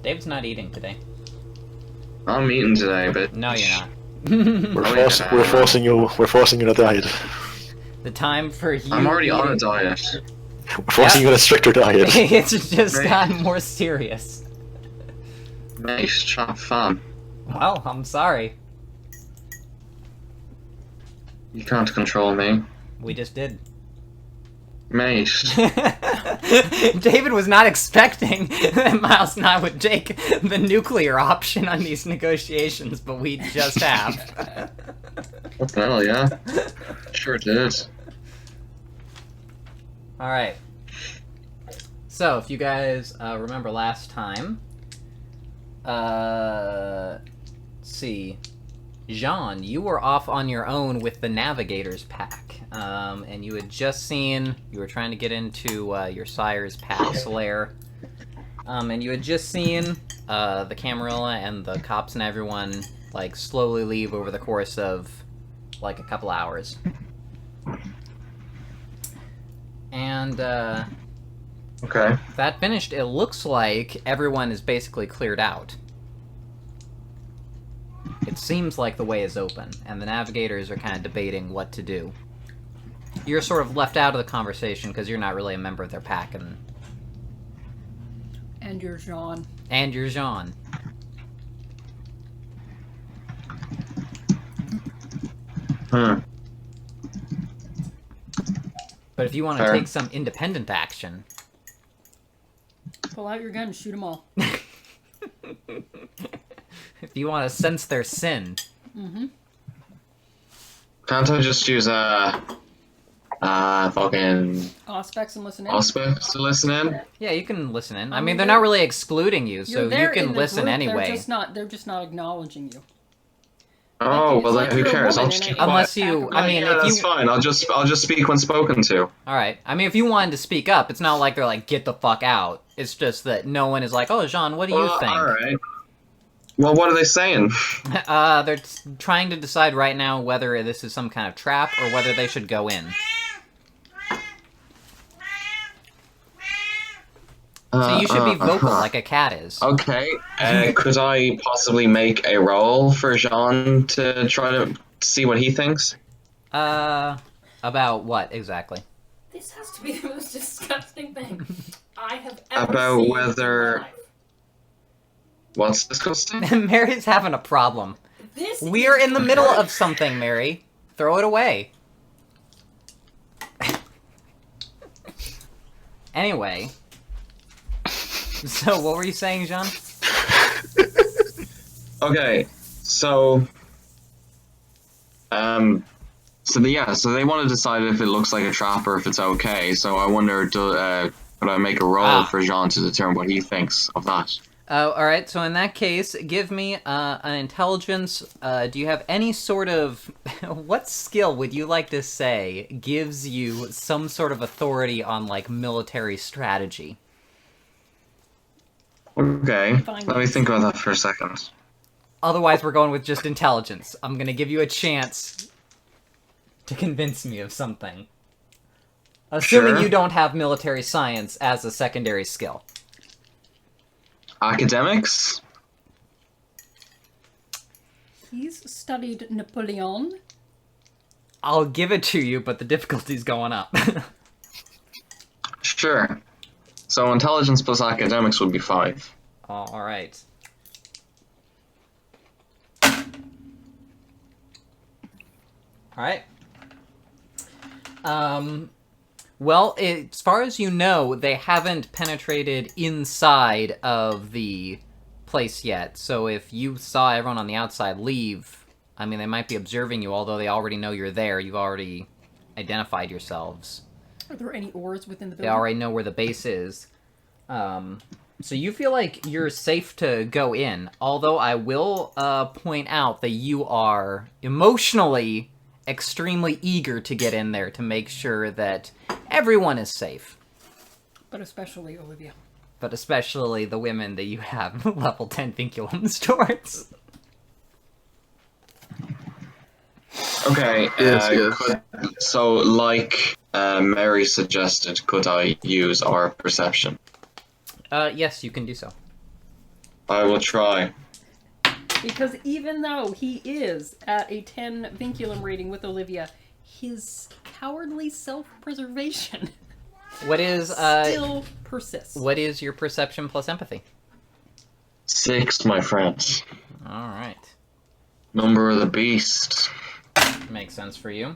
Dave's not eating today. I'm eating today, but No, you're not. We're forcing you on a diet. The time for you. I'm already on a eating- diet. We're forcing you on a stricter diet. It's just Right. gotten more serious. Mate, chop fun. Well, I'm sorry. You can't control me. We just did. Mate. David was not expecting that Miles and I would take the nuclear option on these negotiations, but we just have. What the hell, yeah? Sure did. Alright. So, if you guys remember last time, let's see. Jean, you were off on your own with the Navigator's pack, and you had just seen, you were trying to get into your sire's pack's lair, and you had just seen the Camarilla and the cops and everyone, like, slowly leave over the course of, like, a couple hours. And, Okay. that finished, it looks like everyone is basically cleared out. It seems like the way is open, and the navigators are kind of debating what to do. You're sort of left out of the conversation because you're not really a member of their pack, And you're Jean. and you're Jean. Hmm. But if you want to Fair. take some independent action, Pull out your gun and shoot them all. if you want to sense their sin, Mm-hmm. Can't I just use fucking Auspex and listen in. Auspex to listen in? yeah, you can listen in. I I mean, mean, they're they're- not really excluding you, You're so you there in can the listen group, anyway. They're just not acknowledging you. Oh, It's well like then who you're a cares? I'll woman just in keep a- Unless quiet. you, I mean, Yeah, if that's you, fine. I'll just speak when spoken to. alright, I mean, if you wanted to speak up, it's not like they're like, get the fuck out. It's just that no one is like, oh, Jean, what do you think? Alright. Well, what are they saying? They're trying to decide right now whether this is some kind of trap or whether they should go in. So you should be vocal like a cat is. Okay. Could I possibly make a roll for Jean to try to see what he thinks? About what exactly? This has to be the most disgusting thing I have ever About seen whether- in my life. What's disgusting? Mary's having a problem. This We're is in the middle of something, Mary. Throw it away. Anyway. So, what were you saying, Jean? Okay, so so they want to decide if it looks like a trap or if it's okay. So I wonder, could I make a roll for Jean to determine what he thinks of that? Alright, so in that case, give me an intelligence. Do you have any sort of... what skill would you like to say gives you some sort of authority on, like, military strategy? Okay, Fine. let me think about that for a second. Otherwise, we're going with just intelligence. I'm gonna give you a chance to convince me of something. Assuming Sure. you don't have military science as a secondary skill. Academics? He's studied Napoleon. I'll give it to you, but the difficulty's going up. Sure. So intelligence plus academics would be 5. Alright. Alright. Well, as far as you know, they haven't penetrated inside of the place yet. So if you saw everyone on the outside leave, I mean, they might be observing you, although they already know you're there. You've already identified yourselves. Are there any oars within the They building? already know where the base is. So you feel like you're safe to go in, although I will point out that you are emotionally extremely eager to get in there to make sure that everyone is safe. But especially Olivia. But especially the women that you have level 10 vinculums towards. Okay, Yes. so like Mary suggested, could I use our perception? Yes, you can do so. I will try. Because even though he is at a 10 vinculum rating with Olivia, his cowardly self-preservation What is still persists. What is your perception plus empathy? 6, my friends. All right, Number of the beast. makes sense for you.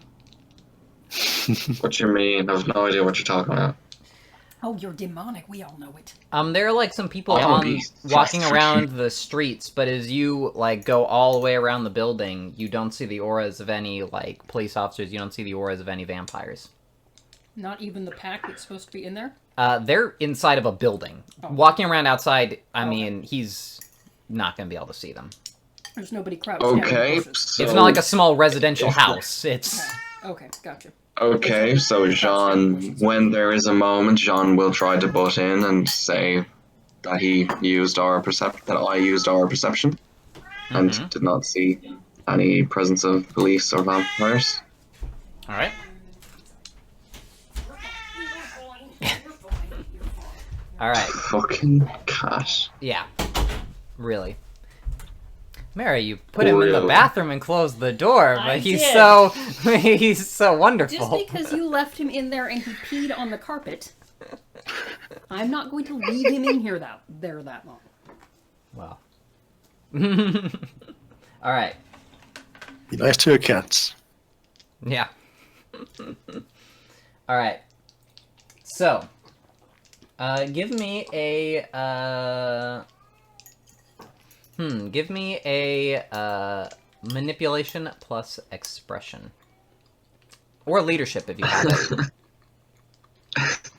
What you mean? I have no idea what you're talking about. Oh, you're demonic. We all know it. There are like some people Oh, on these- walking around the streets, but as you like go all the way around the building, you don't see the auras of any like police officers. You don't see the auras of any vampires. Not even the pack that's supposed to be in there? They're inside of a building. Oh. Walking around outside, I Okay. mean, he's not going to be able to see them. There's nobody crouched down in the Okay, bushes. so... It's not like a small residential house. It's... Okay, gotcha. Okay, so Jean, when there is a moment, Jean will try to butt in and say that he used our that I used our perception, and Mhm. did not see any presence of police or vampires. All right. All right. Fucking cat. Yeah. Really. Mary, you put him in the Really? bathroom and closed the door, I but he's did. so he's so wonderful. Just because you left him in there and he peed on the carpet, I'm not going to leave him in here that long. Well. All right. Be nice to your cats. Yeah. All right. So, give me a give me a manipulation plus expression, or leadership if you have it.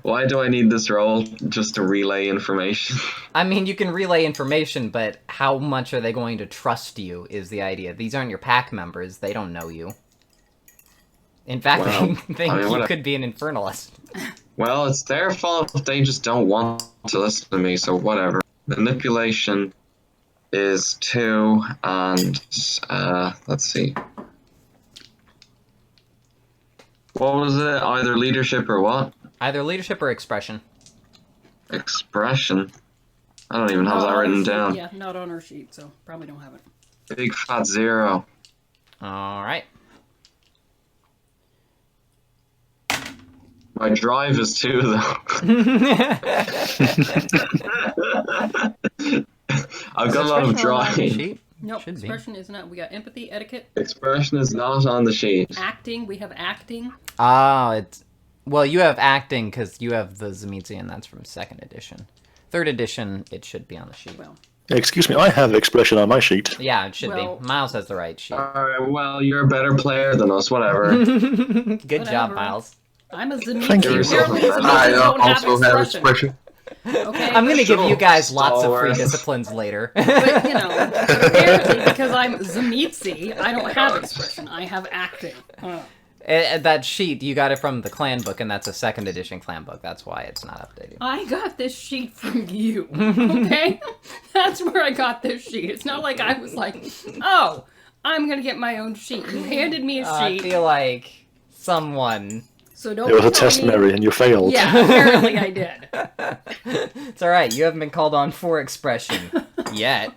Why do I need this role? Just to relay information? I mean, you can relay information, but how much are they going to trust you is the idea. These aren't your pack members. They don't know you. In fact, Well, they think I mean, you what could be an infernalist. Well, it's their fault if they just don't want to listen to me, so whatever. Manipulation is 2, and, let's see. What was it? Either leadership or what? Either leadership or expression. Expression. I don't even have Not that on our written sheet. down. Yeah, not on our sheet, so probably don't have it. Big fat 0. All right. My drive is 2, though. I've got a lot of drive. Nope, Should be. expression is not. We got empathy, etiquette, Expression is not on the sheet. acting. We have acting. Oh, it's... Well, you have acting because you have the Zemitzi, and that's from 2nd edition. 3rd edition, it should be on the sheet. Well, Excuse me, I have expression on my sheet. Yeah, it should Well- be. Miles has the right sheet. Alright, well, you're a better player than us, whatever. Good job, Whatever. Miles. I'm a Zemitzi. Thank you. Apparently, Zemitzi I don't also have expression. expression. Okay, I'm gonna give you guys lots of free Stalwart. disciplines later. but you know, apparently because I'm Zemitzi, I don't have expression. I have acting. That sheet, you got it from the clan book, and that's a 2nd edition clan book. That's why it's not updated. I got this sheet from you. Okay, that's where I got this sheet. It's not like I was like, oh, I'm gonna get my own sheet. You handed me a I sheet, feel like someone... so don't. It was a tell test, me- Mary, and you failed. Yeah, apparently I did. It's alright, you haven't been called on for expression. Yet.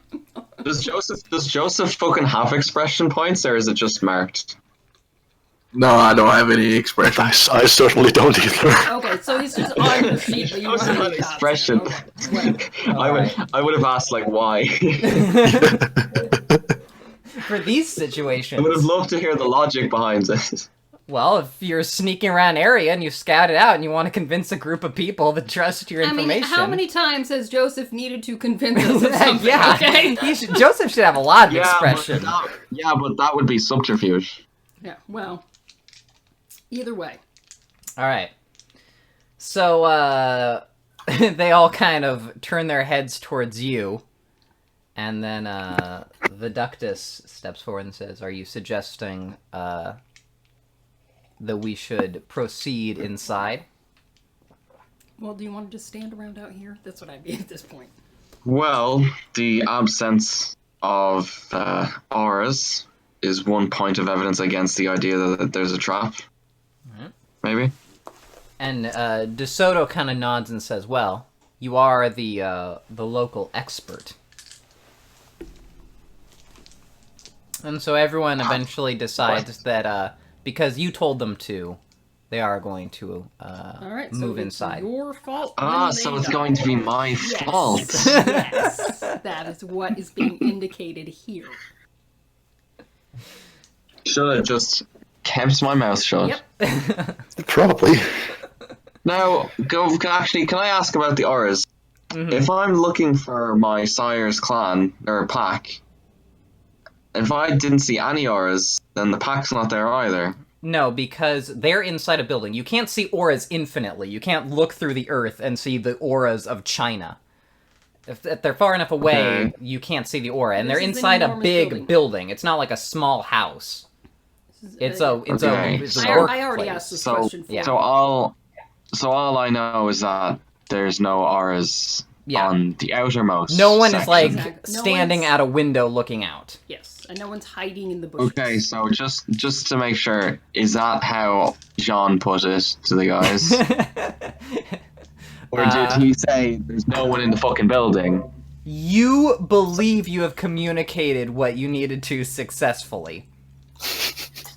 Does Joseph fucking have expression points, or is it just marked? No, I don't have any expression. I certainly don't either. Okay, so he's just on your sheet, but you Joseph want had to expression. I would have asked, like, why? For these I would have situations, loved to hear the logic behind it. well, if you're sneaking around area and you scout it out and you want to convince a group of people to trust your I information... mean, how many times has Joseph needed to convince us of something? yeah, Okay. Joseph should have a lot of Yeah, expression. but that would be subterfuge. Yeah. Well, either way. Alright. So, they all kind of turn their heads towards you, and then, the Ductus steps forward and says, are you suggesting, that we should proceed inside? Well, do you want to just stand around out here? That's what I'd be at this point. Well, the absence of auras is one point of evidence against the idea that there's a trap. Alright. Maybe? And, DeSoto kind of nods and says, well, you are the local expert. And so everyone eventually decides that because you told them to, they are going to All right, move so inside. It's your fault. Ah, when so they it's die. going to be my Yes. fault. Yes, that is what is being indicated here. Should have just kept my mouth shut. Yep. Probably. Now, actually, can I ask about the auras? Mhm. If I'm looking for my sire's clan or pack, if I didn't see any auras, then the pack's not there either. No, because they're inside a building. You can't see auras infinitely. You can't look through the earth and see the auras of China. If they're far enough away, Okay. you can't see the aura. And This they're is an inside a enormous big building. It's not like a small house. This is It's a- a it's Okay. a it's a I already workplace. asked this So, question for yeah. you. so all I know is that there's no auras Yeah. on the outermost. No one is section. like Exactly. No standing one's- at a window looking out. Yes, and no one's hiding in the bushes. Okay, so just to make sure, is that how Jean put it to the guys, or did he say there's no one in the fucking building? You believe you have communicated what you needed to successfully.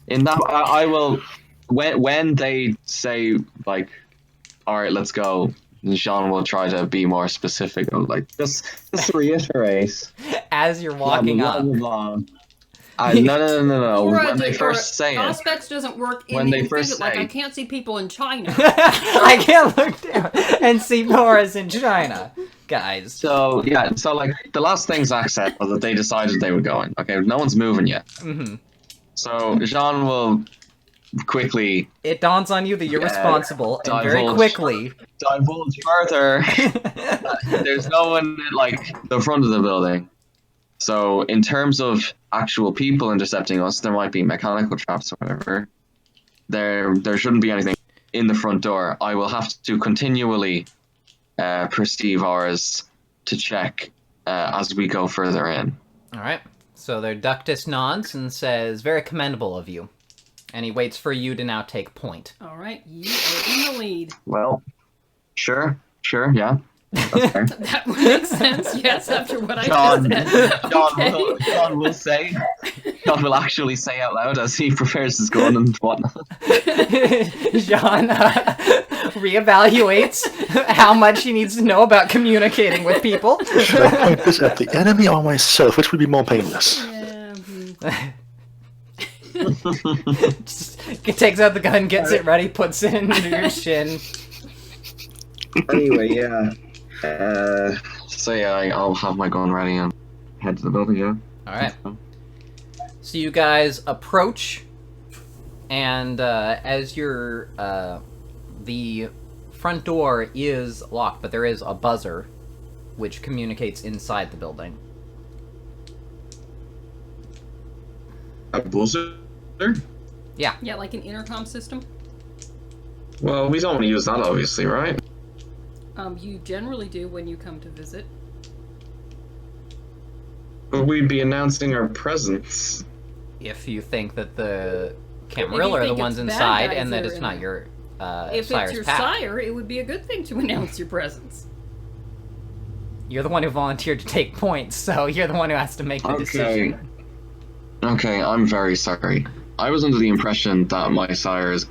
In that, I will. When they say like, "All right, let's go," Jean will try to be more specific. Like, just to reiterate. As you're walking blah, up. blah, blah, blah. No. Aura When they does- first say it, Auspex doesn't work in When they the first thing, like say- I can't see people in China. I can't look down and see auras in China, guys. so yeah, so like the last thing Zach said was that they decided they were going. Okay, no one's moving yet. Hmm. So Jean will quickly It dawns on you that you're Yeah, responsible, and very divulge. quickly. divulge further. There's no one at like the front of the building. So in terms of actual people intercepting us, there might be mechanical traps or whatever. There shouldn't be anything in the front door. I will have to continually perceive ours to check as we go further in. All right. So their ductus nods and says, "Very commendable of you," and he waits for you to now take point. All right, you are in the lead. Well, sure, yeah. That's fair. That would make sense. Yes, after what I John, just said. Okay. John will actually say out loud as he prepares his gun and whatnot. Jean reevaluates how much he needs to know about communicating with people. Should I point this at the enemy or myself? Which would be more painless? Yeah, Just takes out the gun, gets it ready, puts it into your shin. Anyway, yeah. So yeah, I'll have my gun ready and head to the building. Yeah. All right. So you guys approach, and as you're, the front door is locked, but there is a buzzer, which communicates inside the building. A buzzer? yeah, like an intercom system. Well, we don't want to use that, obviously, right? You generally do when you come to visit. But we'd be announcing our presence. If you think that the If Camarilla you are the think ones it's bad inside, guys and that that it's are not in your If sire's it's your pack. sire, it would be a good thing to announce your presence. You're the one who volunteered to take points, so you're the one who has to make the decision. Okay, I'm very sorry. I was under the impression that my sire's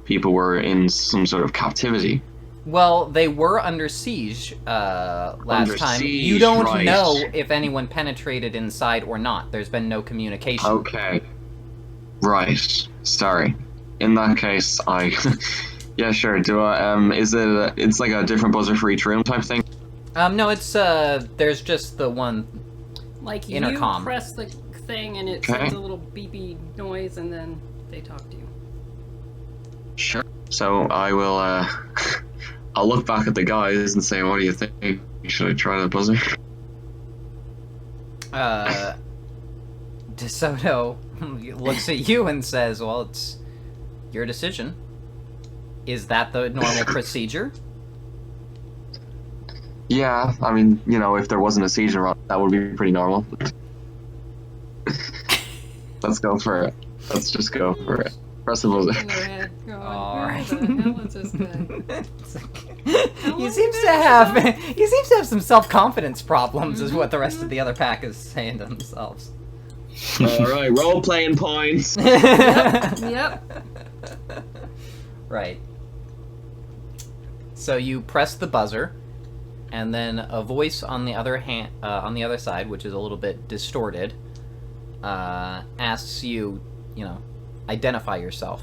people were in some sort of captivity. Well, they were under siege last Under time. siege, You don't right. know if anyone penetrated inside or not. There's been no communication. Okay. Right. Sorry. In that case, yeah, sure. Do I? Is it? It's like a different buzzer for each room type thing. No, it's there's just the one. Like Intercom. you press the thing and it Okay. sends a little beepy noise, and then they talk to you. Sure. So I will. I'll look back at the guys and say, "What do you think? Should I try the buzzer?" DeSoto looks at you and says, "Well, it's your decision. Is that the normal procedure?" Yeah. I mean, if there wasn't a siege around, that would be pretty normal. Let's go for it. Let's just go for it. Press the buzzer. In their head, going, All right. Who the hell is this guy? It's okay. He seems to have some self-confidence problems, is what the rest of the other pack is saying to themselves. Alright, role-playing points. Yep. Right. So you press the buzzer, and then a voice on the other side, which is a little bit distorted, asks you, identify yourself.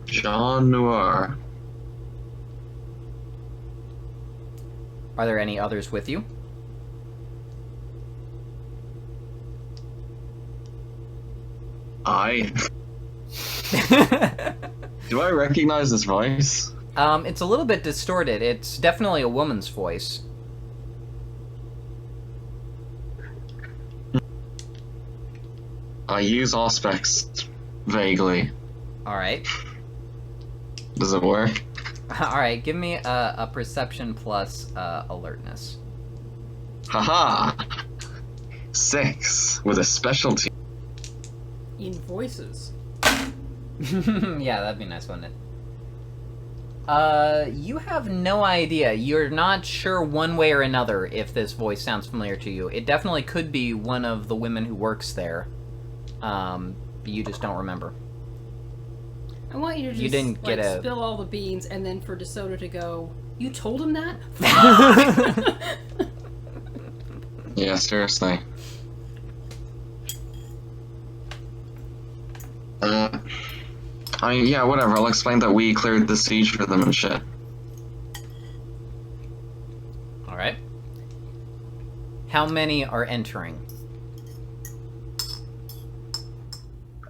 Jean Noir. Are there any others with you? Do I recognize this voice? It's a little bit distorted. It's definitely a woman's voice. I use aspects vaguely. Alright. Does it work? Alright, give me a perception plus alertness. Haha! 6 with a specialty. In voices. Yeah, that'd be nice, wouldn't it? You have no idea. You're not sure one way or another if this voice sounds familiar to you. It definitely could be one of the women who works there. You just don't remember. I want you to just You didn't get a- spill all the beans and then for DeSoto to go, you told him that? Yeah, seriously. Yeah, whatever. I'll explain that we cleared the siege for them and shit. Alright. How many are entering?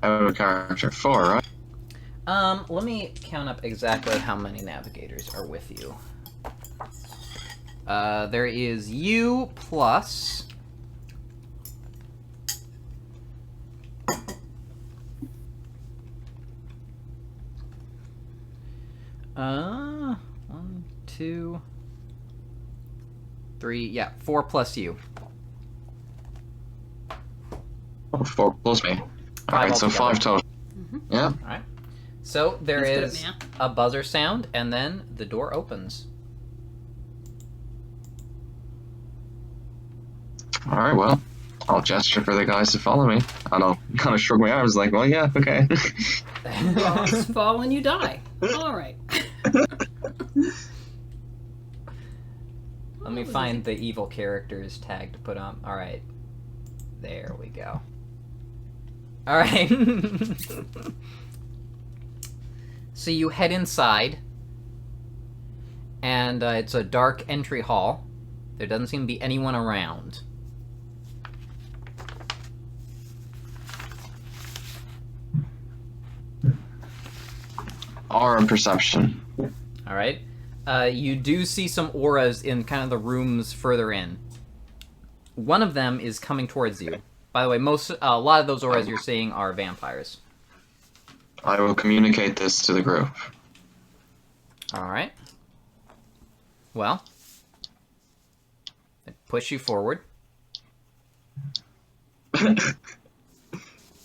Out of character 4, right? Let me count up exactly how many navigators are with you. There is you plus... one, two, three, yeah, 4 plus you. Oh, 4 plus me. Alright, so altogether. 5 total. Yeah. Alright. So there He's good is at math. a buzzer sound, and then the door opens. Alright, well, I'll gesture for the guys to follow me. And I'll kind of shrug my arms like, well, yeah, okay. Rocks fall and you die. Alright. Let me find the evil characters tag to put on. Alright. There we go. Alright. So you head inside, and it's a dark entry hall. There doesn't seem to be anyone around. Aura perception. Alright. You do see some auras in kind of the rooms further in. One of them is coming towards you. By the way, a lot of those auras you're seeing are vampires. I will communicate this to the group. Alright. Well. They push you forward.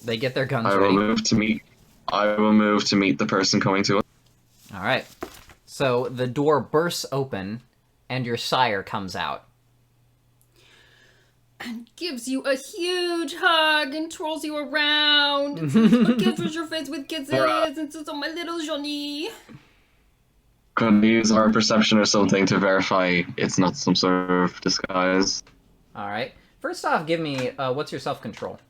They get their guns I will ready. move to meet the person coming to us. Alright. So the door bursts open, and your sire comes out. And gives you a huge hug and twirls you around. And says, kisses your face with kisses and says, oh, my little Johnny. Could we use our perception or something to verify it's not some sort of disguise? Alright. First off, give me, what's your self-control?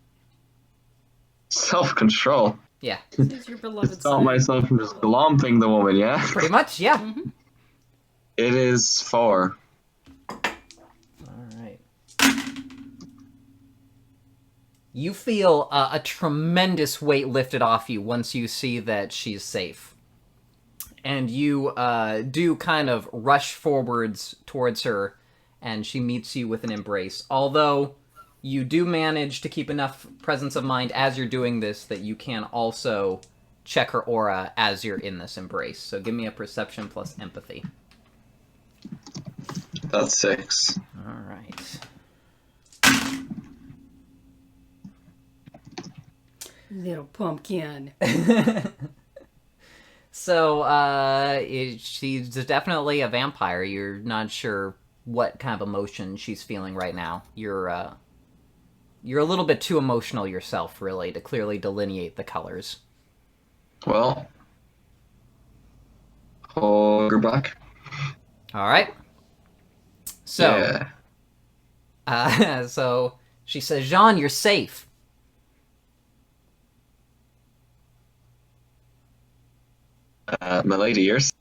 Self-control. Yeah. This is your beloved Stop son. myself from just glomping the woman, yeah? Pretty much, yeah. It is 4. Alright. You feel a tremendous weight lifted off you once you see that she's safe. And you do kind of rush forwards towards her, and she meets you with an embrace. Although, you do manage to keep enough presence of mind as you're doing this that you can also check her aura as you're in this embrace. So give me a perception plus empathy. That's 6. Alright. Little pumpkin. She's definitely a vampire. You're not sure what kind of emotion she's feeling right now. You're a little bit too emotional yourself, really, to clearly delineate the colors. Well, hold her back. All right. So, Yeah. so she says, "Jean, you're safe." Milady, yours?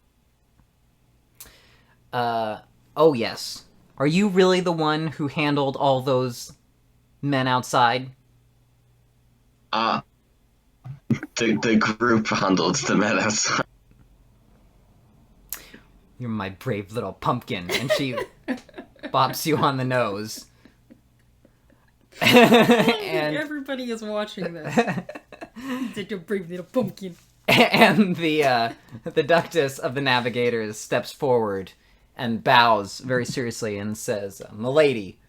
Oh yes. Are you really the one who handled all those men outside? The group handled the men outside. You're my brave little pumpkin. And she bops you on the nose. and Everybody is watching this. Such a brave little pumpkin. and the ductus of the navigators steps forward and bows very seriously and says, "Milady,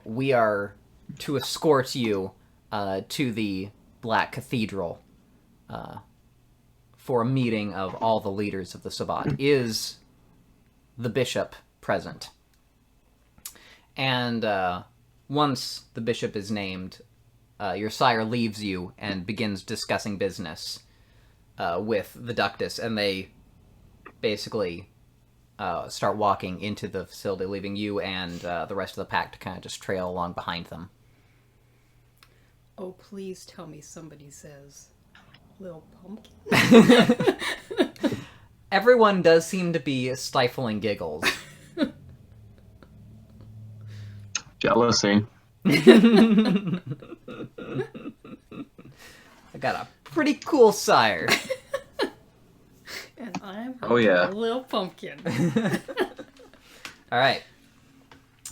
we are to escort you to the Black Cathedral for a meeting of all the leaders of the Sabbat. Is the bishop present?" And once the bishop is named, your sire leaves you and begins discussing business with the ductus, and they basically start walking into the facility, leaving you and the rest of the pack to kind of just trail along behind them. Oh, please tell me somebody says, "Little pumpkin." Everyone does seem to be stifling giggles. Jealousy. I got a pretty cool sire. And I'm Oh, yeah. a little pumpkin. All right.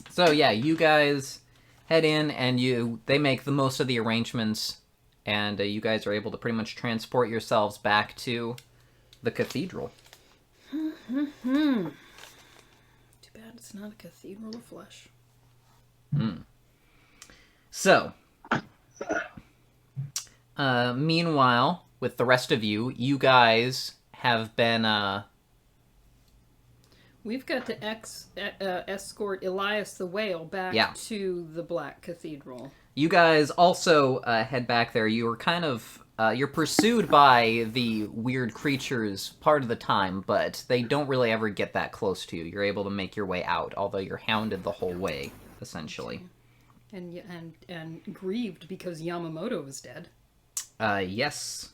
So yeah, you guys head in, and they make the most of the arrangements, and you guys are able to pretty much transport yourselves back to the cathedral. Too bad it's not a cathedral of flesh. So, meanwhile, with the rest of you, you guys have been We've got to escort Elias the Whale back to the Black Cathedral. You guys also head back there. You are kind of you're pursued by the weird creatures part of the time, but they don't really ever get that close to you. You're able to make your way out, although you're hounded the whole way, essentially. And grieved because Yamamoto is dead. Yes.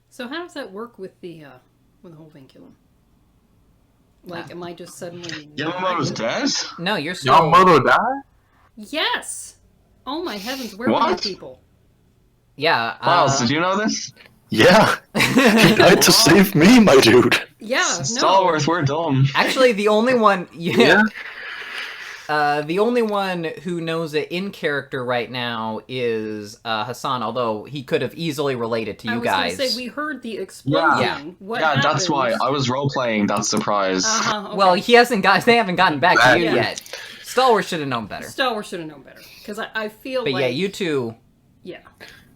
So how does that work with the whole vinculum? Like, am I just suddenly... Yamamoto's dead? No, you're still... Yamamoto died? Yes! Oh my heavens, where were What? the people? Yeah. Miles, did you know this? Yeah. He died to save me, my dude. Yeah, no. Stallworth, we're dumb. Actually, the only one... Yeah. The only one who knows it in character right now is Hassan, although he could have easily related to you guys. I was going to say, we heard the explosion. Yeah. What Yeah, happened? that's why. I was role-playing that surprise. Okay. Well, they haven't gotten back to you Yeah. yet. Stalwart should have known better. Stalwart should have known better. Because I feel But like... yeah, you two... Yeah.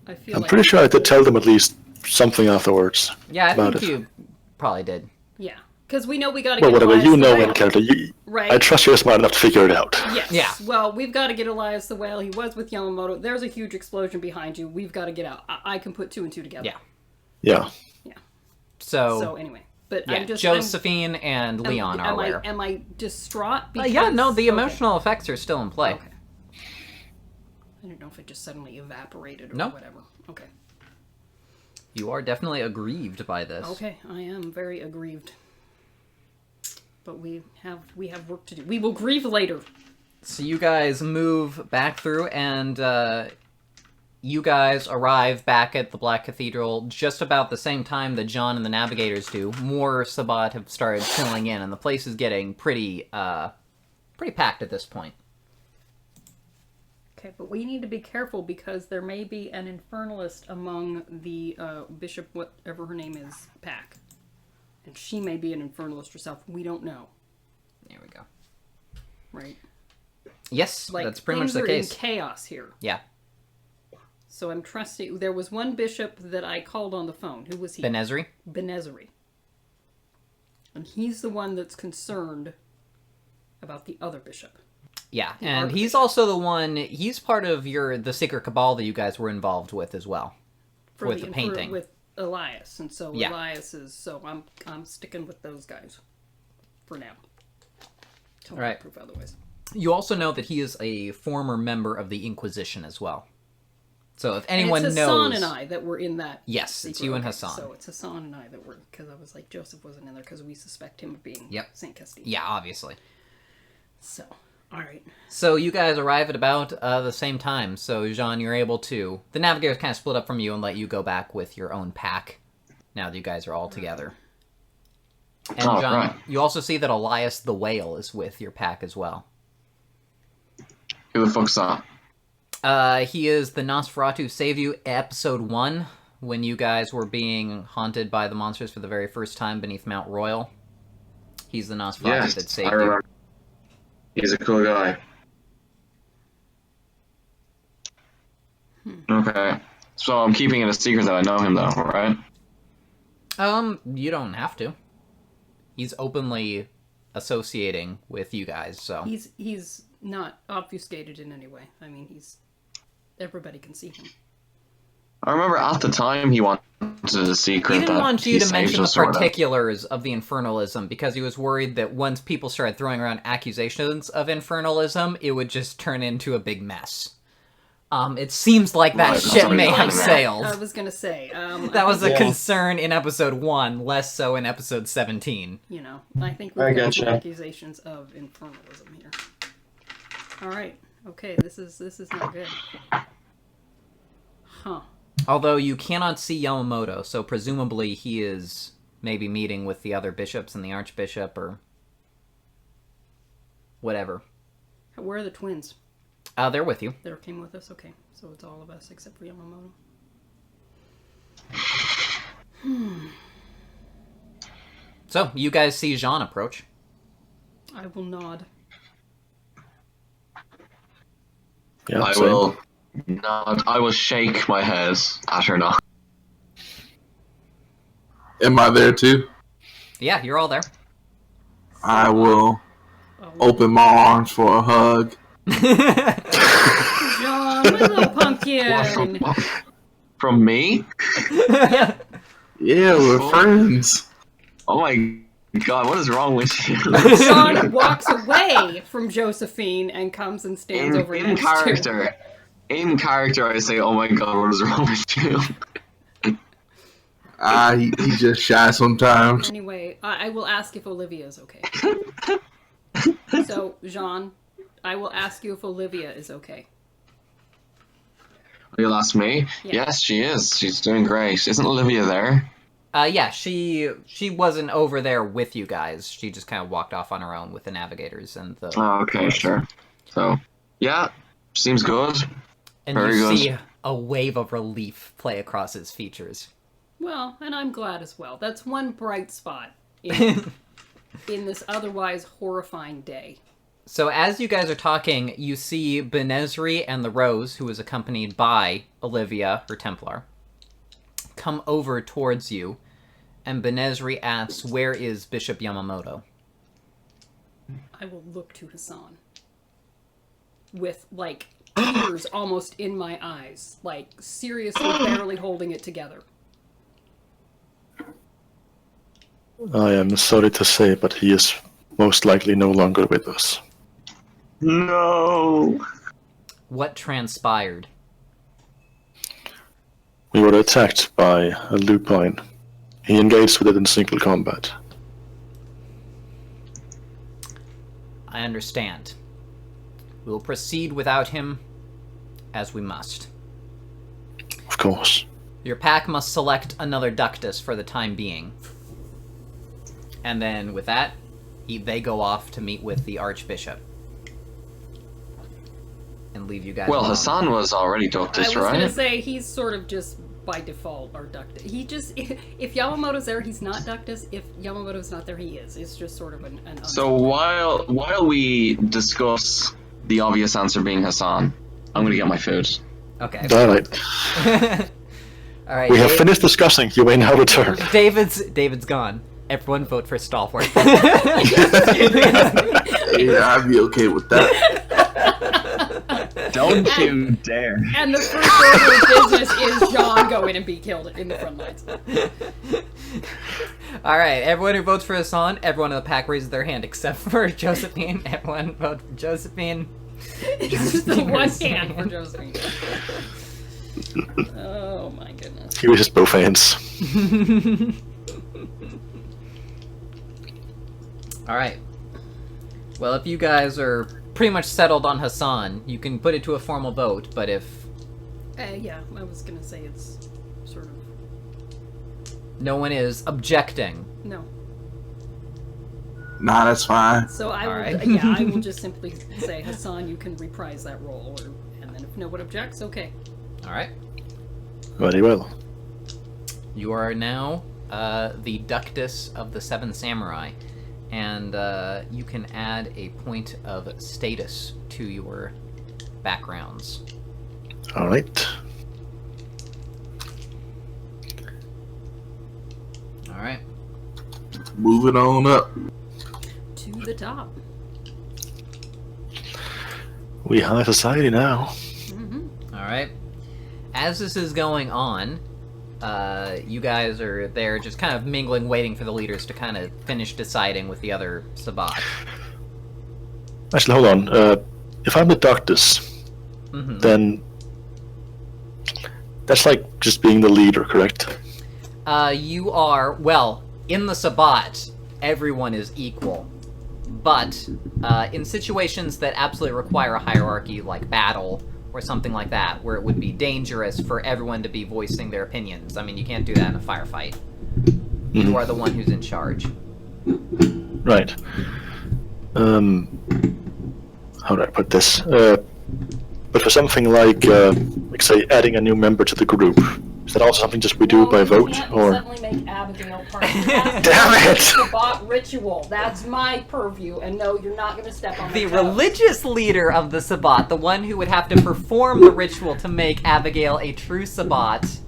I feel I'm like... pretty sure I had to tell them at least something afterwards. Yeah, I about think it. you probably did. Yeah. Because we know we got to Well, get whatever, Elias you the know Whale. in character. Right. I trust you're smart enough to figure it out. Yes. Yeah. Well, we've got to get Elias the Whale. He was with Yamamoto. There's a huge explosion behind you. We've got to get out. I can put two and two together. Yeah. Yeah. So anyway, but Yeah, I'm just Josephine and Leon are am aware. am I distraught? Because... Yeah, no, the okay. emotional effects are still in play. Okay. I don't know if it just suddenly evaporated or No. whatever. Okay. You are definitely aggrieved by this. Okay, I am very aggrieved. But we have work to do. We will grieve later. So you guys move back through, and you guys arrive back at the Black Cathedral just about the same time that John and the Navigators do. More Sabbat have started filling in, and the place is getting pretty packed at this point. Okay, but we need to be careful because there may be an infernalist among the bishop, whatever her name is, pack. And she may be an infernalist herself. We don't know. There we go. Right? Yes, Like, that's pretty much things the are case. in chaos here. Yeah. So I'm trusting. There was one bishop that I called on the phone. Who was he? Benezri? Benezri. And he's the one that's concerned about the other bishop. Yeah, The and he's Archbishop. also the one, he's part of the secret cabal that you guys were involved with as well. With the painting. With Elias. And so Yeah. Elias is... So I'm sticking with those guys. For now. Till Right. proof otherwise. You also know that he is a former member of the Inquisition as well. So if anyone and it's knows... Hassan and I that were in that. Yes, it's secret. you and Okay, Hassan. So it's Hassan and I that were, because I was like, Joseph wasn't in there because we suspect him of being Yep. Saint Castile. Yeah, obviously. So, all right. So you guys arrive at about the same time. So Jean, you're able to... The Navigators kind of split up from you and let you go back with your own pack. Now that you guys are all together. And Oh, Jean, right. you also see that Elias the Whale is with your pack as well. Who the fuck's that? He is the Nosferatu Who Saved You, episode 1, when you guys were being haunted by the monsters for the very first time beneath Mount Royal. He's the Nosferatu Yes, that I saved you. remember. He's a cool guy. Okay. So I'm keeping it a secret that I know him, though, right? You don't have to. He's openly associating with you guys, so... He's not obfuscated in any way. I mean, everybody can see him. I remember at the time he wanted a secret. He didn't that want you he to saved mention the us, sort of. particulars of the infernalism because he was worried that once people started throwing around accusations of infernalism, it would just turn into a big mess. It seems like that Right, ship that's may what have I'm sailed. I was gonna say. That was a Yeah. concern in episode 1, less so in episode 17. You know, I think I we've got some gotcha. accusations of infernalism here. All right. Okay. This is not good. Huh. Although you cannot see Yamamoto, so presumably he is maybe meeting with the other bishops and the archbishop or whatever. Where are the twins? They're with you. They came with us. Okay, so it's all of us except for Yamamoto. So, you guys see Jean approach. I will nod. Yeah, I same. will nod. I will shake my head at her now. Am I there too? Yeah, you're all there. I will Oh, open my arms for a hug. John, my little pumpkin. From me? Yeah, we're friends. Oh my god, what is wrong with you? John walks away from Josephine and comes and stands over in next character. In character, I say, oh my god, what is wrong with you? He's just shy sometimes. Anyway, I will ask if Olivia is okay. So, Jean, I will ask you if Olivia is okay. You'll ask me? Yeah. Yes, she is. She's doing great. Isn't Olivia there? Yeah, she wasn't over there with you guys. She just kind of walked off on her own with the navigators and the... Oh, okay, sure. So, yeah, seems good. and very you good. see a wave of relief play across his features. Well, and I'm glad as well. That's one bright spot in this otherwise horrifying day. So as you guys are talking, you see Benezri and the Rose, who is accompanied by Olivia, her Templar, come over towards you, and Benezri asks, where is Bishop Yamamoto? I will look to Hassan with, like, tears almost in my eyes. Like, seriously barely holding it together. I am sorry to say, but he is most likely no longer with us. No! What transpired? We were attacked by a lupine. He engaged with it in single combat. I understand. We will proceed without him, as we must. Of course. Your pack must select another Ductus for the time being. And then, with that, they go off to meet with the Archbishop. And leave you guys Well, alone. Hassan was already I was Ductus, gonna right? say, he's sort of just by default our Ductus. He just, if Yamamoto's there, he's not Ductus. If Yamamoto's not there, he is. It's just sort of an So while we discuss the obvious answer being Hassan, I'm gonna get my food. Okay. Alright. Alright. We have finished discussing. You may now return. David's gone. Everyone vote for Stalwart. Yeah, I'd be okay with that. Don't you dare. And the first order of business is John go in and be killed in the front lines. Alright, everyone who votes for Hassan, everyone in the pack raises their hand except for Josephine. Everyone vote for Josephine. It's just the one hand for Josephine. Oh my goodness. He raises both hands. Alright. Well, if you guys are pretty much settled on Hassan, you can put it to a formal vote, but if Yeah, I was gonna say it's sort of... no one is objecting, No. Nah, that's fine. So I will, Alright. I will just simply say, Hassan, you can reprise that role, and then if no one objects, okay. alright, Very well. you are now the Ductus of the Seven Samurai, and you can add a point of status to your backgrounds. Alright. Alright. Move it on up. To the top. We high society now. Alright. As this is going on, you guys are there just kind of mingling, waiting for the leaders to kind of finish deciding with the other Sabbat. Actually, hold on. If I'm the Ductus, then that's like just being the leader, correct? You are, well, in the Sabbat, everyone is equal. But in situations that absolutely require a hierarchy, like battle, or something like that, where it would be dangerous for everyone to be voicing their opinions. I mean, you can't do that in a firefight. You are the one who's in charge. Right. How do I put this? But for something like say, adding a new member to the group, is that also something just we do by vote, or? Suddenly make Abigail part of Damn it! Sabbat ritual. That's my purview, and no, you're not going to step on my The toes. religious leader of the Sabbat, the one who would have to perform the ritual to make Abigail a true Sabbat.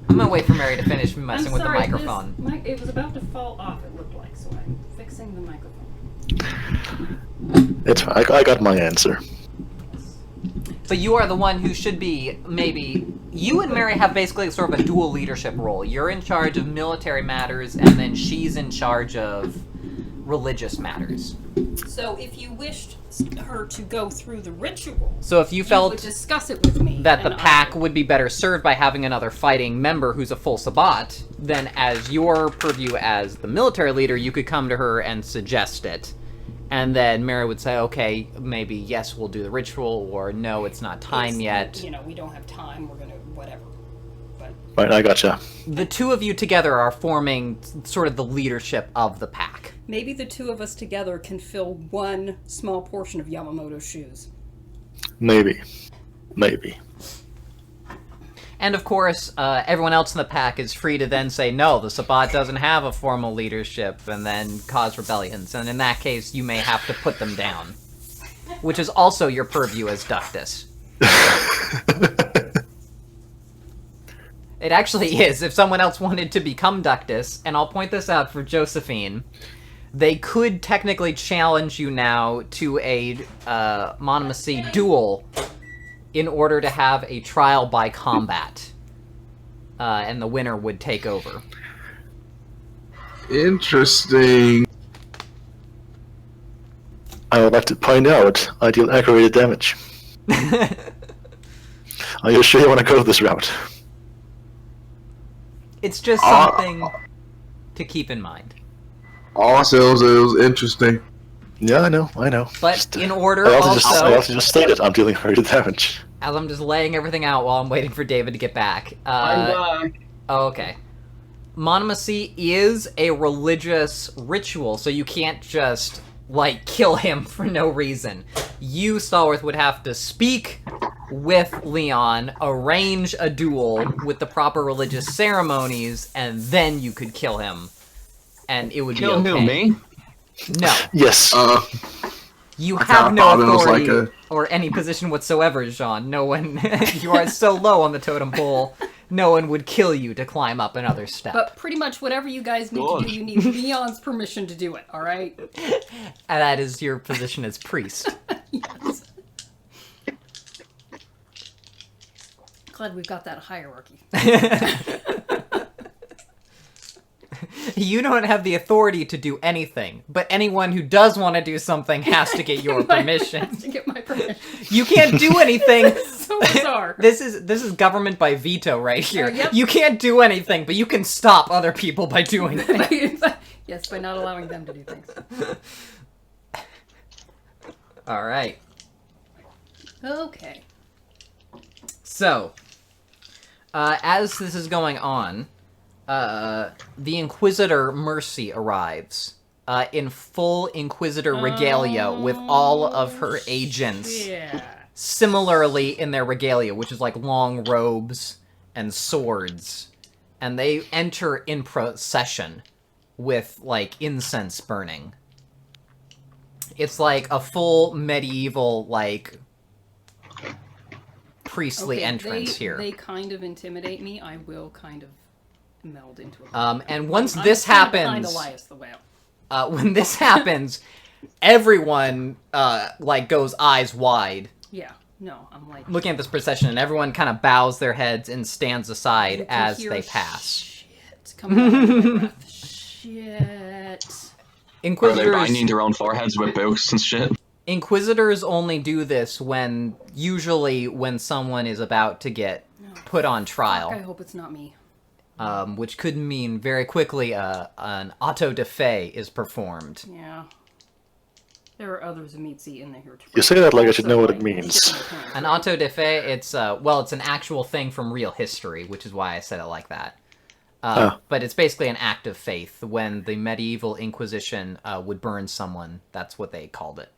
I'm gonna wait for Mary to finish messing I'm with sorry, the microphone. It was about to fall off, it looked like, so I'm fixing the microphone. It's fine. I got my answer. But you are the one who should be, maybe... You and Mary have basically sort of a dual leadership role. You're in charge of military matters, and then she's in charge of religious matters. So if you wished her to go through the ritual, So if you you would felt discuss it with me. that the and pack would be better served by having another fighting member who's a full Sabbat, then as your purview as the military leader, you could come to her and suggest it. And then Mary would say, okay, maybe yes, we'll do the ritual, or no, it's not time yet. You know, we don't have time, we're gonna, whatever. But Right, I gotcha. The two of you together are forming sort of the leadership of the pack. maybe the two of us together can fill one small portion of Yamamoto's shoes. Maybe. Maybe. And of course, everyone else in the pack is free to then say, no, the Sabbat doesn't have a formal leadership, and then cause rebellions. And in that case, you may have to put them down. Which is also your purview as Ductus. It actually is. If someone else wanted to become Ductus, and I'll point this out for Josephine, they could technically challenge you now to a monomacy duel in order to have a trial by combat. And the winner would take over. Interesting. I would like to point out, I deal aggravated damage. Are you sure you want to go this route? It's just something to keep in mind. Also, it was interesting. Yeah, I know. But Just, in order, I also, also just stated I'm dealing aggravated damage. as I'm just laying everything out while I'm waiting for David to get back. I'm back. Oh, okay. Monomacy is a religious ritual, so you can't just, like, kill him for no reason. You, Stallworth, would have to speak with Leon, arrange a duel with the proper religious ceremonies, and then you could kill him. And it would Kill be okay. who, me? No. Yes. You I have kinda no thought it was authority like or any position whatsoever, Jean. No one. You are so low on the totem pole. No one would kill you to climb up another step. But pretty much whatever you guys need to Good. do, you need Leon's permission to do it, alright? And that is your position as priest. Yes. Glad we've got that hierarchy. You don't have the authority to do anything, but anyone who does want to do something has to get your permission. To get my permission. You can't do anything. So bizarre. This is government by veto right here. Yep. You can't do anything, but you can stop other people by doing things. Yes, by not allowing them to do things. All right. Okay. So, as this is going on, the Inquisitor Mercy arrives in full Inquisitor regalia with all of her agents. Yeah. Similarly in their regalia, which is like long robes and swords. And they enter in procession with, like, incense burning. It's like a full medieval, like, priestly entrance here. They kind of intimidate me. I will kind of meld into it. And once I'm this kind of behind happens, Elias the whale. when this happens, everyone, like, goes eyes wide. Yeah. No, I'm like... Looking at this procession, and everyone kind of bows their heads and stands aside you can as hear they pass. Shit coming out of my breath. Shit. Are they Inquisitors, binding their own foreheads with books and shit? Inquisitors only do this usually when someone is about to get put on I trial, hope it's not me. which could mean very quickly an auto de fe is performed. Yeah. There are other Zemitzi in there too. You say that like I should So, know what it like, means. shit in the pants, An right? auto de fe, it's an actual thing from real history, which is why I said it like that. But it's basically an act of faith. When the medieval Inquisition would burn someone, that's what they called it.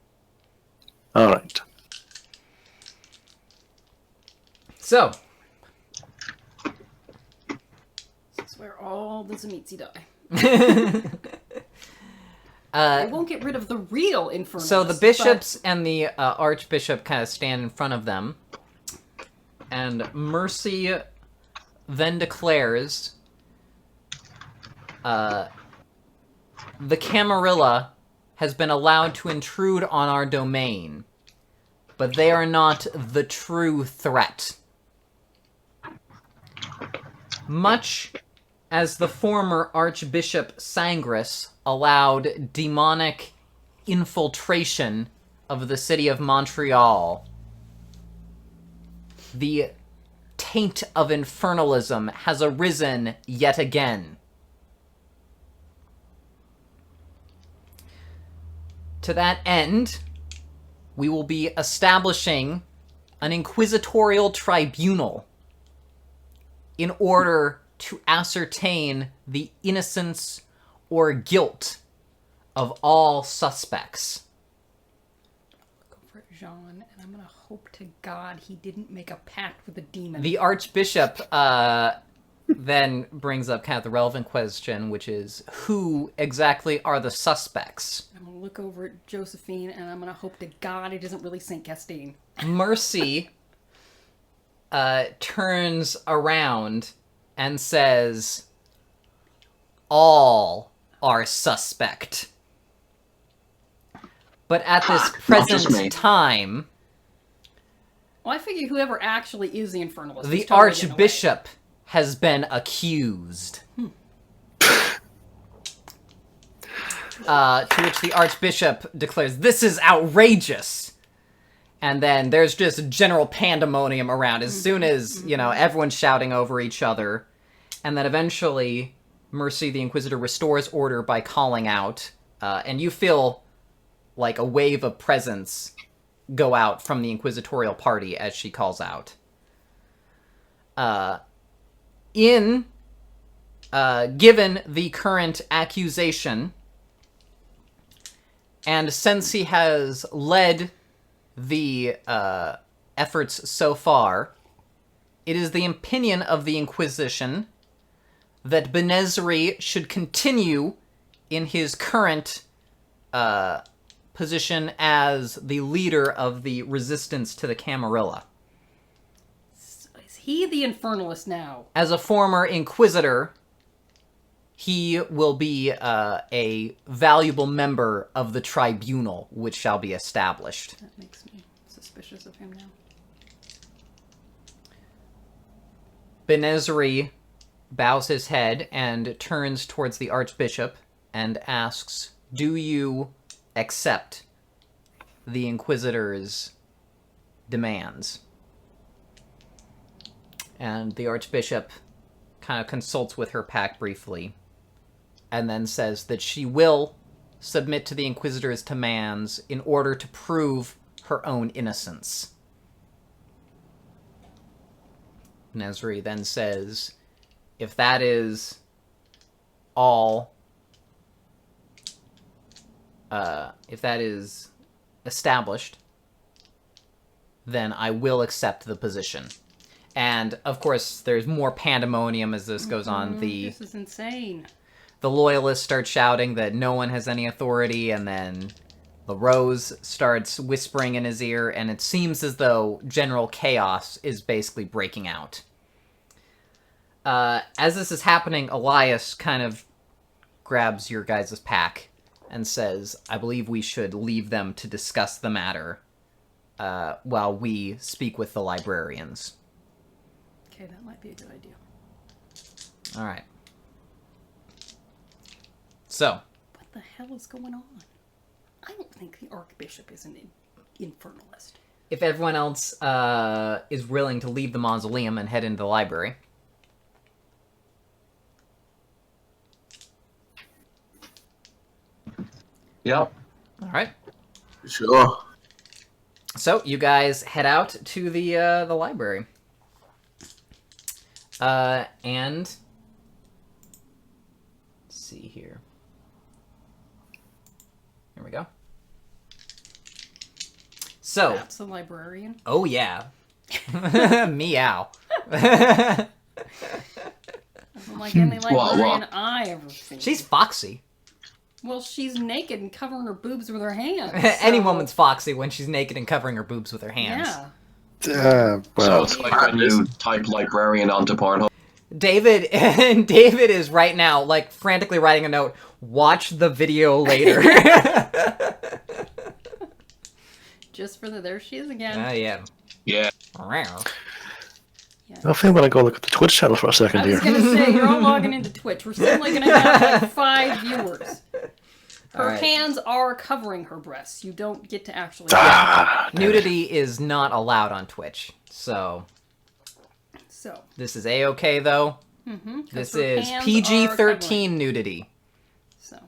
Alright. So, This is where all the Zemitzi die. They won't get rid of the real Infernalists. so the bishops and the archbishop kind of stand in front of them, and Mercy then declares, the Camarilla has been allowed to intrude on our domain, but they are not the true threat. Much as the former Archbishop Sangris allowed demonic infiltration of the city of Montreal, the taint of infernalism has arisen yet again. To that end, we will be establishing an inquisitorial tribunal in order to ascertain the innocence or guilt of all suspects. Go for it, Jean, and I'm gonna hope to God he didn't make a pact with a demon. The Archbishop then brings up kind of the relevant question, which is, who exactly are the suspects? I'm gonna look over at Josephine, and I'm gonna hope to God it isn't really Saint Castine. Mercy turns around and says, all are suspect. But at this Not just me. present time, Well, I figure whoever actually is the Infernalist. the is totally getting away. Archbishop has been accused. To which the Archbishop declares, this is outrageous! And then there's just general pandemonium around as soon as, everyone's shouting over each other. And then eventually, Mercy the Inquisitor restores order by calling out, and you feel like a wave of presence go out from the inquisitorial party as she calls out. Given the current accusation, and since he has led the efforts so far, it is the opinion of the Inquisition that Benezri should continue in his current position as the leader of the resistance to the Camarilla. Is he the Infernalist now? As a former Inquisitor, he will be a valuable member of the tribunal, which shall be established. That makes me suspicious of him now. Benezri bows his head and turns towards the Archbishop and asks, "Do you accept the Inquisitor's demands?" And the Archbishop kind of consults with her pack briefly, and then says that she will submit to the Inquisitor's demands in order to prove her own innocence. Nesri then says, if that is all, if that is established, then I will accept the position. And, of course, there's more pandemonium as this goes on. This is insane. The Loyalists start shouting that no one has any authority, and then LaRose starts whispering in his ear, and it seems as though general chaos is basically breaking out. As this is happening, Elias kind of grabs your guys' pack and says, I believe we should leave them to discuss the matter while we speak with the librarians. Okay, that might be a good idea. All right. So. What the hell is going on? I don't think the Archbishop is an infernalist. If everyone else is willing to leave the mausoleum and head into the library. Yep. All right. Sure. So you guys head out to the library. And let's see here. Here we go. So. That's the librarian. Oh yeah. Meow. Doesn't like any librarian I ever seen. She's foxy. Well, she's naked and covering her boobs with her hands. Any so- woman's foxy when she's naked and covering her boobs with her hands. Yeah. So Well, it's like when you type librarian onto Pornhub. David is right now like frantically writing a note. Watch the video later. Just for the there she is again. Yeah. Yeah. Yeah. I think I'm gonna go look at the Twitch channel for a second I was here. gonna say you're all logging into Twitch. We're suddenly gonna have like 5 viewers. Her All right. hands are covering her breasts. You don't get to actually. Ah, Nudity is not allowed on Twitch. So So. this is A-okay though. 'Cause This her is hands are PG-13 covering. nudity. So.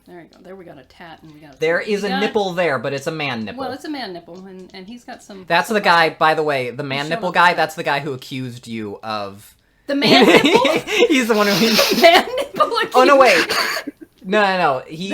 There you go. There we got a tat and we got. There is we a got- nipple there, but it's a man nipple. Well, it's a man nipple, and he's got some. That's the guy, by the way, the man Shut nipple up. guy, that's the guy who accused you of... The man nipple. He's the one who... Man nipple. Oh, no, wait. No. He,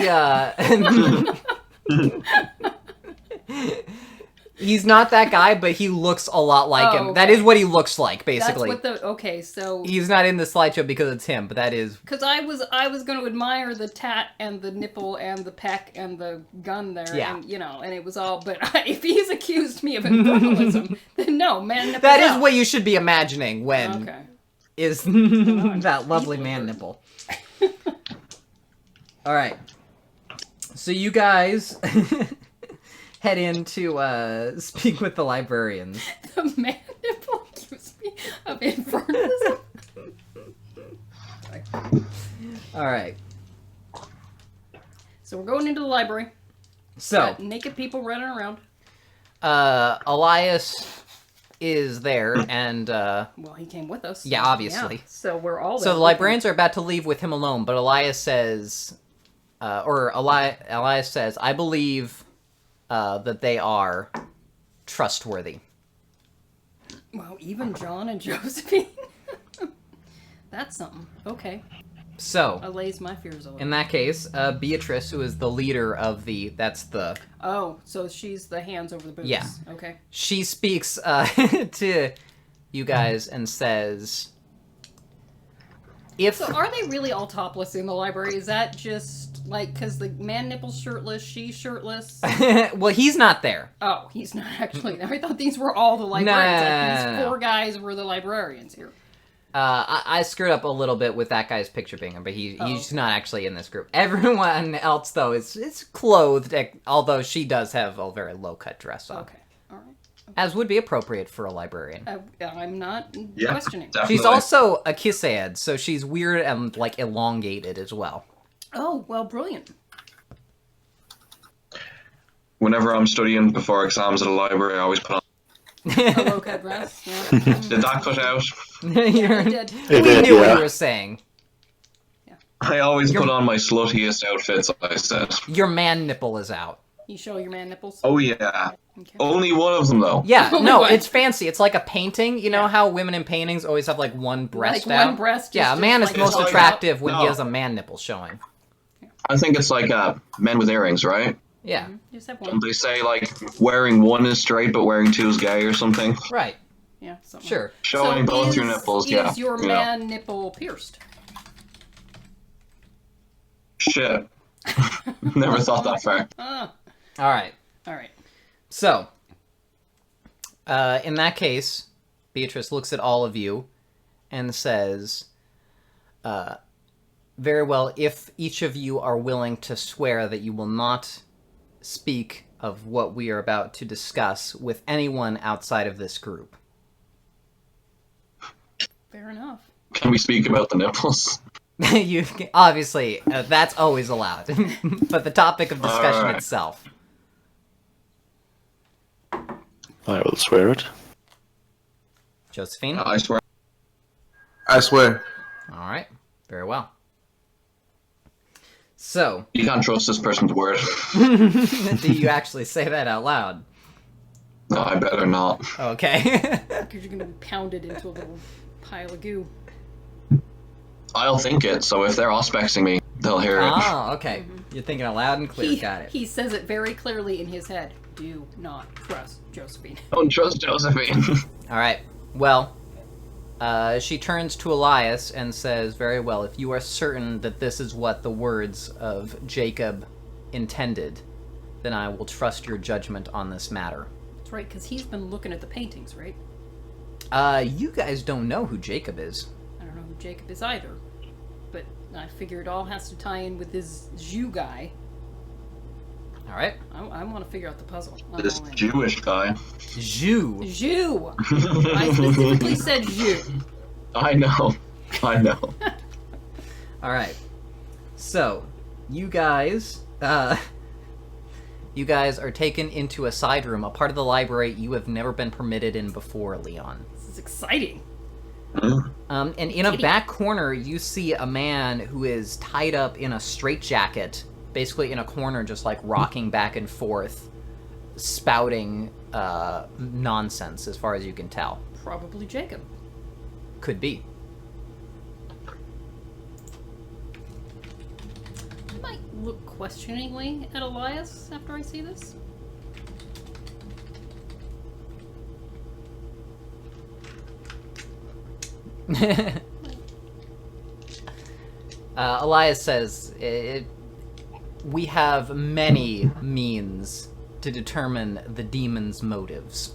He's not that guy, but he looks a lot like him. okay. That is what he looks like, basically. That's what the. Okay, so. He's not in the slideshow because it's him, but that is... Because I was going to admire the tat and the nipple and the peck and the gun there, Yeah. and and it was all. But if he's accused me of infernalism, then no, man nipple. That is what you should be imagining when Okay. is that lovely man nipple. All right. So you guys head in to speak with the librarians. The man nipple accused me of infernalism. All right. So we're going into the library. So Got naked people running around. Elias is there, and Well, he came with us. Yeah, obviously. Yeah, so we're all there. so the librarians are about to leave with him alone, but Elias says, Elias says, I believe that they are trustworthy. Wow, even John and Josephine. That's something. Okay. So, Allays my fears a little. in that case, Beatrice, who is the leader of Oh, so she's the hands over the boobs. Yeah. Okay. she speaks to you guys and says, if So are they really all topless in the library? Is that just Like, because the man nipple's shirtless, she's shirtless. Well, he's not there. Oh, he's not actually. I thought these were all the librarians. Like, these four guys were the librarians here. I screwed up a little bit with that guy's picture being him, but he's not actually in this group. Everyone else, though, is clothed, although she does have a very low-cut dress on. Okay, all right. As would be appropriate for a librarian. I'm not Yeah, questioning. definitely. She's also a Kisaid, so she's weird and, like, elongated as well. Oh, well, brilliant. Whenever I'm studying before exams at a library, I always put on. A low-cut dress, yeah. Did that cut out? Yeah, it did. We did, knew what yeah. you were saying. I always put on my sluttiest outfits, I said. Your man nipple is out. You show your man nipples? Oh, yeah. Okay. Only one of them, though. Yeah, Oh my no, God. it's fancy. It's like a painting. You know how women in paintings always have, like, one breast Like out? one breast Yeah, a just man is like most this. attractive when he No. has a man nipple showing. I think it's like men with earrings, right? Yeah, You just have Don't one. they say, like, wearing one is straight, but wearing two is gay or something? right. Yeah, something. Sure. Showing both your nipples, yeah. Is your you know. man nipple pierced? Shit. Never thought that far. Ah, All right. all right. So, in that case, Beatrice looks at all of you and says, very well, if each of you are willing to swear that you will not speak of what we are about to discuss with anyone outside of this group. Fair enough. Can we speak about the nipples? You obviously, that's always allowed, but the topic of discussion Alright. itself. I will swear it. Josephine? I swear. I swear. All right. Very well. So, You can't trust this person's word. do you actually say that out loud? No, I better not. Okay. Because you're going to be pounded into a little pile of goo. I'll think it, so if they're auspexing me, they'll hear it. Oh, okay. You're thinking out loud and clear. Got it. He says it very clearly in his head. Do not trust Josephine. Don't trust Josephine. All right. Well, she turns to Elias and says, very well, if you are certain that this is what the words of Jacob intended, then I will trust your judgment on this matter. That's right, because he's been looking at the paintings, right? You guys don't know who Jacob is. I don't know who Jacob is either. But I figure it all has to tie in with this Jew guy. All right. I want to figure out the puzzle. I'm This all in. Jewish guy. Jew. Jew! I specifically said Jew. I know. I know. All right. So, you guys are taken into a side room, a part of the library you have never been permitted in before, Leon. This is exciting. And in a back corner, you see a man who is tied up in a straitjacket, basically in a corner, just like rocking back and forth, spouting nonsense, as far as you can tell. Probably Jacob. Could be. I might look questioningly at Elias after I see this. Elias says, we have many means to determine the demon's motives.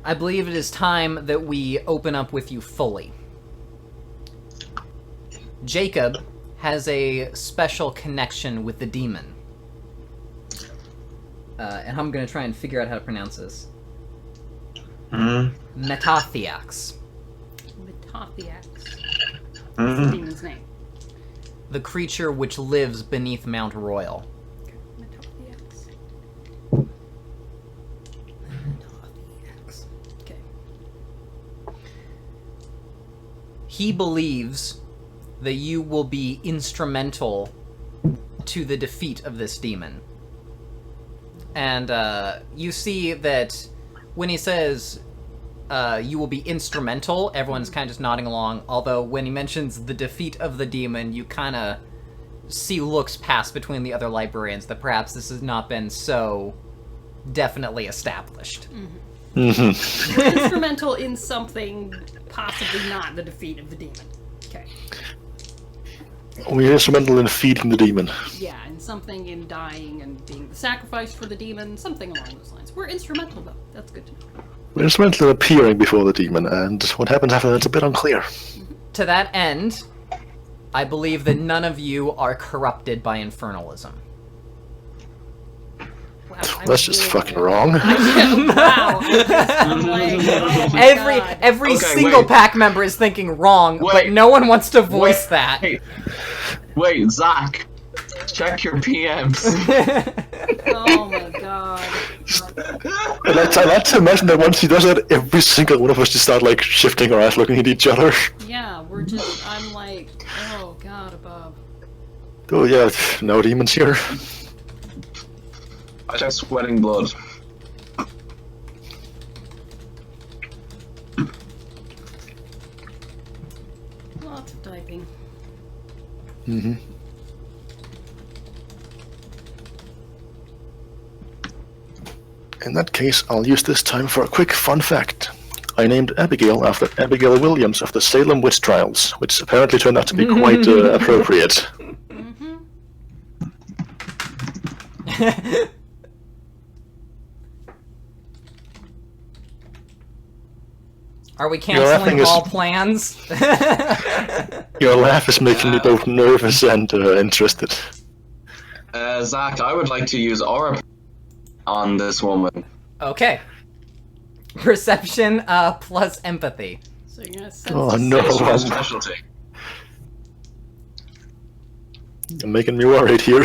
I believe it is time that we open up with you fully. Jacob has a special connection with the demon. And I'm going to try and figure out how to pronounce this. Metathiax. Metathiax. That's the demon's name. The creature which lives beneath Mount Royal. Metathiax. Metathiax. Okay. He believes that you will be instrumental to the defeat of this demon. And you see that when he says you will be instrumental, everyone's kind of just nodding along, although when he mentions the defeat of the demon, you kind of see looks pass between the other librarians that perhaps this has not been so definitely established. Mm-hmm. We're instrumental in something, possibly not the defeat of the demon. Okay. We're instrumental in feeding the demon. Yeah, and something in dying and being the sacrifice for the demon, something along those lines. We're instrumental, though. That's good to know. We're instrumental in appearing before the demon, and what happens after that's a bit unclear. To that end, I believe that none of you are corrupted by infernalism. Wow, I'm That's just really fucking wondering. wrong. Wow. I'm like, oh my God. Every Okay, single wait. pack member is thinking wrong, but Wait. no one wants to voice that. Wait, Zach, check your PMs. Oh my God. I like to imagine that once he does that, every single one of us just start like shifting our eyes, looking at each other. Yeah, I'm like, oh God above. Oh yeah, no demons here. I check sweating blood. Lots of typing. Mm-hmm. In that case, I'll use this time for a quick fun fact. I named Abigail after Abigail Williams of the Salem witch trials, which apparently turned out to be quite appropriate. Are we laughing canceling is- all plans? Your laugh is making me both nervous and interested. Zach, I would like to use aura on this woman. Okay. Perception plus empathy. So you're gonna sense Oh the no, It's my I'm specialty. making me worried here.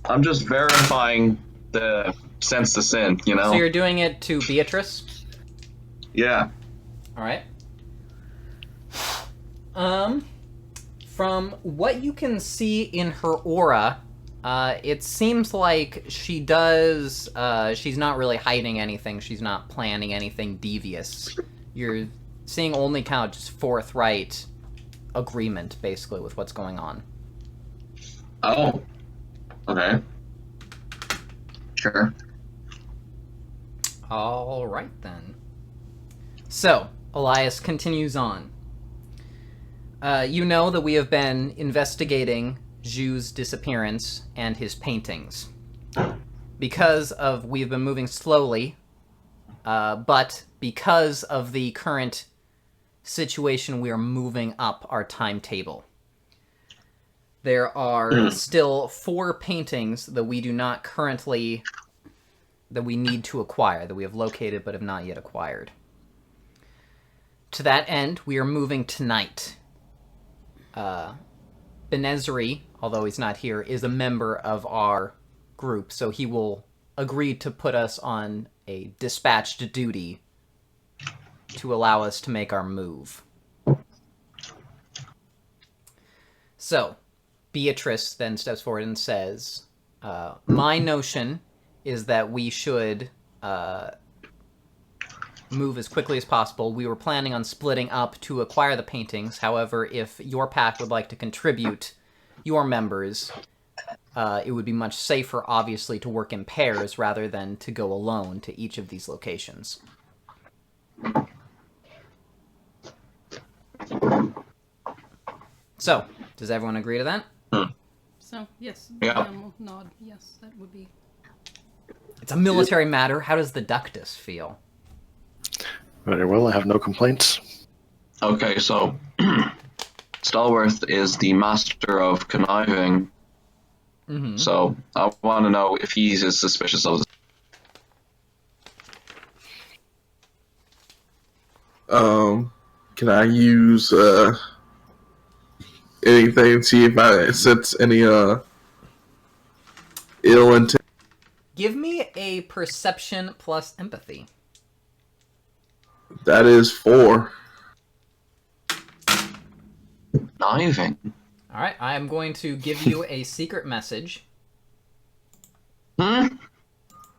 I'm just verifying the sense to sin, you know? So you're doing it to Beatrice? Yeah. Alright. From what you can see in her aura, it seems like she does, she's not really hiding anything, she's not planning anything devious. You're seeing only kind of just forthright agreement, basically, with what's going on. Oh. Okay. Sure. Alright then. So, Elias continues on. You know that we have been investigating Zhu's disappearance and his paintings. Because of we've been moving slowly, but because of the current situation, we are moving up our timetable. There are still 4 paintings that we do not currently, that we need to acquire, that we have located but have not yet acquired. To that end, we are moving tonight. Benezri, although he's not here, is a member of our group, so he will agree to put us on a dispatched duty to allow us to make our move. So, Beatrice then steps forward and says, my notion is that we should move as quickly as possible. We were planning on splitting up to acquire the paintings. However, if your pack would like to contribute your members, it would be much safer, obviously, to work in pairs rather than to go alone to each of these locations. So, does everyone agree to that? So, yes. Yeah. We'll nod. Yes, that would be. It's a military matter. How does the Ductus feel? Very well, I have no complaints. Okay, so Stallworth is the master of conniving. Mm-hmm. So I want to know if he's as suspicious of this. Can I use anything to see if I sense any ill intent? Give me a perception plus empathy. That is 4. Conniving? All right, I am going to give you a secret message. Hmm?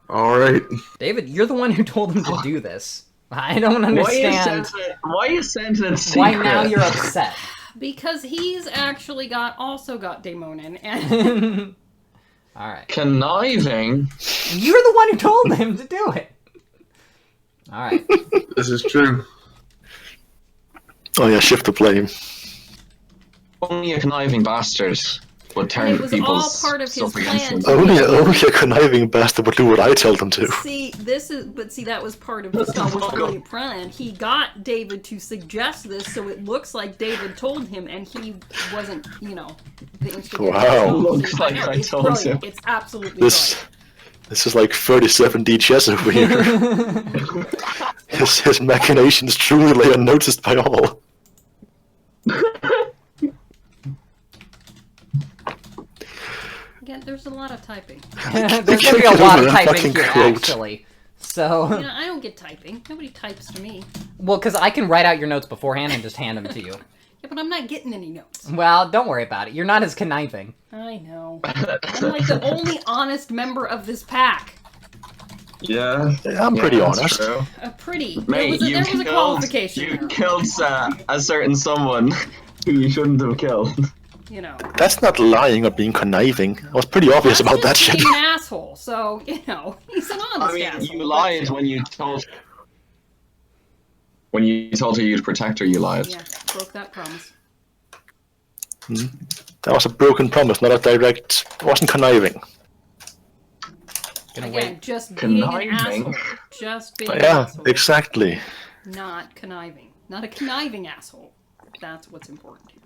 All right. David, you're the one who told him to do this. I don't understand Why are you sending it secret? why now you're upset. Because he's actually also got Daemonin, and All right. Conniving? You're the one who told him to do it. All right. This is true. Oh yeah, shift the blame. only a conniving bastard would turn it was all people's part of his stuff against plan. them. Only a conniving bastard would do what I tell them to. See, that was part of the Star Wars Brilliant plan. He got David to suggest this, so it looks like David told him, and he wasn't, the instigator. Wow. Looks like I It's told brilliant. him. It's absolutely This brilliant. this is like 37D chess over here. his machinations truly lay unnoticed by all. Again, there's a lot of typing. There's gonna be a Get lot over of that typing fucking here, quote. actually. So, I don't get typing. Nobody types to me. well, because I can write out your notes beforehand and just hand them to you. Yeah, but I'm not getting any notes. Well, don't worry about it. You're not as conniving. I know. I'm like the only honest member of this pack. Yeah. I'm pretty that's honest. True. Pretty. Mate, there was a qualification You there. killed a certain someone who you shouldn't have killed. That's not lying or being conniving. I was pretty obvious That's about that just shit. being an asshole. So he's an honest I mean, asshole. you lied when you told. When you told her you'd protect her, you lied. Yeah, broke that promise. That was a broken promise, not a direct. It wasn't conniving. Gonna Again, wait. just being an Conniving. asshole. Just being an Yeah, asshole. exactly. Not conniving. Not a conniving asshole. That's what's important here.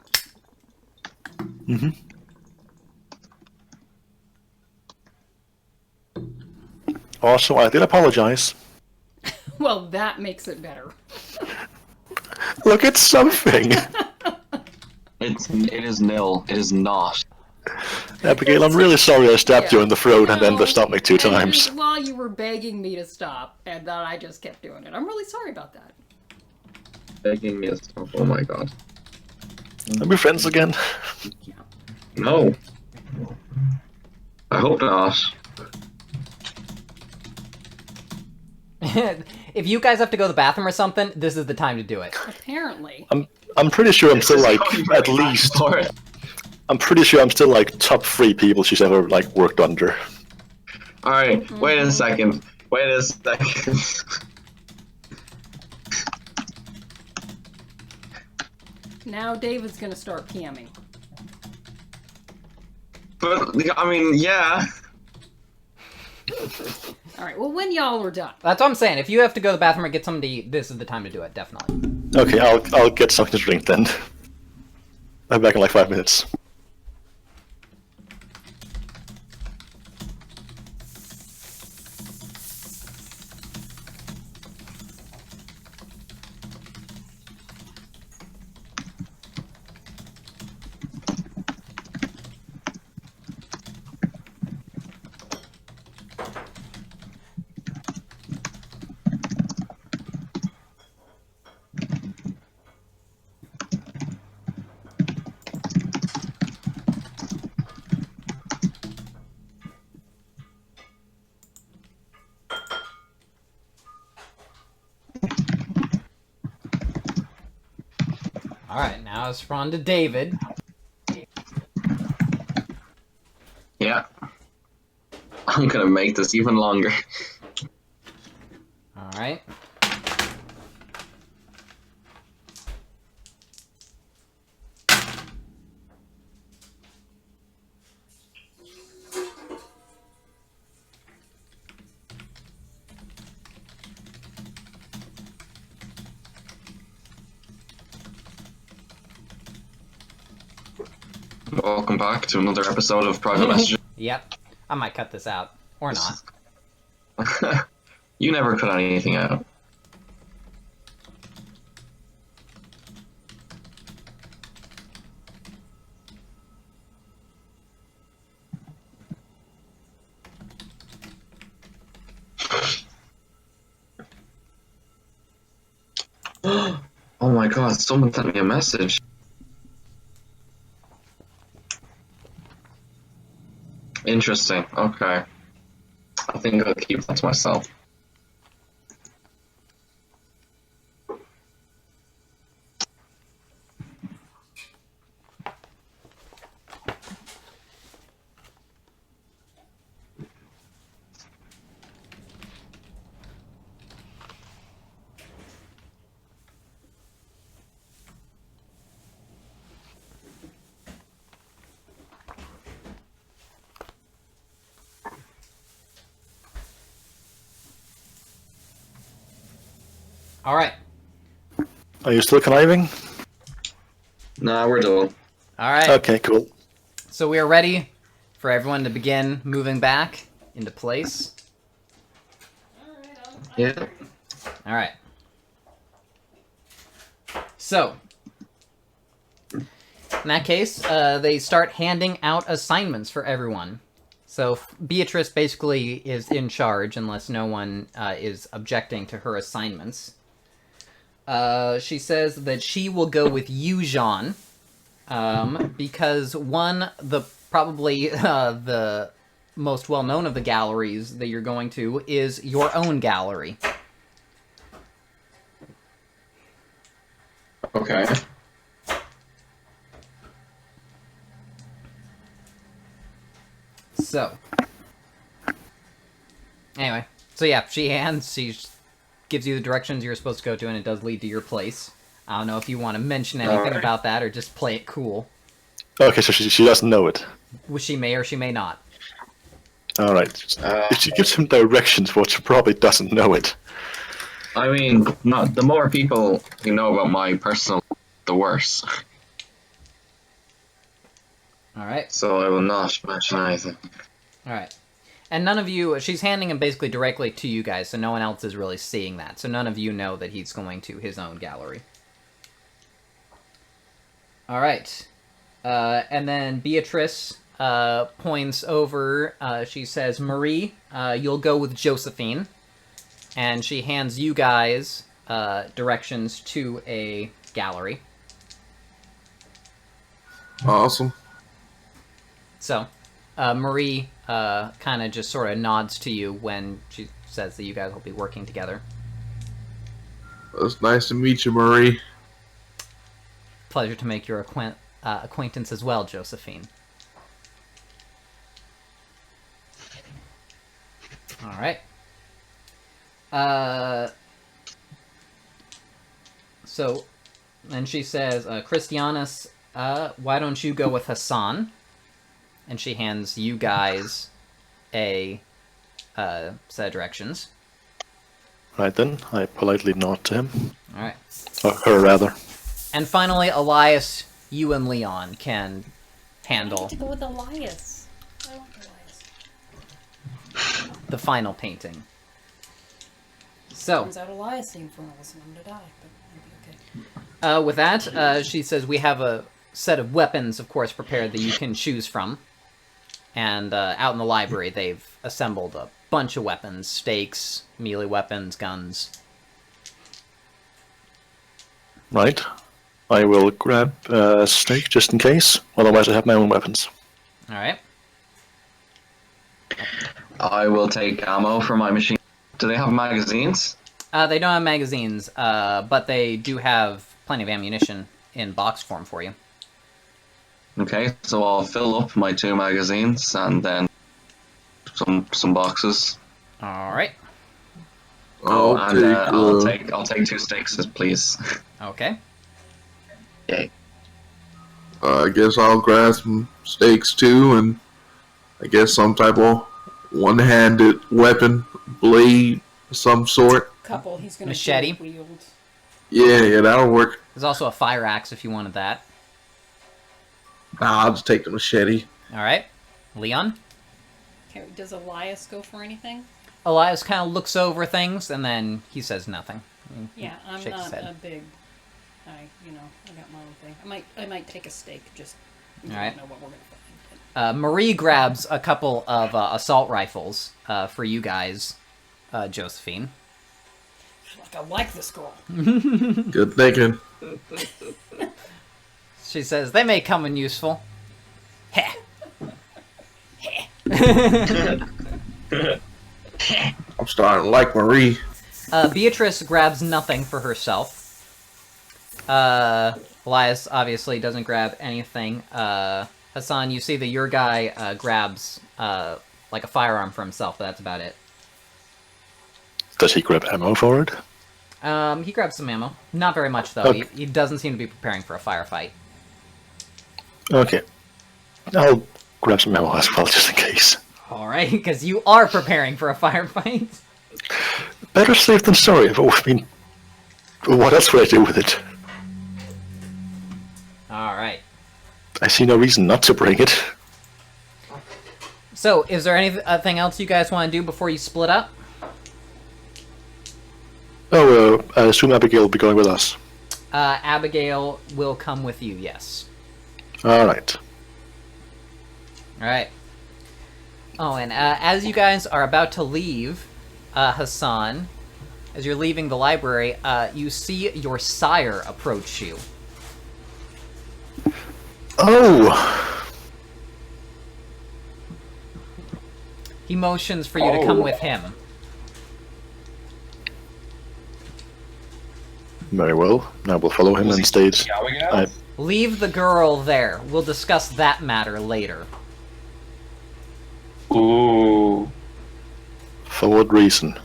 Also, I did apologize. Well, that makes it better. Look, it's something. It is nil. It is not. Abigail, I'm really sorry I stabbed you in the throat and then the No, stomach 2 and times. just while you were begging me to stop, and then I just kept doing it. I'm really sorry about that. Begging me to stop. Oh my god. Are we friends again? No. I hope not. If you guys have to go to the bathroom or something, this is the time to do it. Apparently. I'm pretty sure I'm still like, Going at very least, back for it. I'm pretty sure I'm still like top 3 people she's ever like worked under. Alright, wait a second. Wait a second. Now David's gonna start PMing. But, I mean, yeah. Alright, well, when y'all are done. That's what I'm saying. If you have to go to the bathroom or get something to eat, this is the time to do it, definitely. Okay, I'll get something to drink then. I'm back in like 5 minutes. Alright, now it's on to David. Yeah. I'm gonna make this even longer. Alright. Welcome back to another episode of Private Messages. Yep. I might cut this out. Or not. You never cut anything out. Oh my god, someone sent me a message. Interesting, okay. I think I'll keep that to myself. All right. Are you still conniving? Nah, we're done. All right. Okay, cool. So we are ready for everyone to begin moving back into place. Yeah. All right. So, in that case, they start handing out assignments for everyone. So Beatrice basically is in charge unless no one is objecting to her assignments. She says that she will go with you, Jean, because probably the most well-known of the galleries that you're going to is your own gallery. Okay. So, anyway, she gives you the directions you're supposed to go to, and it does lead to your place. I don't know if you want to mention anything Alright. about that or just play it cool. Okay, so she doesn't know it. Which she may or she may not. Alright. If she gives him directions, well, she probably doesn't know it. I mean, the more people who know about my personal, the worse. Alright, So I will not mention anything. alright. And none of you, she's handing him basically directly to you guys, so no one else is really seeing that. So none of you know that he's going to his own gallery. Alright. And then Beatrice points over, she says, Marie, you'll go with Josephine. And she hands you guys directions to a gallery. Awesome. So, Marie kind of just sort of nods to you when she says that you guys will be working together. It's nice to meet you, Marie. Pleasure to make your acquaintance as well, Josephine. Alright. So, then she says, Christianus, why don't you go with Hassan? And she hands you guys a set of directions. Right then, I politely nod to him. Alright. Or her, rather. And finally, Elias, you and Leon can I handle get to go with Elias. I like Elias. the final painting. So, Turns out Elias seemed for someone to die, but maybe okay. with that, she says we have a set of weapons, of course, prepared that you can choose from. And out in the library, they've assembled a bunch of weapons. Stakes, melee weapons, guns. Right. I will grab a stake just in case. Otherwise, I have my own weapons. Alright. I will take ammo for my machine. Do they have magazines? They don't have magazines, but they do have plenty of ammunition in box form for you. Okay, so I'll fill up my 2 magazines and then some boxes. Alright. And Okay, I'll take 2 sticks, please. Okay. Yay. I guess I'll grab some steaks too, and I guess some type of one-handed weapon, blade of some sort. Couple, he's gonna Machete. wield. Yeah, that'll work. There's also a fire axe if you wanted that. Nah, I'll just take the machete. Alright. Leon? Okay, does Elias go for anything? Elias kind of looks over things, and then he says nothing. Yeah, I'm Shakes his not head. a big. I got my own thing. I might take a steak just. I Alright. don't know what we're gonna find. Marie grabs a couple of assault rifles for you guys, Josephine. I like this girl. Good thinking. She says, they may come in useful. Heh. I'm starting to like Marie. Beatrice grabs nothing for herself. Elias obviously doesn't grab anything. Hassan, you see that your guy grabs like a firearm for himself, but that's about it. Does he grab ammo for it? He grabs some ammo. Not very much, though. Okay. He doesn't seem to be preparing for a firefight. Okay. I'll grab some ammo as well, just in case. Alright, because you are preparing for a firefight. Better safe than sorry. I mean, What else would I do with it? Alright. I see no reason not to bring it. So, is there anything else you guys want to do before you split up? Oh, I assume Abigail will be going with us. Abigail will come with you, yes. Alright. Alright. Oh, and as you guys are about to leave, Hassan, as you're leaving the library, you see your sire approach you. Oh! He motions for you to come with him. Very well. I will follow him and state. Leave the girl there. We'll discuss that matter later. Ooh. For what reason?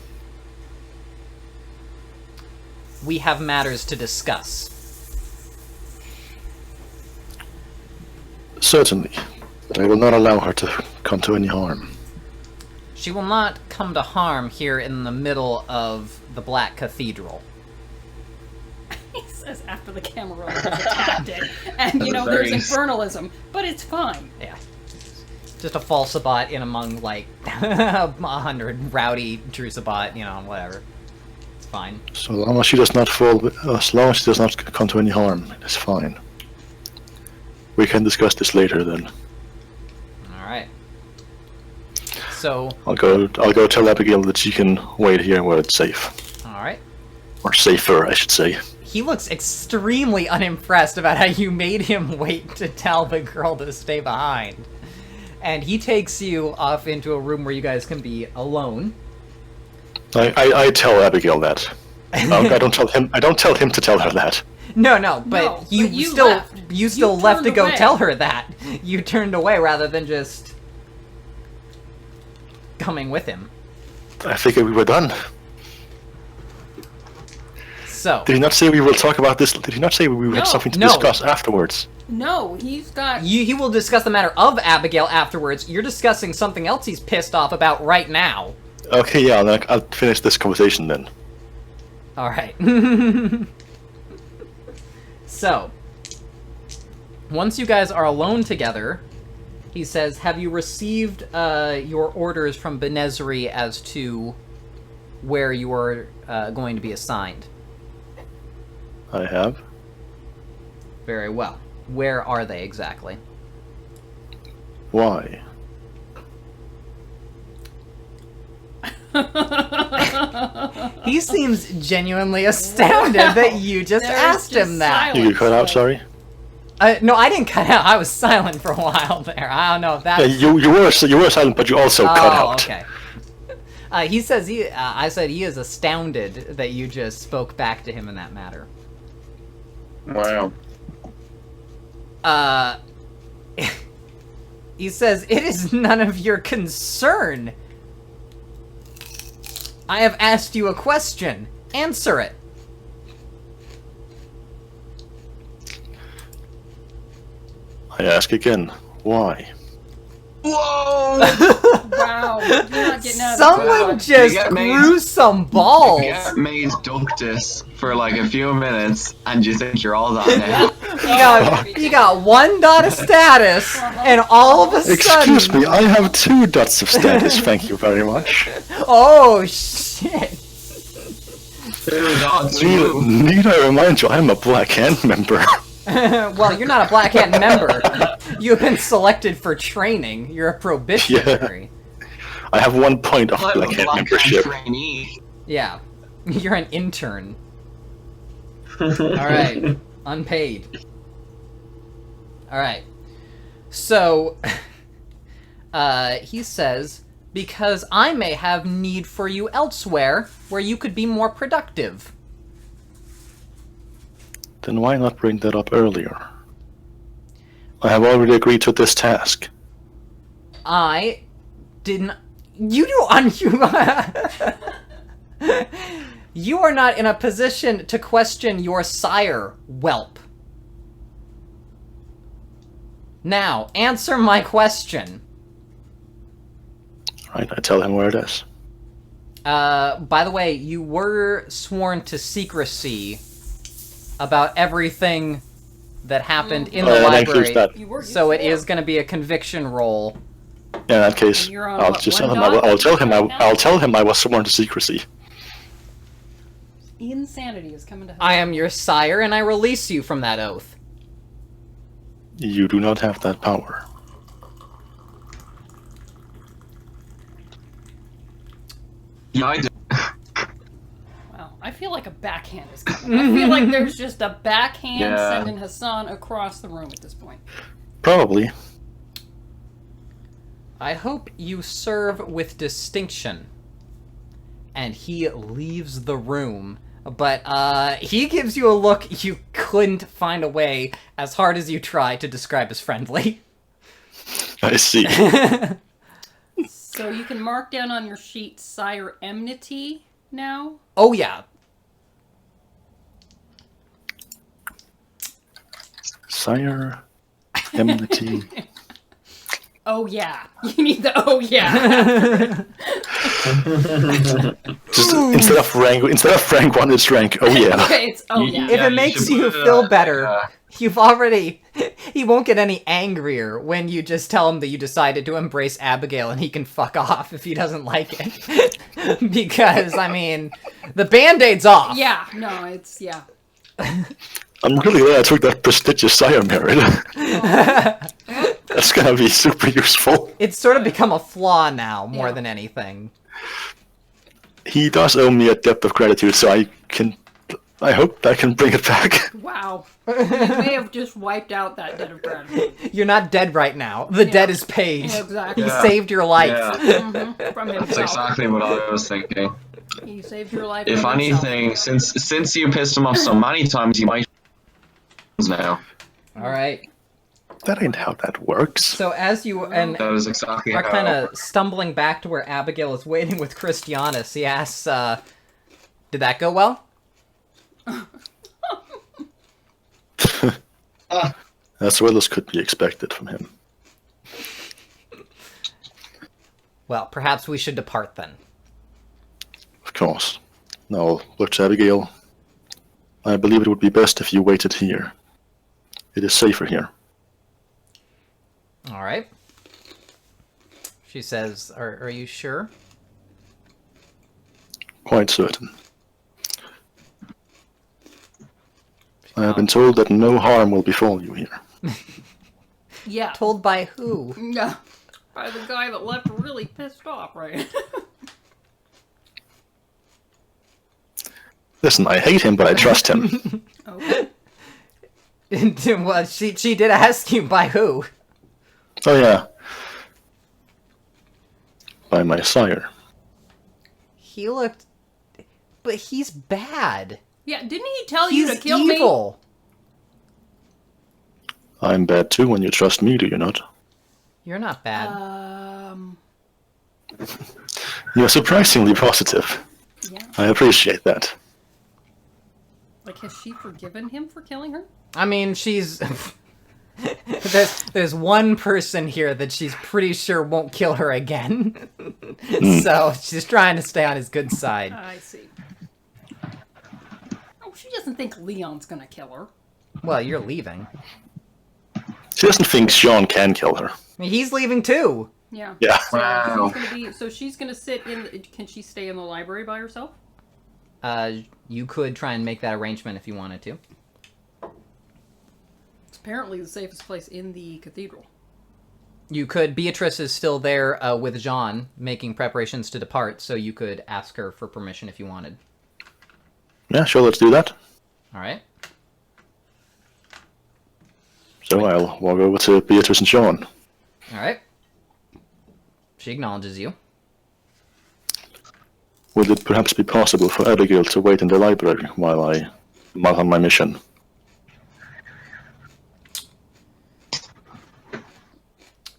We have matters to discuss. Certainly. But I will not allow her to come to any harm. She will not come to harm here in the middle of the Black Cathedral. He says after the camera roll has attacked it. And, there's infernalism, but it's fine. Yeah. Just a falsabot in among, like, 100 rowdy Drusabot, whatever. It's fine. So long as she does not fall, as long as she does not come to any harm, it's fine. We can discuss this later then. Alright. So... I'll go tell Abigail that she can wait here where it's safe. Alright. Or safer, I should say. He looks extremely unimpressed about how you made him wait to tell the girl to stay behind. And he takes you off into a room where you guys can be alone. I tell Abigail that. I don't tell him. I don't tell him to tell her that. No, but you still left. you still You left to turned go away. tell her that. You turned away rather than just coming with him. I figured we were done. So Did he not say we will talk about this? Did he not say we No. had something to No. discuss afterwards? No, he's got... he will discuss the matter of Abigail afterwards. You're discussing something else he's pissed off about right now. Okay, yeah, I'll finish this conversation then. All right. So, once you guys are alone together, he says, "Have you received your orders from Benezri as to where you are going to be assigned?" I have. Very well. Where are they exactly? Why? He seems genuinely astounded that you just There's asked just him that. You cut out. Sorry. No, I didn't cut out. I was silent for a while there. I don't know if that's... Yeah, you were silent, but you also cut out. Okay. He says I said he is astounded that you just spoke back to him in that matter. Wow. He says, "It is none of your concern. I have asked you a question. Answer it." I ask again. Why? Whoa! Wow, you're not getting out of Someone the just get me? grew some balls. Get made ductus for like a few minutes, and you think you're all that now. You got 1 dot of status, and all of a sudden... Excuse me, I have 2 dots of status. Thank you very much. Oh, shit. Need I remind you, I'm a Black Hand member. Well, you're not a Black Hat member. You've been selected for training. You're a probationary. I have 1 point of I'm a Black Hand Black Hand membership. trainee. Yeah. You're an intern. Alright. Unpaid. Alright. So, he says, "Because I may have need for you elsewhere, where you could be more productive." Then why not bring that up earlier? I have already agreed to this task. I didn't... You do on you... You are not in a position to question your sire, whelp. Now, answer my question. Right, I tell him where it is. By the way, you were sworn to secrecy about everything that happened in the that includes library. that. You were. So it is going to be a conviction roll. In that case, You're on I'll what, just one tell him. dot I'll tell him. right now? I'll tell him I was sworn to secrecy. Insanity is coming to. I am your sire, and I release you from that oath. You do not have that power. Yeah, I do. Wow, I feel like a backhand is coming. I feel like there's just a backhand Yeah. sending Hassan across the room at this point. Probably. I hope you serve with distinction. And he leaves the room. But he gives you a look you couldn't find a way, as hard as you try, to describe as friendly. I see. So you can mark down on your sheet Sire Enmity now. Oh, yeah. Sire, enmity. Oh yeah, you need the oh yeah. Just instead of rank 1, it's rank. Oh yeah. Okay, it's oh yeah. If Yeah, it you makes should you put it feel on, better, you've already... He won't get any angrier when you just tell him that you decided to embrace Abigail and he can fuck off if he doesn't like it. Because, I mean, the Band-Aid's off. Yeah, no, it's yeah. I'm really glad I took that prestigious sire merit. That's gonna be super useful. It's sort of become a flaw now, more Yeah. than anything. He does owe me a debt of gratitude, so I hope I can bring it back. Wow, you may have just wiped out that debt of gratitude. You're not dead right now. The debt is paid. Yeah, exactly. He Yeah. saved your life. Yeah, From that's himself. exactly what I was thinking. He saved your life. If from himself. anything, since you pissed him off so many times, you might now. All right. That ain't how that works. So as you and That was exactly are how. kind of stumbling back to where Abigail is waiting with Christianus, he asks, "Did that go well?" As well as could be expected from him. Well, perhaps we should depart then. Of course. Now, look to Abigail. I believe it would be best if you waited here. It is safer here. All right. She says, "Are you sure?" Quite certain. I have been told that no harm will befall you here. yeah, Told by who? yeah, by the guy that left really pissed off, right? Listen, I hate him, but I trust him. Okay. Well, she did ask you by who. Oh yeah. By my sire. He looked, but he's bad. Yeah, didn't he tell you He's to kill evil. I'm bad too when you trust me, do you not? You're not me? bad. You're surprisingly positive. Yeah. I appreciate that. Like, has she forgiven him for killing her? I mean, she's. there's one person here that she's pretty sure won't kill her again. So she's trying to stay on his good side. I see. Oh, she doesn't think Leon's gonna kill her. Well, you're leaving. She doesn't think Sean can kill her. I mean, he's leaving too. Yeah. Yeah. Wow. So she's gonna sit in. Can she stay in the library by herself? You could try and make that arrangement if you wanted to. It's apparently the safest place in the cathedral. You could. Beatrice is still there with Jean, making preparations to depart, so you could ask her for permission if you wanted. Yeah, sure, let's do that. All right. So I'll walk over to Beatrice and Sean. All right. She acknowledges you. Would it perhaps be possible for Abigail to wait in the library while I'm on my mission?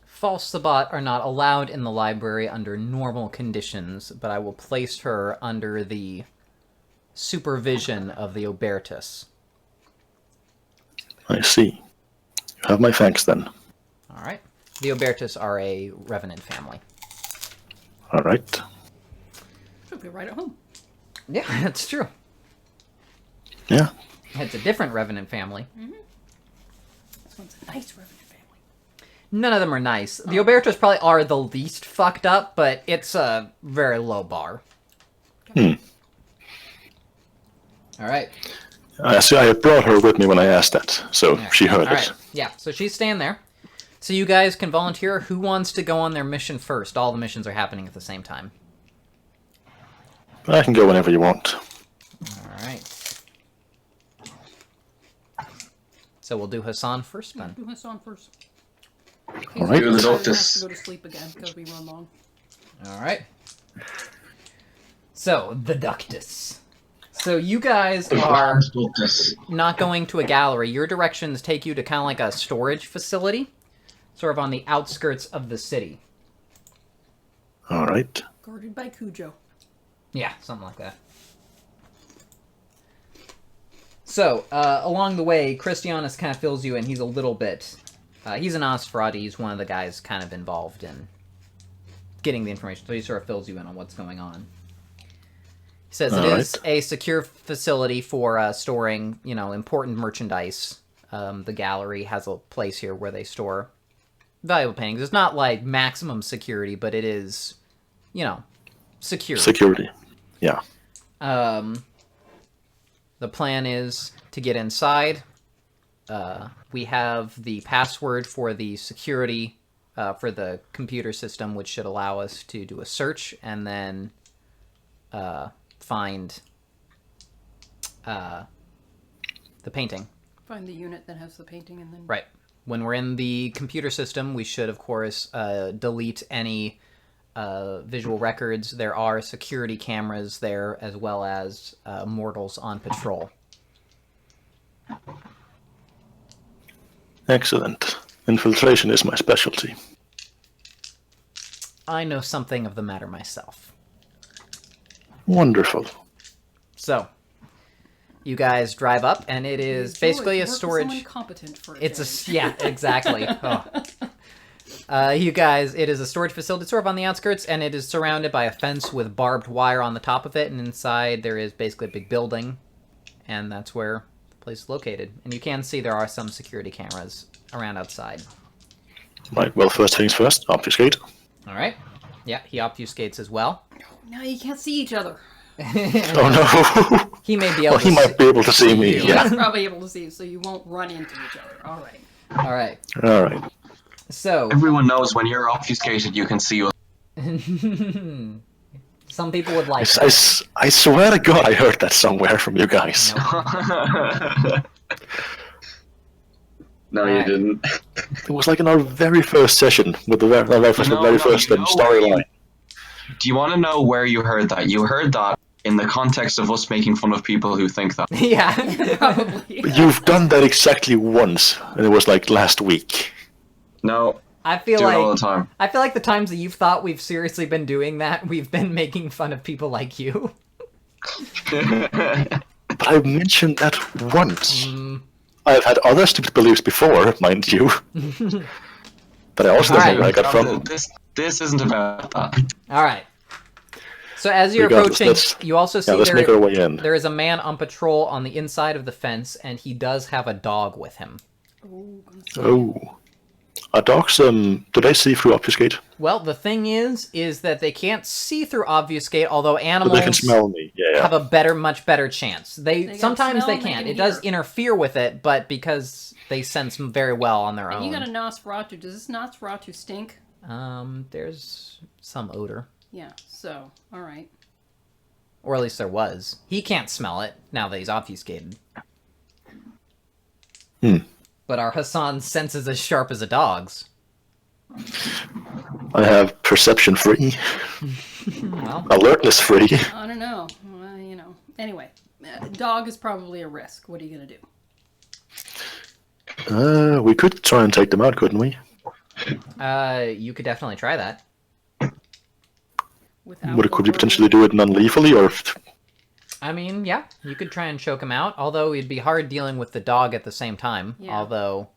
False Sabbat are not allowed in the library under normal conditions, but I will place her under the supervision of the Obertus. I see. You have my thanks then. All right. The Obertus are a revenant family. All right. She'll be right at home. Yeah, that's true. Yeah. It's a different Revenant family. This one's a nice Revenant family. None of them are nice. The Obertos probably are the least fucked up, but it's a very low bar. Hmm. All right. See, I brought her with me when I asked that, so Yeah. she heard All it. right. Yeah, so she's staying there. So you guys can volunteer. Who wants to go on their mission first? All the missions are happening at the same time. I can go whenever you want. All right. So we'll do Hassan first then. Do Hassan first. All right. Do the He has Doctus. to go to sleep again because we run long. All right. So, the Ductus. So you guys are Doctus. not going to a gallery. Your directions take you to kind of like a storage facility, sort of on the outskirts of the city. All right. Guarded by Cujo. Yeah, something like that. So, along the way, Christianus kind of fills you in. He's a little bit... he's an Nosferatu. He's one of the guys kind of involved in getting the information. So he sort of fills you in on what's going on. He says it is a secure facility for storing, important merchandise. The gallery has a place here where they store valuable paintings. It's not like maximum security, but it is, secure. Security. Yeah. The plan is to get inside. We have the password for the security for the computer system, which should allow us to do a search and then find the painting. Find the unit that has the painting and then... Right. When we're in the computer system, we should, of course, delete any visual records. There are security cameras there, as well as mortals on patrol. Excellent. Infiltration is my specialty. I know something of the matter myself. Wonderful. So, you guys drive up, and it is basically a storage... Someone competent for It's a... Yeah, exactly. You guys, it is a storage facility sort of on the outskirts, and it is surrounded by a fence with barbed wire on the top of it, and inside there is basically a big building, and that's where the place is located. And you can see there are some security cameras around outside. Right, well, first things first, obfuscate. All right. Yeah, he obfuscates as well. Now you can't see each other. Oh no! He may be able Well, he to might be able to see me, you. yeah. He's probably able to see, so you won't run into each other. All right. All right. All right. So... Everyone knows when you're obfuscated, you can see us. Some people would like I swear to God, I heard that somewhere from you guys. No, Alright. you didn't. It was like in our very first session with the very first storyline. Do you want to know where you heard that? You heard that in the context of us making fun of people who think that. Yeah. Probably. You've done that exactly once, and it was like last week. No, I feel do it all like the time. I feel like the times that you've thought we've seriously been doing that, we've been making fun of people like you. But I've mentioned that once. I've had other stupid beliefs before, mind you. But I also don't know where I got from. This isn't about that. All right. So as you're Regardless, approaching, you also see let's make our way in. there is a man on patrol on the inside of the fence, and he does have a dog with him. Oh. Are dogs, do they see through obfuscate? Well, the thing is that they can't see through obfuscate, although But animals they can smell me, yeah. have a much better chance. can Sometimes smell they and they can't. can It does hear. interfere with it, but because they sense very well on their And you got a own. Nosferatu. Does this Nosferatu stink? There's some odor. Yeah, so, alright. Or at least there was. He can't smell it now that he's obfuscated. But our Hassan's sense is as sharp as a dog's. I have perception free, Well, alertness free. I don't know. Anyway, dog is probably a risk. What are you going to do? We could try and take them out, couldn't we? you could definitely try that. Could we potentially do it non-lethally, or... I mean, yeah, you could try and choke him out, although it'd be hard dealing with the dog at the same time. Yeah. Although,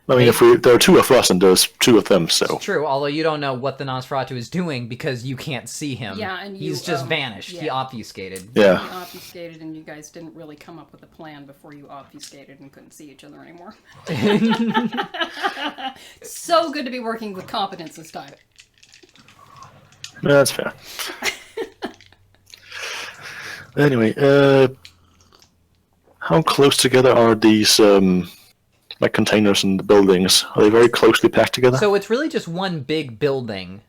I mean, there are two of us and there's two of them, so It's true, although you don't know what the Nosferatu is doing because you can't see him. Yeah, and you, he's just vanished. yeah. He obfuscated. yeah. You obfuscated, and you guys didn't really come up with a plan before you obfuscated and couldn't see each other anymore. So good to be working with competence this time. Yeah, that's fair. Anyway, how close together are these like containers and the buildings? Are they very closely packed together? So it's really just one big building,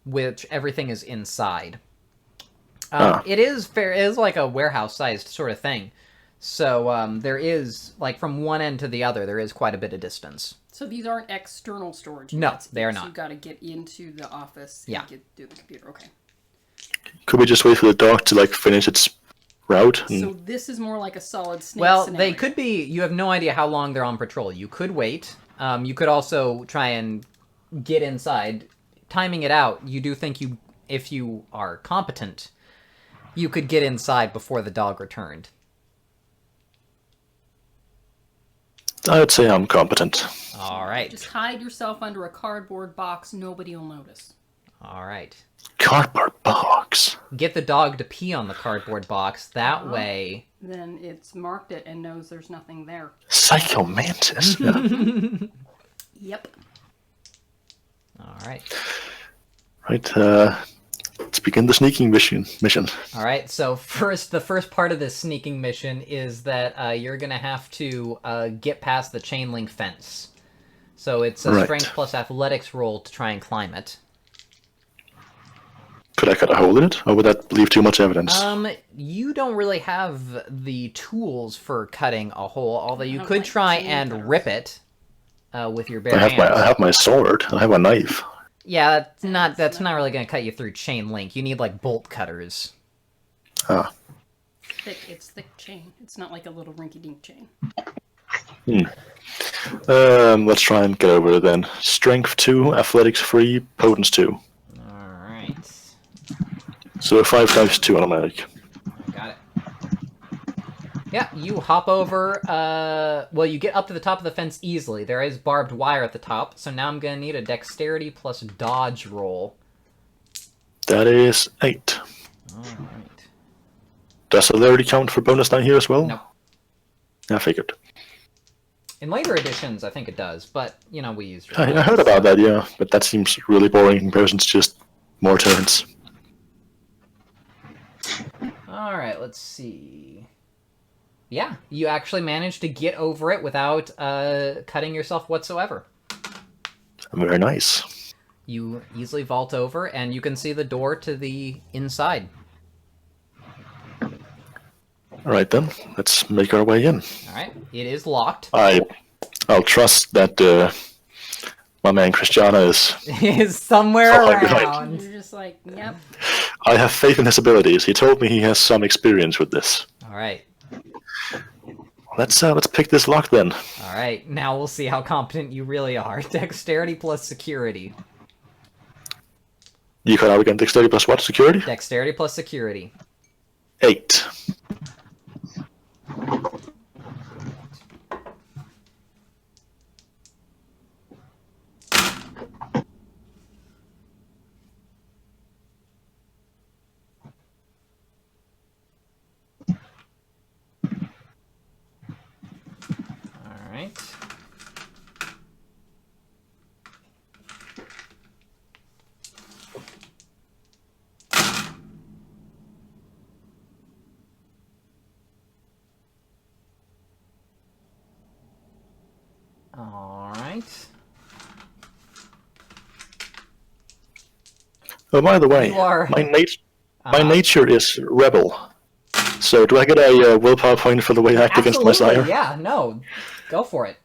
which everything is inside. It is fair. It is like a warehouse-sized sort of thing. So there is, like, from one end to the other, there is quite a bit of distance. So these aren't external storage No, units. they are So not. you got to get into the office. Yeah. And get through the computer. Okay. Could we just wait for the dog to like finish its route? So this is more like a solid snake Well, scenario. they could be. You have no idea how long they're on patrol. You could wait. You could also try and get inside. Timing it out, you do think if you are competent, you could get inside before the dog returned. I would say I'm competent. All right. Just hide yourself under a cardboard box. Nobody will notice. All right. Cardboard box. Get the dog to pee on the cardboard box. That way... Then it's marked it and knows there's nothing there. Psycho mantis. Yeah. Yep. All right. Right. Let's begin the sneaking mission. All right. So the first part of this sneaking mission is that you're going to have to get past the chain link fence. So it's a Right. strength plus athletics roll to try and climb it. Could I cut a hole in it, or would that leave too much evidence? You don't really have the tools for cutting a hole, although you have, could like, try chain and cutters. rip it with your bare I hands. have my sword. I have a knife. Yeah, that's not really going to cut you through chain link. You need like bolt cutters. Ah. It's thick chain. It's not like a little rinky-dink chain. Let's try and get over it then. Strength 2, athletics 3, potence 2. All right. So 5 times 2 automatic. Got it. Yeah, you hop over. Well, you get up to the top of the fence easily. There is barbed wire at the top, so now I'm going to need a dexterity plus dodge roll. That is 8. All right. Does celerity count for bonus down here as well? No. I figured. In later editions, I think it does, but, you know, we use... I heard about that, yeah, but that seems really boring in comparison to just more turns. All right, let's see. Yeah, you actually managed to get over it without cutting yourself whatsoever. Very nice. You easily vault over, and you can see the door to the inside. Alright then, let's make our way in. All right, it is locked. I'll trust that my man Christiana is... Is somewhere Oh, right. around. You're just like, yep. I have faith in his abilities. He told me he has some experience with this. All right. Let's pick this lock then. All right, now we'll see how competent you really are. Dexterity plus security. You cut out again dexterity plus what? Security? Dexterity plus security. 8. All right. All right. Oh, by the way, You are- my Uh, nature is rebel. So do I get a willpower point for the way I act against my absolutely, sire? yeah, no. Go for it.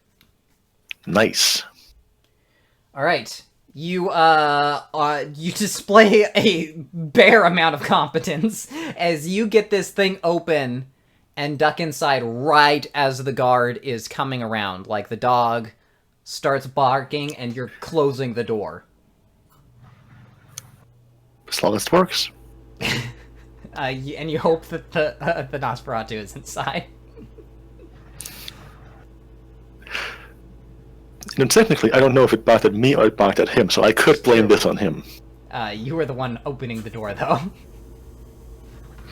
Nice. All right. You you display a bare amount of competence as you get this thing open and duck inside right as the guard is coming around. Like the dog starts barking and you're closing the door. As long as it works. And you hope that the Nosferatu is inside. technically, I don't know if it barked at me or it barked at him, so I could blame this on him. You were the one opening the door, though.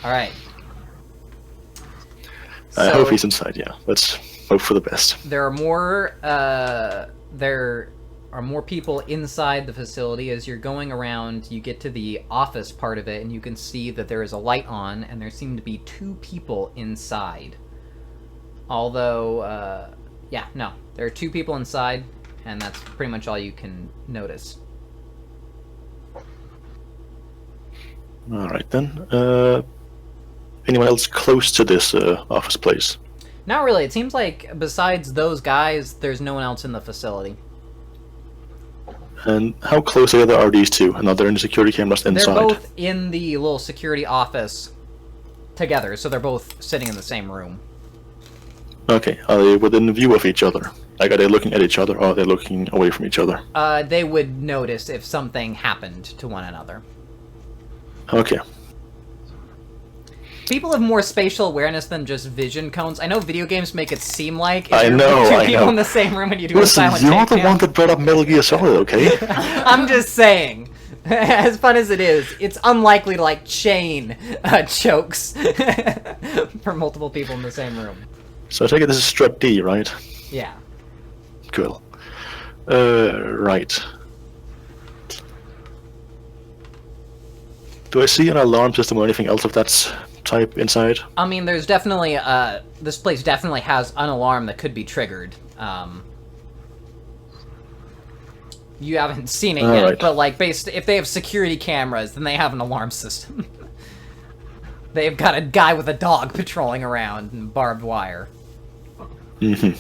Alright. I hope he's inside, yeah. Let's hope for the best. There are more people inside the facility. As you're going around, you get to the office part of it, and you can see that there is a light on, and there seem to be 2 people inside. Although, yeah, no. There are 2 people inside, and that's pretty much all you can notice. Alright then. Anyone else close to this office place? Not really. It seems like besides those guys, there's no one else in the facility. And how close together are these 2? And are there any security cameras inside? They're both in the little security office together, so they're both sitting in the same room. Okay, are they within view of each other? Like, are they looking at each other, or are they looking away from each other? They would notice if something happened to one another. Okay. People have more spatial awareness than just vision cones. I know video games make it seem like if I you're know, two I people know. in the same room and you do Listen, a silent you're the takedown. one that brought up Metal Gear Solid, okay? I'm just saying, as fun as it is, it's unlikely to, like, chain chokes for multiple people in the same room. So I take it this is Strep D, right? Yeah. Cool. Right. Do I see an alarm system or anything else of that type inside? I mean, there's definitely, this place definitely has an alarm that could be triggered. You haven't seen it yet, Alright. but, like, if they have security cameras, then they have an alarm system. They've got a guy with a dog patrolling around and barbed wire. Mm-hmm.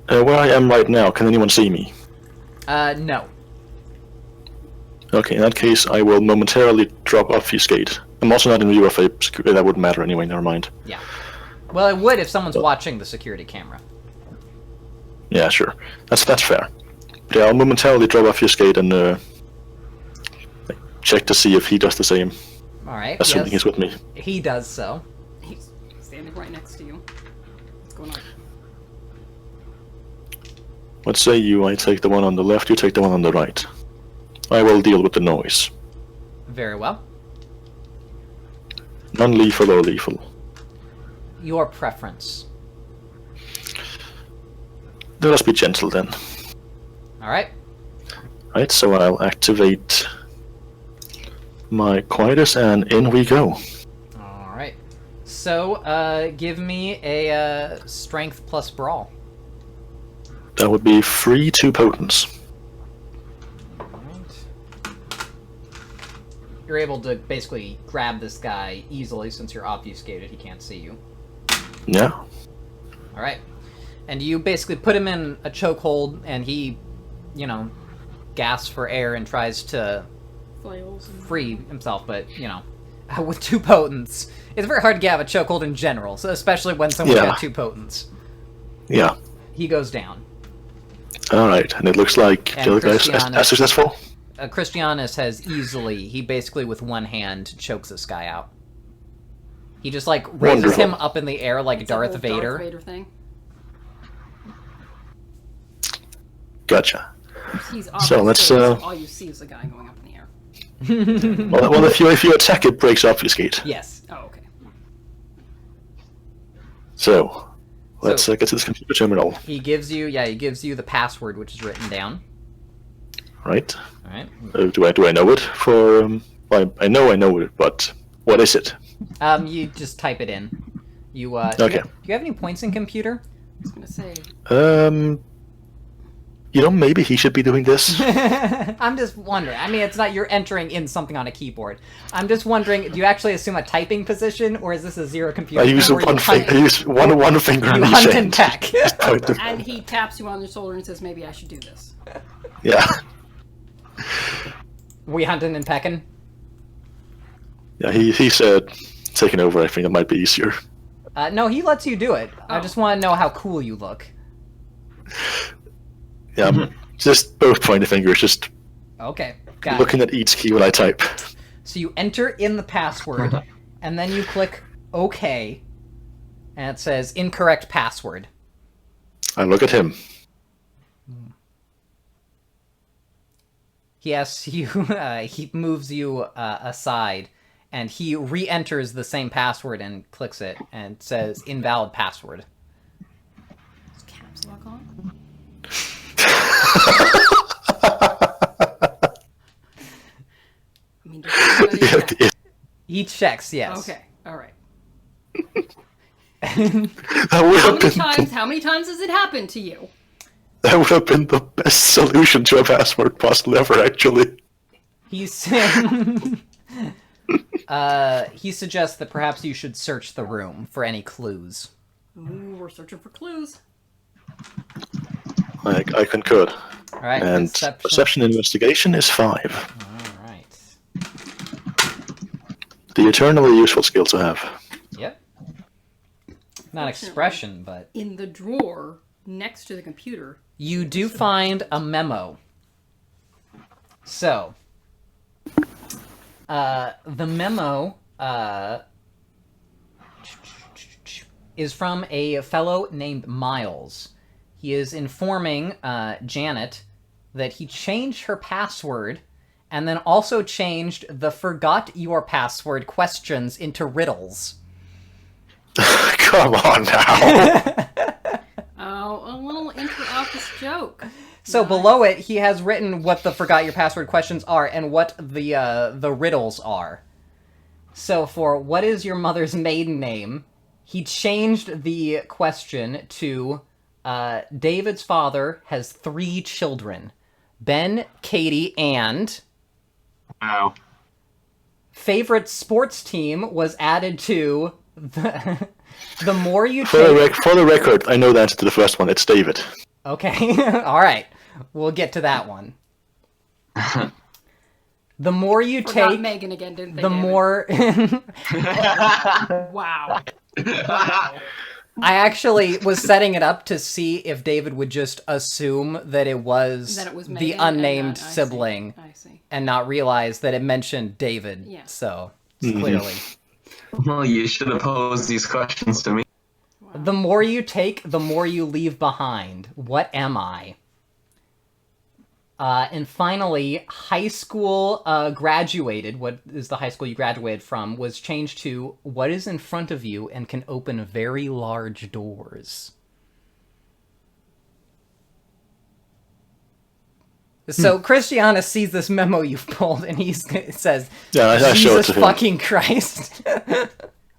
Where I am right now, can anyone see me? No. Okay, in that case, I will momentarily drop obfuscate. I'm also not in view of a security. That wouldn't matter anyway, never mind. Yeah. Well, it would if someone's watching the security camera. Yeah, sure. That's fair. But yeah, I'll momentarily drop obfuscate and check to see if he does the same. Alright, Assuming yes. he's with me. He does so. He's standing right next to you. What's going on? What say you? I take the one on the left, you take the one on the right. I will deal with the noise. Very well. Non-lethal or lethal? Your preference. Let us be gentle then. Alright. Right, so I'll activate my quietus and in we go. Alright. So, give me a strength plus brawl. That would be 3 2 potence. You're able to basically grab this guy easily since you're obfuscated. He can't see you. Yeah. Alright. And you basically put him in a chokehold, and he, you know, gasps for air and tries to Flails and... free himself, but, you know, with 2 potents. It's very hard to get out of a chokehold in general, so especially when someone's got 2 potents. Yeah. He goes down. Alright, and it looks like And the other guy's Christiana- as successful? Christianus has easily, he basically with one hand chokes this guy out. He just, like, raises Wonderful. him up in the air like It's a Darth whole Vader. Darth Vader thing. Gotcha. He's So let's, obfuscated, so all you see is a guy going up in the air. Well, if you attack, it breaks obfuscate. Yes. Oh, okay. So, let's get to this computer terminal. He gives you the password, which is written down. Right? Alright. Do I know it? Well, I know it, but what is it? You just type it in. You, Okay. Do you have any points in computer? I was gonna say, Maybe he should be doing this. I'm just wondering. I mean, it's not you're entering in something on a keyboard. I'm just wondering, do you actually assume a typing position, or is this a zero computer? I use where you one hunt- finger. I use one finger on You each hunt and end. peck. and he taps you on your shoulder and says, "Maybe I should do this." Yeah. We hunting and pecking? Yeah. He said taking over. I think that might be easier. No, he lets you do it. I Oh. just want to know how cool you look. Yeah. Just both pointer fingers. Just Okay, got it. looking at each key when I type. So you enter in the password, and then you click OK, and it says incorrect password. I look at him. He asks you, he moves you aside, and he re-enters the same password and clicks it, and says, invalid password. Is caps lock on? I mean, does anybody check? It- He checks, yes. Okay, all right. that would How have many been times? How many times has it happened to you? that would have been the best solution to a password puzzle ever, actually. He's he suggests that perhaps you should search the room for any clues. Ooh, we're searching for clues. I concur. All right, And perception investigation is 5. All right. The eternally useful skill to have. Yep. Not expression, but In the drawer next to the computer. you do find a memo. So, the memo is from a fellow named Miles. He is informing Janet that he changed her password and then also changed the forgot your password questions into riddles. Come on now. Oh, a little inter-office joke. So Nice. below it, he has written what the forgot your password questions are and what the riddles are. So for what is your mother's maiden name, he changed the question to David's father has 3 children. Ben, Katie, and Wow. favorite sports team was added to the more you For take... the record, I know the answer to the first one. It's David. Okay, alright. We'll get to that one. The more you Forgot take... Megan again, didn't they? the David? more... Wow. I actually was setting it up to see if David would just assume that it was, That it was the Megan unnamed and, I see. sibling I see. and not realize that it mentioned David. Yeah. So, clearly. Well, you should have posed these questions to me. The more you take, the more you leave behind. What am I? And finally, high school graduated, what is the high school you graduated from, was changed to what is in front of you and can open very large doors. So Christiana sees this memo you've pulled and he says, Yeah, I showed it Jesus to him. fucking Christ.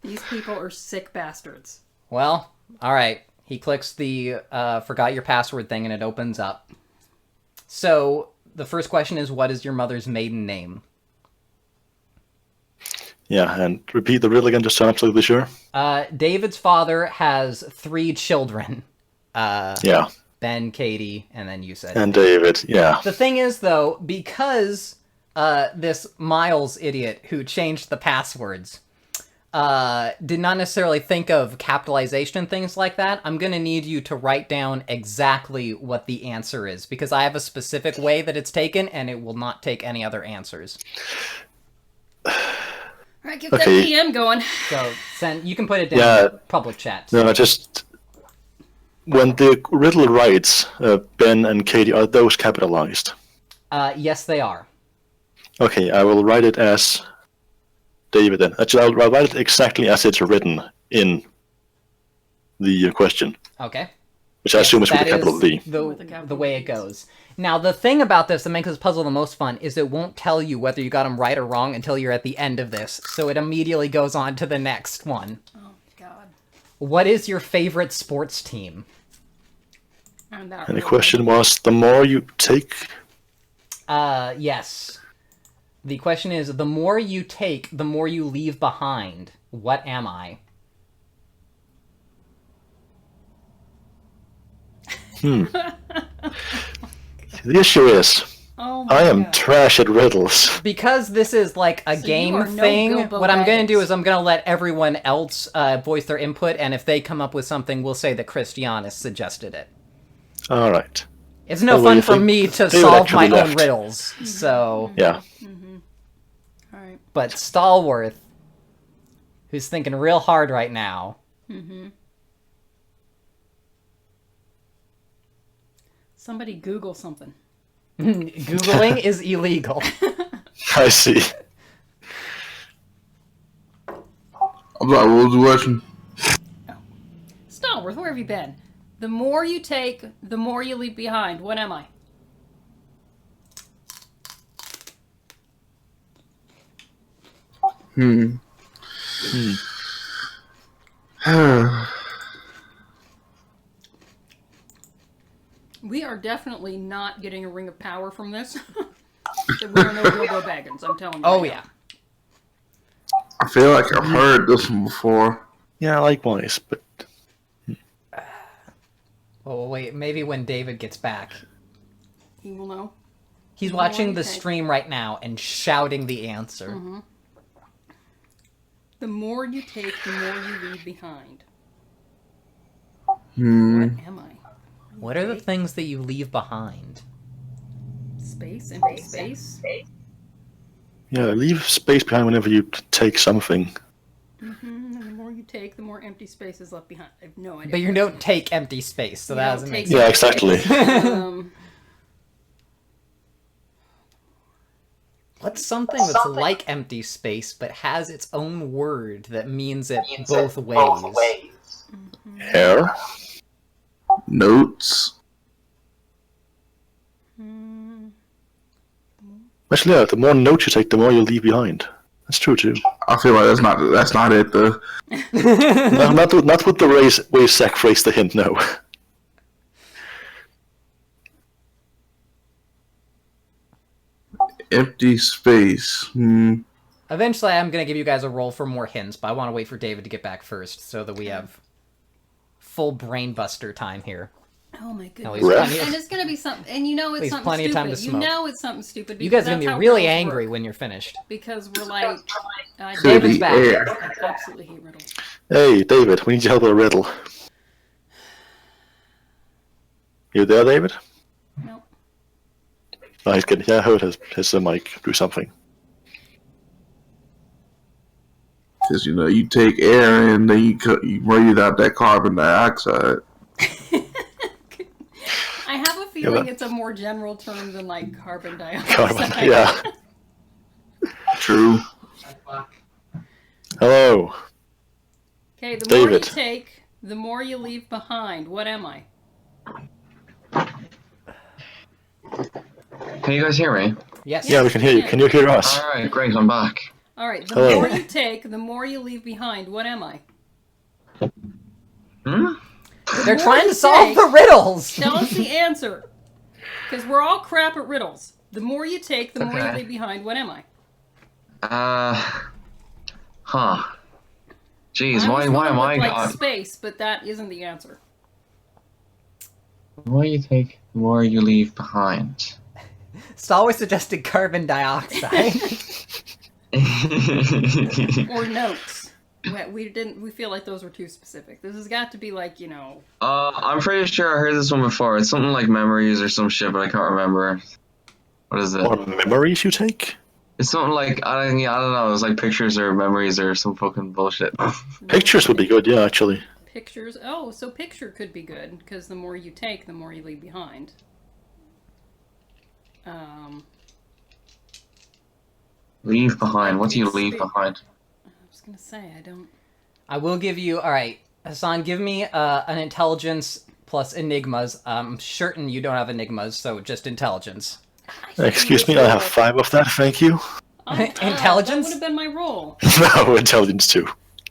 These people are sick bastards. Well, alright. He clicks the forgot your password thing and it opens up. So, the first question is, what is your mother's maiden name? Yeah, and repeat the riddle again, just so I'm absolutely sure. David's father has 3 children. Yeah, Ben, Katie, and then you said. and David, yeah. The thing is, though, because this Miles idiot who changed the passwords did not necessarily think of capitalization and things like that, I'm going to need you to write down exactly what the answer is, because I have a specific way that it's taken, and it will not take any other answers. Alright, get Okay. that PM going. So, you can put it down Yeah. in public chat. No, just... When the riddle writes Ben and Katie, are those capitalized? Yes, they are. Okay, I will write it as David then. Actually, I'll write it exactly as it's written in the question, Okay. which I assume is with That a capital is D. With a the capital way it D. goes. Now, the thing about this that makes this puzzle the most fun is it won't tell you whether you got them right or wrong until you're at the end of this, so it immediately goes on to the next one. Oh, God. What is your favorite sports team? And that And the really- question was, the more you take... Yes. The question is, the more you take, the more you leave behind. What am I? The issue is, Oh my I am God. trash at riddles. Because this is like a So you game are no thing, Bilbo what I'm going to do Baggins. is I'm going to let everyone else voice their input, and if they come up with something, we'll say that Christianus suggested it. Alright, It's no Oh, well, fun you for think me to David solve my actually own left. riddles, so... yeah. Alright. But Stallworth, who's thinking real hard right now... Somebody Google something. Googling is illegal. I see. I'm sorry, what was the question? Stallworth, where have you been? The more you take, the more you leave behind. What am I? We are definitely not getting a ring of power from this. We are no Bilbo Baggins, I'm telling you. Oh, right yeah. I feel like I've heard this one before. Yeah, likewise, but Oh, wait, maybe when David gets back. now. He will know. He's The watching more the you take. stream right now and shouting the answer. The more you take, the more you leave behind. Hmm. What am I? What are the things that you leave behind? Space, empty space. yeah, leave space behind whenever you take something. And the more you take, the more empty space is left behind. I have no idea. But you don't take empty space, so You that don't doesn't make take Yeah, sense. exactly. What's something that's like empty space but has its own word that means it both ways? Hair. Notes. Actually, yeah, the more notes you take, the more you leave behind. That's true too. I feel like that's not it though. No, not with the way Zach phrased the hint. No. Empty space. Eventually, I'm going to give you guys a roll for more hints, but I want to wait for David to get back first so that we have full brain buster time here. Oh my At goodness. least Breath? plenty of- And it's gonna be something, and you know it's Leaves something plenty of stupid. time to You smoke. know it's something stupid. You Because guys are going to that's be how really riddles angry work. when you're finished. Because we're like, I David's the back. air. I absolutely hate riddles. Hey, David, we need your help with a riddle. You there, David? No. Oh, he's getting. Yeah, I heard his mic do something. Because you take air and then you breathe out that carbon dioxide. I have a feeling but- it's a more general term than like carbon dioxide. Carbon, yeah. True. Hello. Okay, the more you David. take, the more you leave behind. What am I? Can you guys hear me? Yes. Yeah, we can hear you. Can you hear us? All right, great. I'm back. All right, the Hello. more you take, the more you leave behind. What am I? Hmm? They're more trying you to solve take- the riddles! Tell us the answer. Because we're all crap at riddles. The more you take, the more you Okay. leave behind. What am I? Huh. Jeez, I why was am going I with, like got... space, but that isn't the answer. The more you take, the more you leave behind. Stalwart suggested carbon dioxide. Or notes. We feel like those were too specific. This has got to be like, I'm pretty sure I heard this one before. It's something like memories or some shit, but I can't remember. What is it? Or memories you take? It's something like, I don't know, it's like pictures or memories or some fucking bullshit. Pictures would be good, yeah, actually. Pictures. Oh, so picture could be good because the more you take, the more you leave behind. Leave behind. What do you leave behind? I was gonna say I don't. I will give you... Alright, Hassan, give me an intelligence plus enigmas. I'm certain you don't have enigmas, so just intelligence. Excuse me, I have 5 of that, thank you. Intelligence? That would have been my role. No, intelligence too.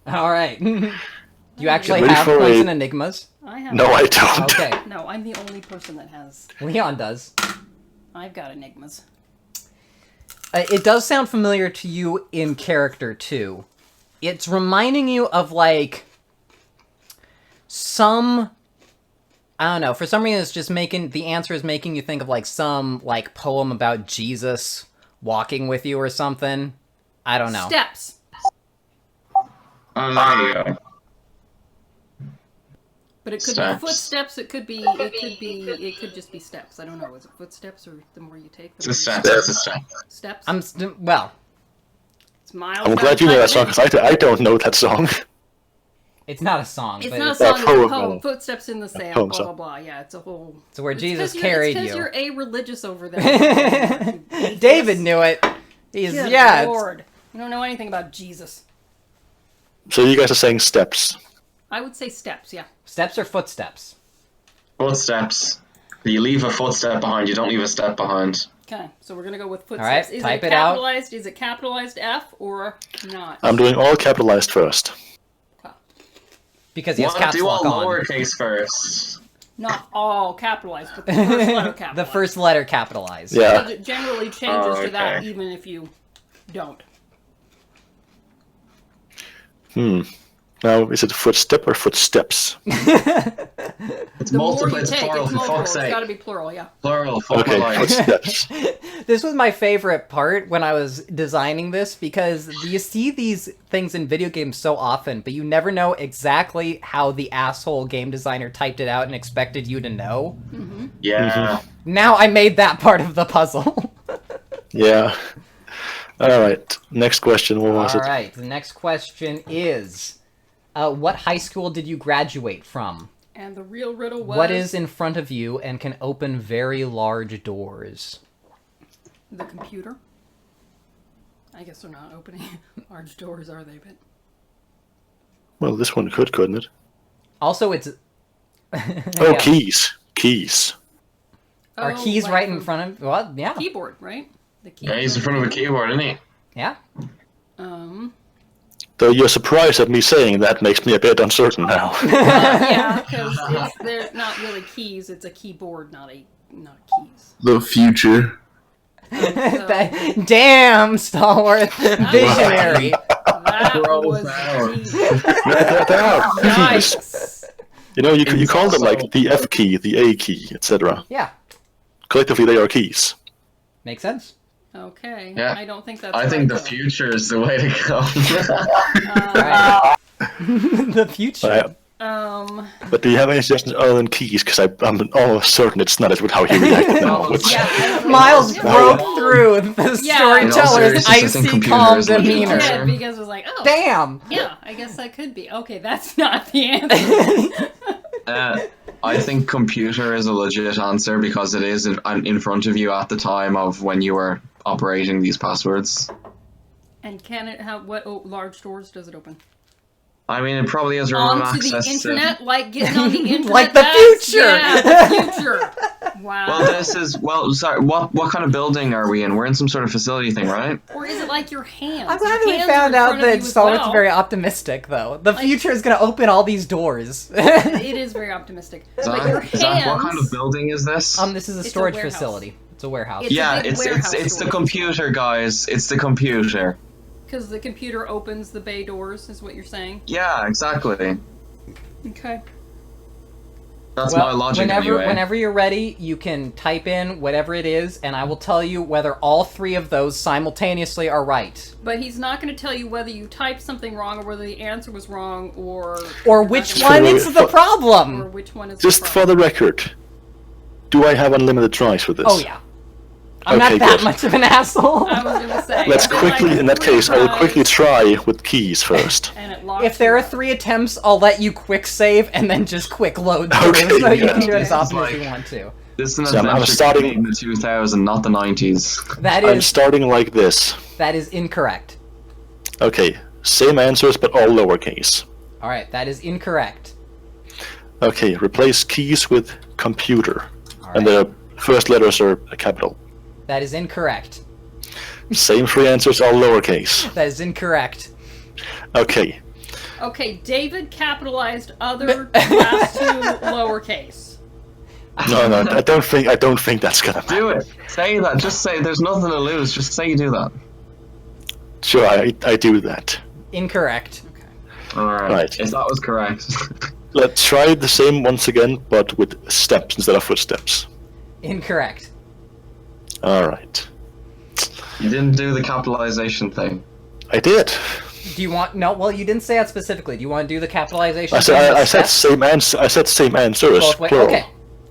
Alright. You actually Ready have for points a- in enigmas? I have. No, I don't. Okay. No, I'm the only person that has. Leon does. I've got enigmas. It does sound familiar to you in character, too. It's reminding you of, like, some... I don't know, for some reason it's just making... The answer is making you think of, like, some, like, poem about Jesus walking with you or something. I don't know. Steps. There you go. But it could Steps. be footsteps. It could just be steps. I don't know. Is it footsteps or the more you take? The It's a more you step. It's a step. Steps. Well, It's miles. I'm glad you know that song, because I don't know that song. It's not a song, It's but not a it's song, it's a poem, poem. no. Footsteps in the sand, poem blah, song. blah, blah. Yeah, it's a whole... it's where Jesus 'cause carried It's because you. you're a-religious over there. You David knew it. He's Good yeah. it's- Lord. You don't know anything about Jesus. So you guys are saying steps. I would say steps, yeah. Steps or footsteps? Footsteps. You leave a footstep behind. You don't leave a step behind. Okay, so we're gonna go with footsteps. right, Is type it it out. capitalized? Is it capitalized F or not? I'm doing all capitalized first. Because he has Well, caps do all lock on. lowercase first. Not all capitalized, but the first letter capitalized. The first letter capitalized. Yeah. Because it generally changes to that okay. even if you don't. Now, is it footstep or footsteps? It's The multiple. more you It's take, plural, it's for multiple. fuck's It's sake. gotta be plural, yeah. Plural, fuck Okay, my life. footsteps. This was my favorite part when I was designing this because you see these things in video games so often, but you never know exactly how the asshole game designer typed it out and expected you to know. Yeah. Now I made that part of the puzzle. Yeah. All right. Next question. What was All it? right, the next question is, what high school did you graduate from? And the real riddle was... What is in front of you and can open very large doors? the computer? I guess they're not opening large doors, are they? But Well, this one could, couldn't it? Also, it's... Oh, Yeah. keys. Keys. Are Oh, keys like right in the front of... Well, yeah. keyboard, right? The Yeah, he's in front of a keyboard, isn't he? Yeah. Though your surprise at me saying that makes me a bit uncertain now. yeah, because they're not really keys. It's a keyboard, not keys. The future. Damn, stalwart visionary. That Bro, was wow. deep. They are keys. Yikes. You know, you It's call them also- like the F key, the A key, etc. Yeah, Collectively, they are keys. makes sense. Okay. Yeah. I don't think that's I right, think the though. future is the way to go. Alright. The future. But do you have any suggestions other than keys? Because I'm almost certain it's not with how he reacted now. Which, Yeah, I don't think Miles that's- broke through the Yeah. storyteller's In all seriousness, I think icy computer calm is legit. He demeanor. Sure. did, because it was like, oh, Damn. yeah, I guess that could be. Okay, that's not the answer. I think computer is a legit answer because it is in front of you at the time of when you were operating these passwords. And can it have what large doors does it open? I mean, it probably has remote Onto the access internet, like getting on the internet. Like the that's- future. Yeah, the future. Wow. Well, sorry. What kind of building are we in? We're in some sort of facility thing, right? Or is it like your hands? I'm glad that Your we hands are found in out front of that you as Stalwart's well. very optimistic, though. The future is going to open all these doors. It is very optimistic. But your hands. What kind of building is this? This is a It's a storage warehouse. facility. It's a warehouse. It's a yeah, big it's warehouse the storage. computer, guys. It's the computer. Because the computer opens the bay doors, is what you're saying. Yeah, exactly. Okay. That's my logic anyway. Whenever you're ready, you can type in whatever it is, and I will tell you whether all three of those simultaneously are right. But he's not going to tell you whether you typed something wrong or whether the answer was wrong or Which not gonna- one is the or problem. which one is just the for the record, do I have unlimited tries with this? Oh, yeah. I'm Okay, not that good. much of an asshole. I was going to say. Let's if it's like quickly, in that 3 case, I will tries quickly try with keys first. And it locks If there you are out. 3 attempts, I'll let you quick save and then just quick load through Okay, so you yeah. can do it as This is often as like- you want to. This is an So I'm adventure starting- made in the 2000s, not the 90s. I'm starting like this. That is incorrect. Okay, same answers but all lowercase. All right, that is incorrect. Okay, replace keys with computer. All right. And the first letters are a capital. That is incorrect. Same 3 answers, all lowercase. That is incorrect. Okay, Okay, David capitalized other last 2 lowercase. no, I don't think that's gonna matter. Do it. Say that. Just say. There's nothing to lose. Just say you do that. Sure, I do that. Incorrect. All right. Right. If that was correct. Let's try the same once again, but with steps instead of footsteps. Incorrect. Alright. You didn't do the capitalization thing. I did. Do you want... No, well, you didn't say that specifically. Do you want to do the capitalization? I said thing with I said steps? same answer. I said same answers. Both ways? Plural. Okay.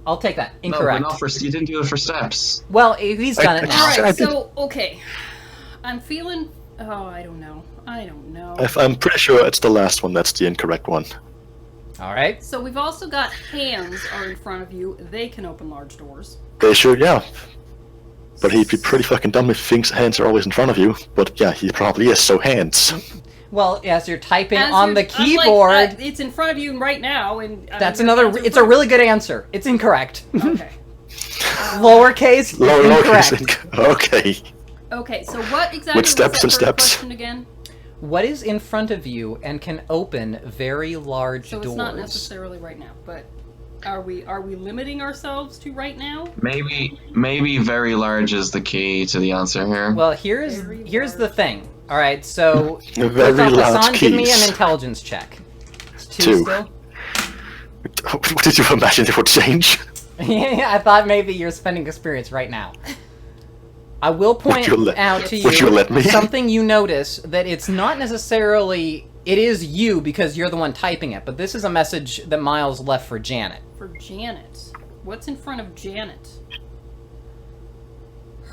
I'll take that. No, Incorrect. but not for. You didn't do it for steps. Well, he's done it I- now. I Alright, did. so, okay. I'm feeling Oh, I don't know. I don't know. I'm pretty sure it's the last one that's the incorrect one. All right. So we've also got hands are in front of you. They can open large doors. They should, yeah. But he'd be pretty fucking dumb if he thinks hands are always in front of you. But yeah, he probably is, so hands. Well, as you're typing As on you're- the I'm like, keyboard, it's in front of you right now, and that's your another. hands are in It's a front- really good answer. It's incorrect. Okay. Lowercase, incorrect. Okay. Okay. So what exactly With was steps that and first steps. question again? What is in front of you and can open very large So doors? it's not necessarily right now, but are we limiting ourselves to right now? Maybe very large is the key to the answer here. Well, here's Very the large. thing. All right, so A very first off, large Hassan, give me keys. an intelligence check. It's two Two. still. Did you imagine it would change? Yeah, I thought maybe you're spending experience right now. I will point you let- out to would you let me? something you notice that it's not necessarily. It is you because you're the one typing it, but this is a message that Miles left for Janet. For Janet. What's in front of Janet?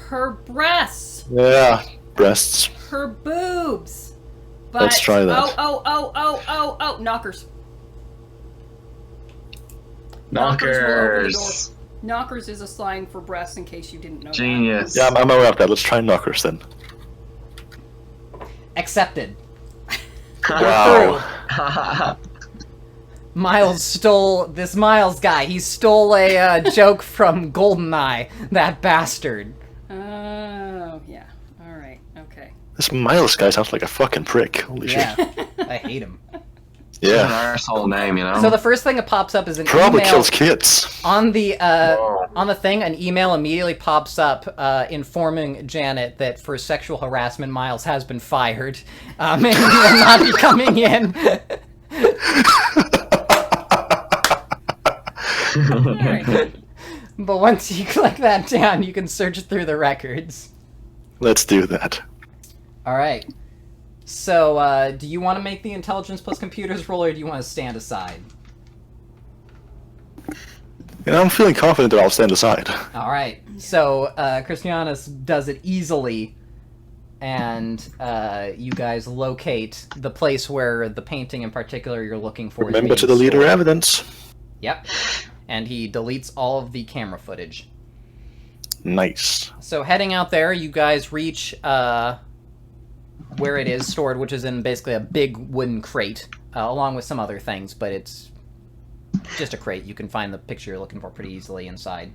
Her breasts. Yeah, breasts. Her boobs. But, Let's try that. Oh, knockers. Knockers will open the door. Knockers. Knockers is a slang for breasts, in case you didn't know Genius. Yeah, I'm aware of that. Let's try knockers then. Accepted. Wow. Miles stole this Miles guy. He stole a joke from Goldeneye. That bastard. that. Oh, yeah. All right. Okay. This Miles guy sounds like a fucking prick. Holy Yeah, shit. I hate him. Yeah. An Yeah. arsehole name, you know? So the first thing that pops up is an Probably email kills kids. on the Whoa. on the thing. An email immediately pops up informing Janet that for sexual harassment, Miles has been fired, and he will not be coming in. All right. But once you click that down, you can search through the records. Let's do that. All right. So, do you want to make the intelligence plus computers roll, or do you want to stand aside? And I'm feeling confident that I'll stand aside. All right. So, Christianus does it easily, and you guys locate the place where the painting in particular you're looking for. is Remember to being delete our stored. evidence. Yep. And he deletes all of the camera footage. Nice. So heading out there, you guys reach where it is stored, which is in basically a big wooden crate, along with some other things, but it's just a crate. You can find the picture you're looking for pretty easily inside.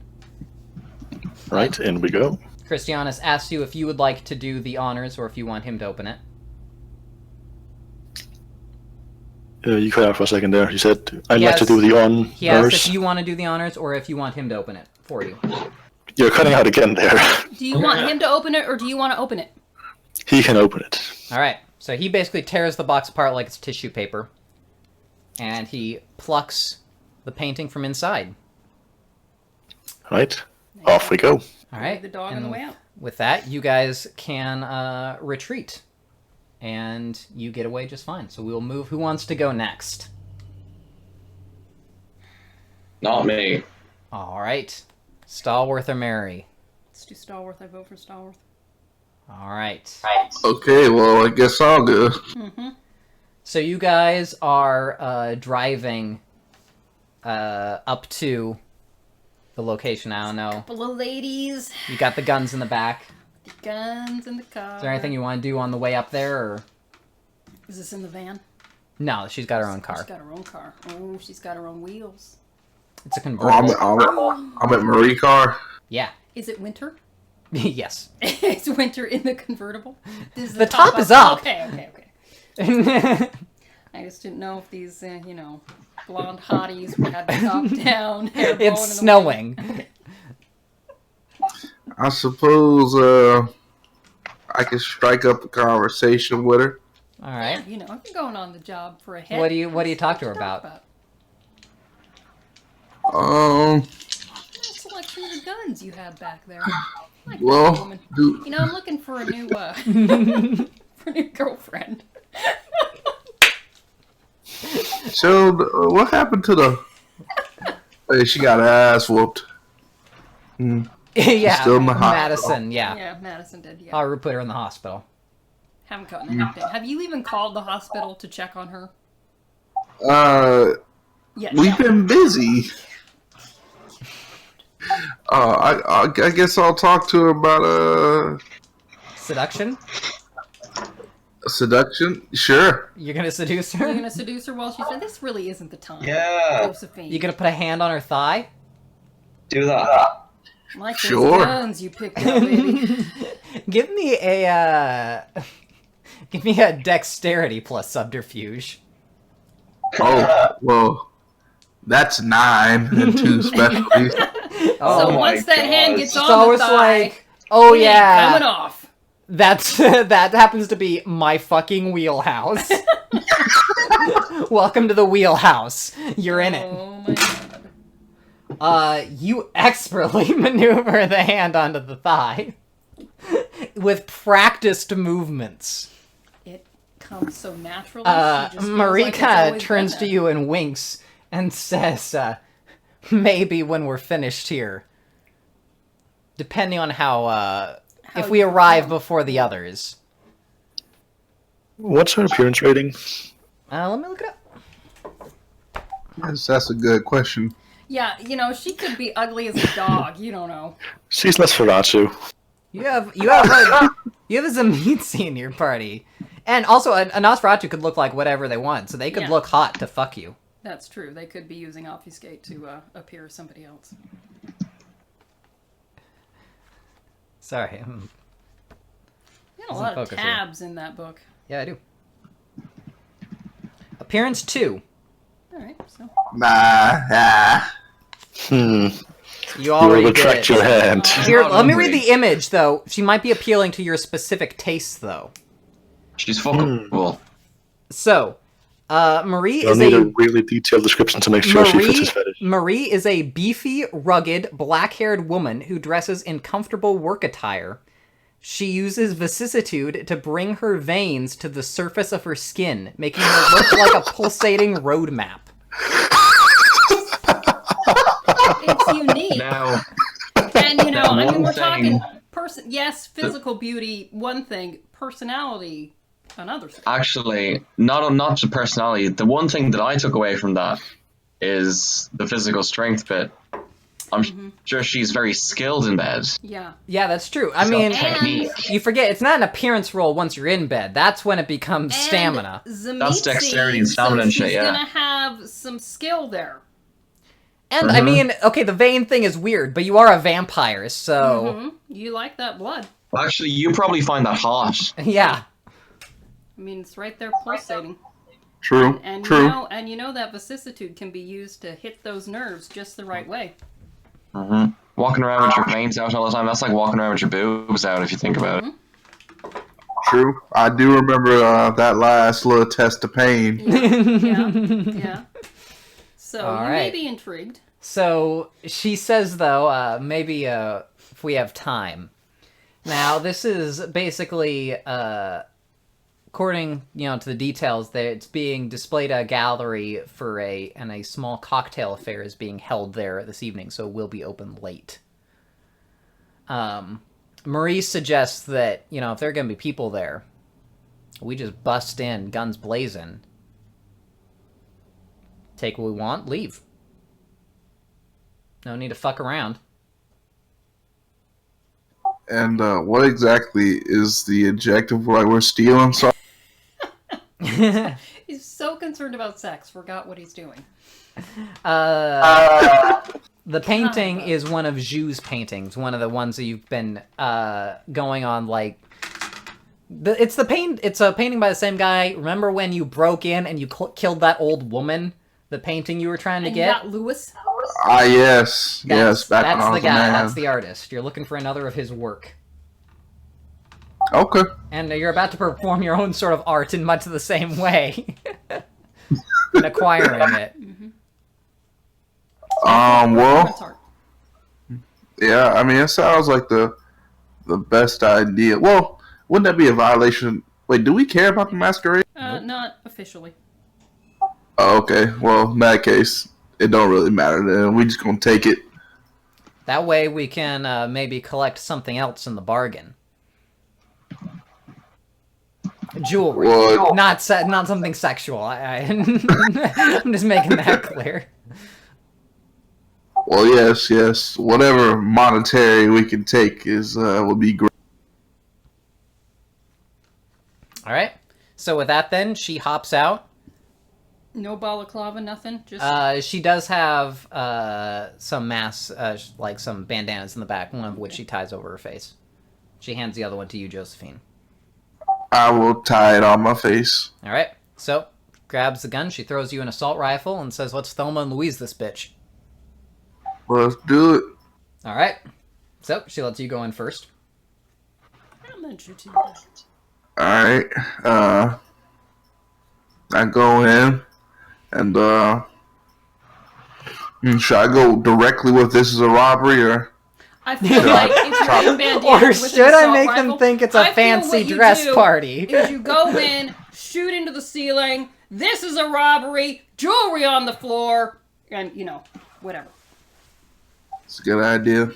Right, in we go. Christianus asks you if you would like to do the honors or if you want him to open it. You cut out for a second there. You said, I'd like Yes. to do the He asks honors. if you want to do the honors or if you want him to open it for you. You're cutting out again there. Do you want him to open it, or do you want to open it? He can open it. All right. So he basically tears the box apart like it's tissue paper, and he plucks the painting from inside. Right? Off we go. All right. The dog on the way out. With that, you guys can retreat, and you get away just fine. So we'll move. Who wants to go next? Not me. All right. Stallworth or Mary? Let's do Stallworth. I vote for Stallworth. All right. Okay, well, I guess I'll go. Mm-hmm. So you guys are driving up to the location. I don't know. Couple of ladies, You got the guns in the back. the guns in the car. Is there anything you want to do on the way up there, or Is this in the van? no? She's got her own She's car. got her own car. Oh, she's got her own wheels. It's a Oh, convertible. I'm at Marie car. Yeah. Is it winter? Yes. It's winter in the convertible. Is The top is up. Okay. It's I just didn't know if these, blonde hotties had the top down. hair blowing in the wind. snowing. I suppose I can strike up a conversation with her. All right. I've been going on the job for a head. What do you talk to her about? Selection of the guns you have back there. Like that Well, woman. do, I'm looking for a new, for a new girlfriend. so what happened to the? Hey, she got her ass whooped. Yeah. Still in the hospital. Madison. Yeah. Yeah, Madison did. Yeah. I'll put her in the hospital. Haven't gotten an update. Have you even called the hospital to check on her? Yeah. We've been busy. I guess I'll talk to her about Seduction? seduction. Sure. You're gonna seduce You're her? gonna seduce her while she said, "This really isn't the time." Yeah. Josephine. You gonna put a hand on her thigh? Do that. Like Sure. those guns you picked up, baby. Give me a dexterity plus subterfuge. Oh, well, that's 9 and 2 specialties. Oh, So my once that hand God. gets so on the it's thigh, like, oh it ain't yeah, coming off. that's that happens to be my fucking wheelhouse. Welcome to the wheelhouse. You're in it. Oh my god. You expertly maneuver the hand onto the thigh with practiced movements. It comes so naturally. She just feels Marie like it's kind of always turns been to there. you and winks and says, maybe when we're finished here. Depending on how if we you arrive perform. before the others. What's her appearance rating? Let me look it up. That's a good question. Yeah, she could be ugly as a dog. You don't know. She's less Ferratsu. You have a Zamitzi in your party. And also, a Nosferatu could look like whatever they want, so they could Yeah. look hot to fuck you. That's true. They could be using obfuscate to appear as somebody else. Sorry. You got a Doesn't lot of focus here. tabs in that book. Yeah, I do. Appearance 2. All right, so Nah. You You will already retract did your it. hand. Here, Not let me hungry. read the image, though. She might be appealing to your specific tastes, though. She's fuckable. So, Marie You'll is need a a really detailed description to make sure she fits his fetish. Marie is a beefy, rugged, black-haired woman who dresses in comfortable work attire. She uses vicissitude to bring her veins to the surface of her skin, making her look like a pulsating road map. it's unique. Now, And one we're thing- talking yes, physical beauty, one thing, personality, another thing. actually, not just personality. The one thing that I took away from that is the physical strength bit. I'm sure she's very skilled in bed. Yeah. Yeah, that's true. I mean, Technique. you forget, it's not an appearance roll once you're in bed. That's when it becomes stamina. That's dexterity and stamina and shit, She's yeah. gonna have some skill there. And, I mean, okay, the vein thing is weird, but you are a vampire, so... You like that blood. Well, actually, you probably find that hot. Yeah. I mean, it's right there pulsating. True. And True. that vicissitude can be used to hit those nerves just the right way. Walking around with your veins out all the time, that's like walking around with your boobs out if you think about it. True. I do remember that last little test of pain. Yeah. So All you right. may be intrigued. So, she says, though, maybe if we have time. Now, this is basically, according, to the details, that it's being displayed at a gallery and a small cocktail affair is being held there this evening, so it will be open late. Marie suggests that, if there are going to be people there, we just bust in, guns blazing, take what we want, leave. No need to fuck around. And what exactly is the objective? Like we're stealing something? He's so concerned about sex, forgot what he's doing. The painting is one of Zhu's paintings, one of the ones that you've been going on, like... It's a painting by the same guy. Remember when you broke in and you killed that old woman? The painting you were trying to And get? you got Lewis. Ah, yes. Yes, back when I That's was the a guy. man. That's the artist. You're looking for another of his work. Okay. And you're about to perform your own sort of art in much the same way. And acquiring it. Well, That's art. yeah, I mean, it sounds like the best idea. Well, wouldn't that be a violation? Wait, do we care about the masquerade? Not officially. Oh, okay. Well, in that case, it don't really matter then. We just gonna take it. That way we can maybe collect something else in the bargain. Jewelry, Well- not something sexual. I'm just making that clear. Well, yes. Whatever monetary we can take is would be great. All right. So with that, then she hops out. No balaclava, nothing. Just She does have some like some bandanas in the back, one of which she ties over her face. She hands the other one to you, Josephine. I will tie it on my face. All right. So grabs the gun. She throws you an assault rifle and says, "Let's Thelma and Louise this bitch." Let's do it. All right. So she lets you go in first. I'll let you do that. All right. I go in, and should I go directly with this is a robbery, or I feel like if you're in bandanas Or with an should I assault make rifle, them think it's I a feel fancy what you dress do party? Is you go in, shoot into the ceiling. This is a robbery. Jewelry on the floor, and whatever. it's a good idea.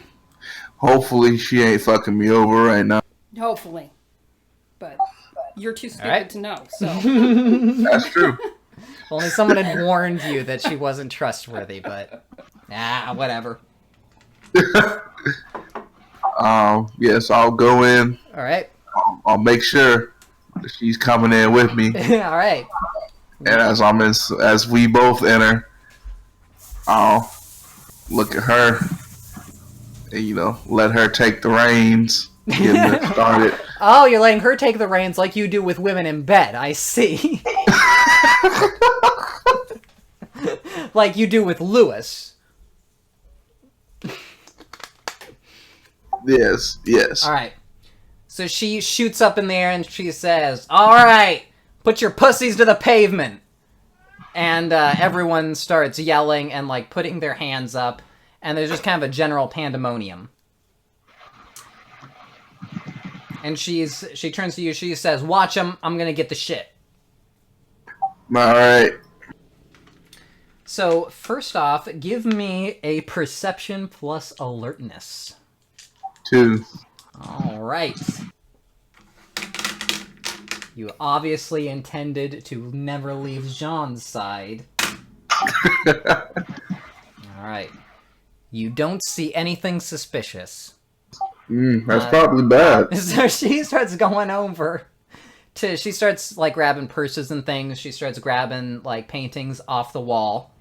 Hopefully, she ain't fucking me over right now. Hopefully, but you're too stupid right. to know. So That's true. Only someone had warned you that she wasn't trustworthy, but whatever. Yes, I'll go in. All right. I'll make sure that she's coming in with me, All right. and as we both enter, I'll look at her and let her take the reins, getting it started. Oh, you're letting her take the reins like you do with women in bed. I see. Like you do with Lewis. Yes. All right. So she shoots up in the air and she says, "All right, put your pussies to the pavement." And everyone starts yelling and like putting their hands up, and there's just kind of a general pandemonium. And she turns to you. She says, "Watch him. I'm gonna get the shit." All right. So first off, give me a perception plus alertness. 2. All right. You obviously intended to never leave Jean's side. All right. You don't see anything suspicious. That's probably bad. So she starts going over she starts like grabbing purses and things. She starts grabbing like paintings off the wall.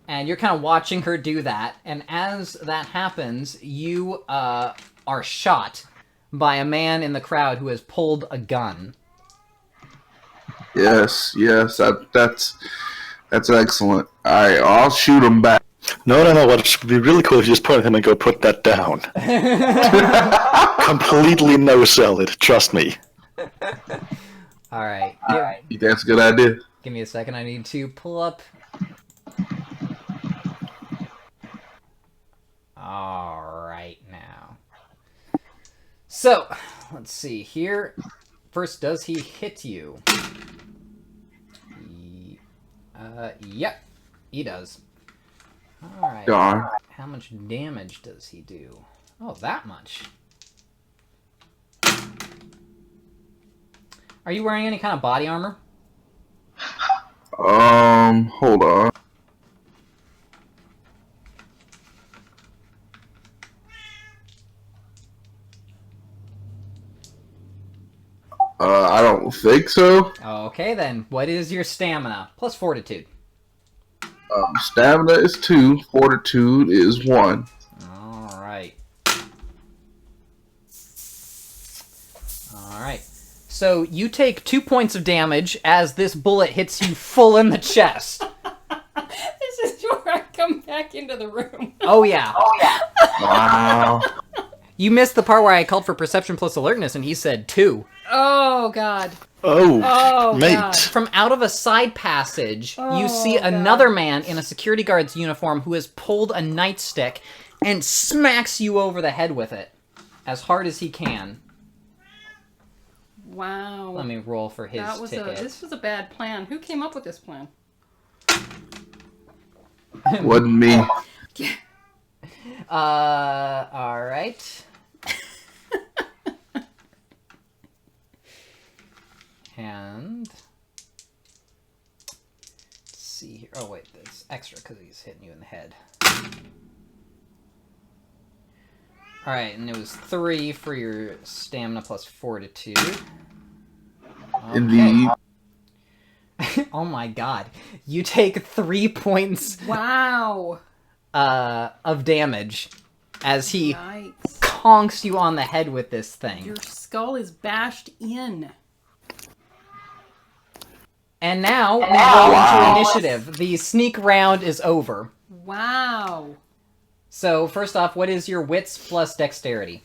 And you're kind of watching her do that. And as that happens, you are shot by a man in the crowd who has pulled a gun. Yes. That's excellent. All right, I'll shoot him back. No. What would be really cool if you just point at him and go, "Put that down." Completely no-sell it. Trust me. All right. You think that's a good idea? Give me a second. I need to pull up. All right, now. So, let's see here. First, does he hit you? Yep, he does. All right. Darn. How much damage does he do? Oh, that much. Are you wearing any kind of body armor? Hold on. I don't think so. Okay, then. What is your stamina? Plus fortitude. Stamina is 2. Fortitude is 1. Alright. Alright. So you take 2 points of damage as this bullet hits you full in the chest. This is where I come back into the room. Oh yeah. Wow. You missed the part where I called for perception plus alertness and he said 2. Oh God. Oh, mate. God. From out of a side passage, you Oh, see God. another man in a security guard's uniform who has pulled a nightstick and smacks you over the head with it as hard as he can. Wow. Let me roll for his ticket. This was a bad plan. Who came up with this plan? Wasn't me. Alright. And Oh wait, it's extra because he's hitting you in the head. All right, and it was 3 for your stamina plus fortitude. Okay. Indeed. Oh my god, you take 3 points Wow. of damage as he Yikes. conks you on the head with this thing. Your skull is bashed in. And now we roll into initiative. The sneak round is over. Wow. So first off, what is your wits plus dexterity?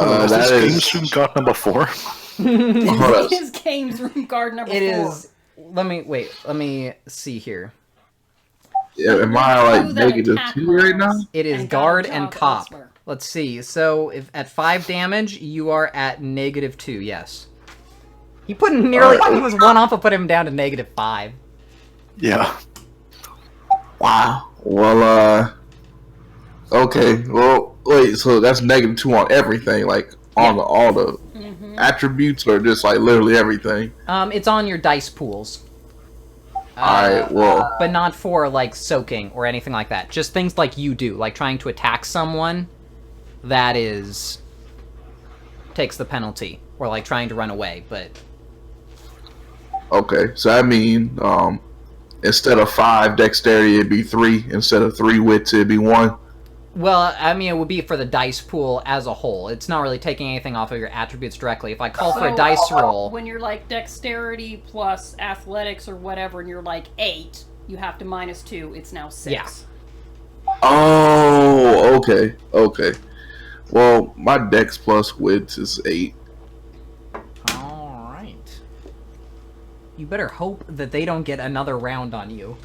Is that this is- game stream card number 4? Hold up. His games room guard number 4. It is. Let me see here. Yeah, am I like Do that negative attack 2 right now? rolls. It is And guard got and job cop. elsewhere. Let's see. So if at 5 damage, you are at -2. Yes. He put nearly. He was 1 off of put him down to -5. Yeah. Wow. Well, okay. Well, wait. So that's -2 on everything, like on all the attributes, or just like literally everything. It's on your dice pools. Alright. Well. But not for like soaking or anything like that. Just things like you do, like trying to attack someone. That is takes the penalty, or like trying to run away. But Okay. So I mean, instead of 5 dexterity, it'd be 3. Instead of 3 wits, it'd be 1. well, I mean, it would be for the dice pool as a whole. It's not really taking anything off of your attributes directly. If I call for a So, dice roll, When you're like dexterity plus athletics or whatever, and you're like 8, you have to -2. It's now 6. Yeah. Oh. Okay. Okay. Well, my dex plus wits is 8. all right. You better hope that they don't get another round on you.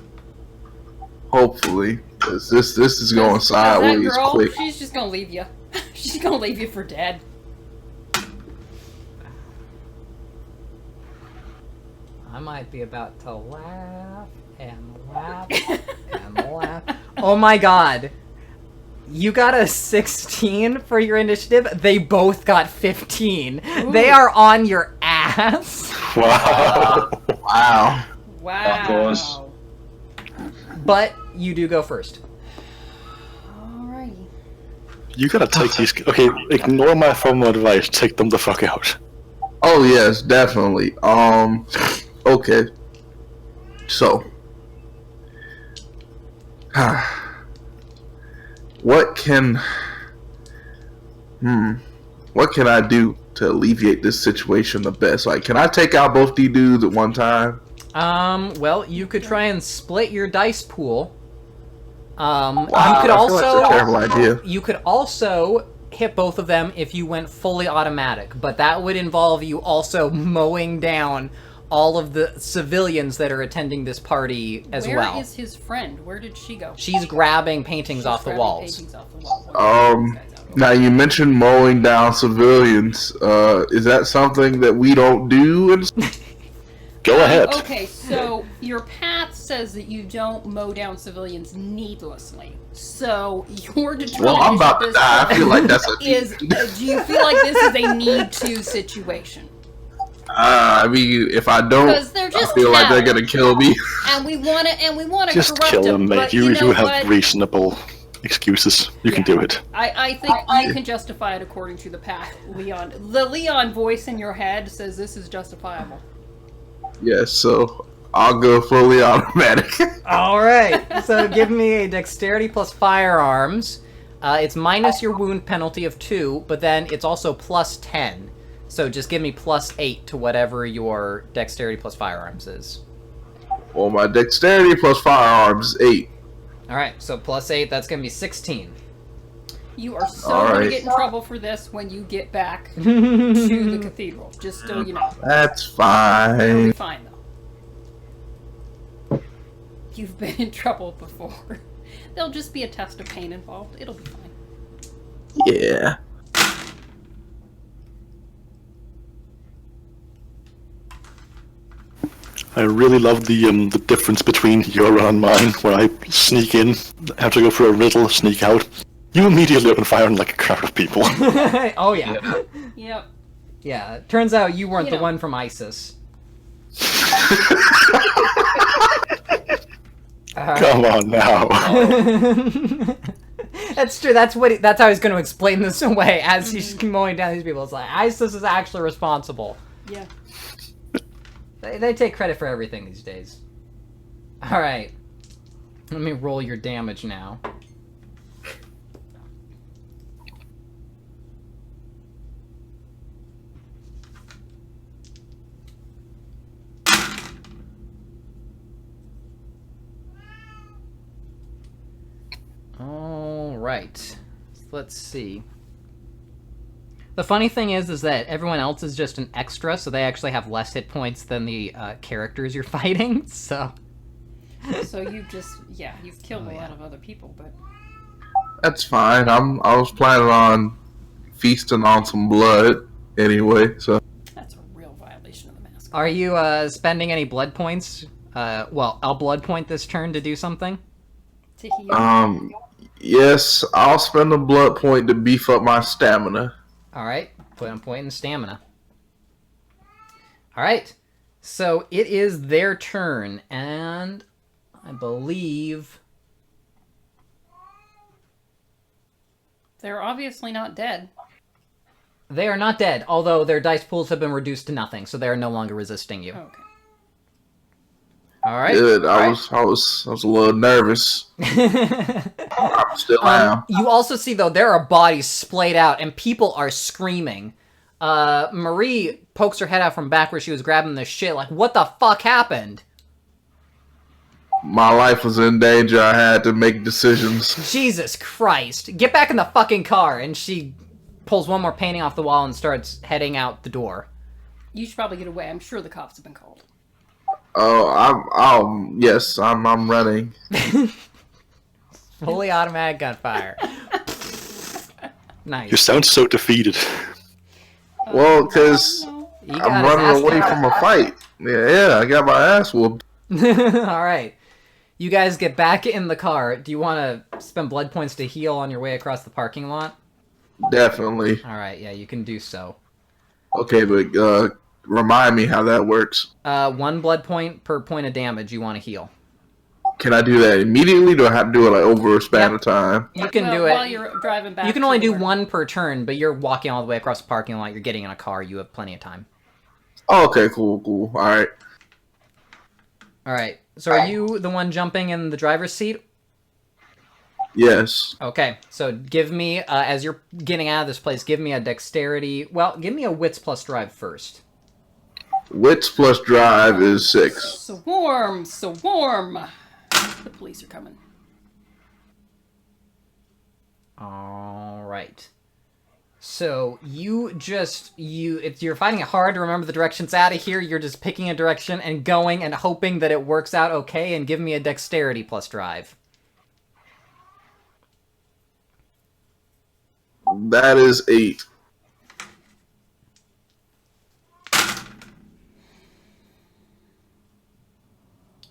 Hopefully, 'cause this is going That sideways girl, quick. she's just gonna leave you. She's gonna leave you for dead. I might be about to laugh and laugh and laugh. Oh my god. You got a 16 for your initiative. They both got 15. They are on your ass. Wow. Wow. Wow. course. But you do go first. Alrighty. You gotta take these. Okay, ignore my formal advice. Take them the fuck out. Oh yes, definitely. Okay. So, what can I do to alleviate this situation the best? Like, can I take out both these dudes at one time? Well, you could try and split your dice pool. Wow, you could I feel also like that's a terrible idea. You could also hit both of them if you went fully automatic, but that would involve you also mowing down all of the civilians that are attending this party as well. Where is his friend? Where did she go? She's grabbing paintings She's off the grabbing walls. paintings off the wall. Now you mentioned mowing down civilians. Is that something that we don't do? Go ahead. Okay, so your path says that you don't mow down civilians needlessly. So your determination Well, I'm about at to this die. I point feel like that's a. is do you feel like this is a need-to situation? I mean, if I don't, Because they're I just feel like they're cowards. gonna kill me. And we want to Just corrupt kill them. them, mate. But You know have what? reasonable excuses. You can do it. I think you can justify it according to the path, Leon. The Leon voice in your head says this is justifiable. Yes, so I'll go fully automatic. All right. So give me a dexterity plus firearms. It's minus your wound penalty of 2, but then it's also plus 10. So just give me plus 8 to whatever your dexterity plus firearms is. Well, my dexterity plus firearms is 8. All right. So plus 8, that's gonna be 16. You are so All going to right. get in trouble for this when you get back to the cathedral. Just so you know. That's You'll fine. be fine, though. You've been in trouble before. There'll just be a test of pain involved. It'll be fine. Yeah. I really love the difference between your run and mine, where I sneak in, have to go for a riddle, sneak out. You immediately open fire on like a crowd of people. Oh yeah. Yep. Yeah. Turns out you weren't You the know. one from ISIS. Come on now. That's true. That's how he's going to explain this away as he's mowing down these people. It's like ISIS is actually responsible. Yeah. They take credit for everything these days. All right, let me roll your damage now. All right, let's see. The funny thing is that everyone else is just an extra, so they actually have less hit points than the characters you're fighting. So you've killed a lot of other people, but That's fine. I was planning on feasting on some blood anyway, so. that's a real violation of the mask. are you spending any blood points? Well, I'll blood point this turn to do something. To heal. Yes, I'll spend a blood point to beef up my stamina. All right, put a point in stamina. All right, so it is their turn, and I believe They're obviously not dead. they are not dead, although their dice pools have been reduced to nothing, so they are no longer resisting you. Okay. All right. Good. All I right. was a little nervous. I'm still am. You also see, though, there are bodies splayed out, and people are screaming. Marie pokes her head out from back where she was grabbing the shit, like, what the fuck happened? My life was in danger. I had to make decisions. Jesus Christ. Get back in the fucking car. And she pulls one more painting off the wall and starts heading out the door. You should probably get away. I'm sure the cops have been called. Oh, yes, I'm running. Fully automatic gunfire. Nice. You sound so defeated. Well, because You got I'm his running ass away kicked. from a fight. Yeah, I got my ass whooped. All right. You guys get back in the car. Do you want to spend blood points to heal on your way across the parking lot? Definitely. All right, yeah, you can do so. Okay, but remind me how that works. 1 blood point per point of damage you want to heal. Can I do that immediately? Do I have to do it like over a span Yep. of time? You can do while it. you're driving back. You can only to do where- 1 per turn, but you're walking all the way across the parking lot. You're getting in a car. You have plenty of time. Oh, okay, cool. All right. All right. So are you the one jumping in the driver's seat? Yes. Okay. So give me, as you're getting out of this place, give me a dexterity. Well, give me a wits plus drive first. Wits plus drive is 6. Swarm! Swarm! The police are coming. All right. So you're fighting it hard to remember the directions out of here. You're just picking a direction and going and hoping that it works out okay. And give me a dexterity plus drive. That is 8.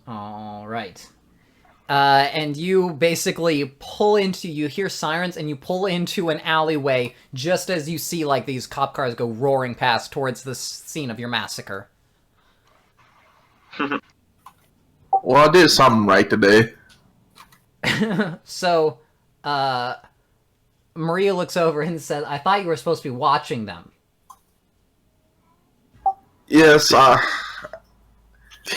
All right. And you basically you hear sirens and you pull into an alleyway just as you see like these cop cars go roaring past towards the scene of your massacre. Well, I did something right today. So, Maria looks over and says, I thought you were supposed to be watching them. Yes, He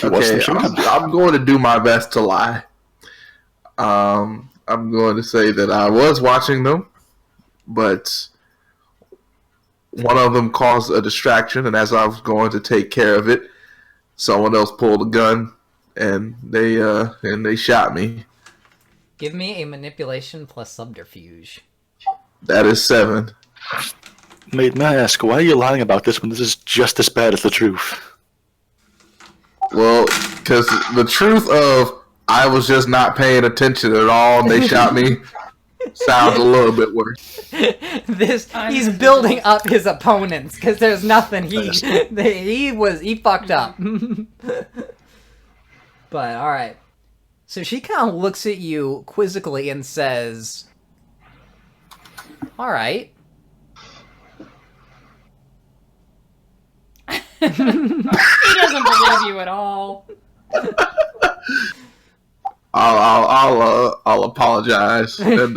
wasn't okay, shooting. I'm going to do my best to lie. I'm going to say that I was watching them, but one of them caused a distraction, and as I was going to take care of it, someone else pulled a gun, and they shot me. Give me a manipulation plus subterfuge. That is 7. Mate, may I ask, why are you lying about this when this is just as bad as the truth? Well, because the truth of I was just not paying attention at all, and they shot me sounds a little bit worse. He's building up his opponents because there's nothing he fucked up. But all right, so she kind of looks at you quizzically and says, "All right." He doesn't believe you at all. I'll apologize, and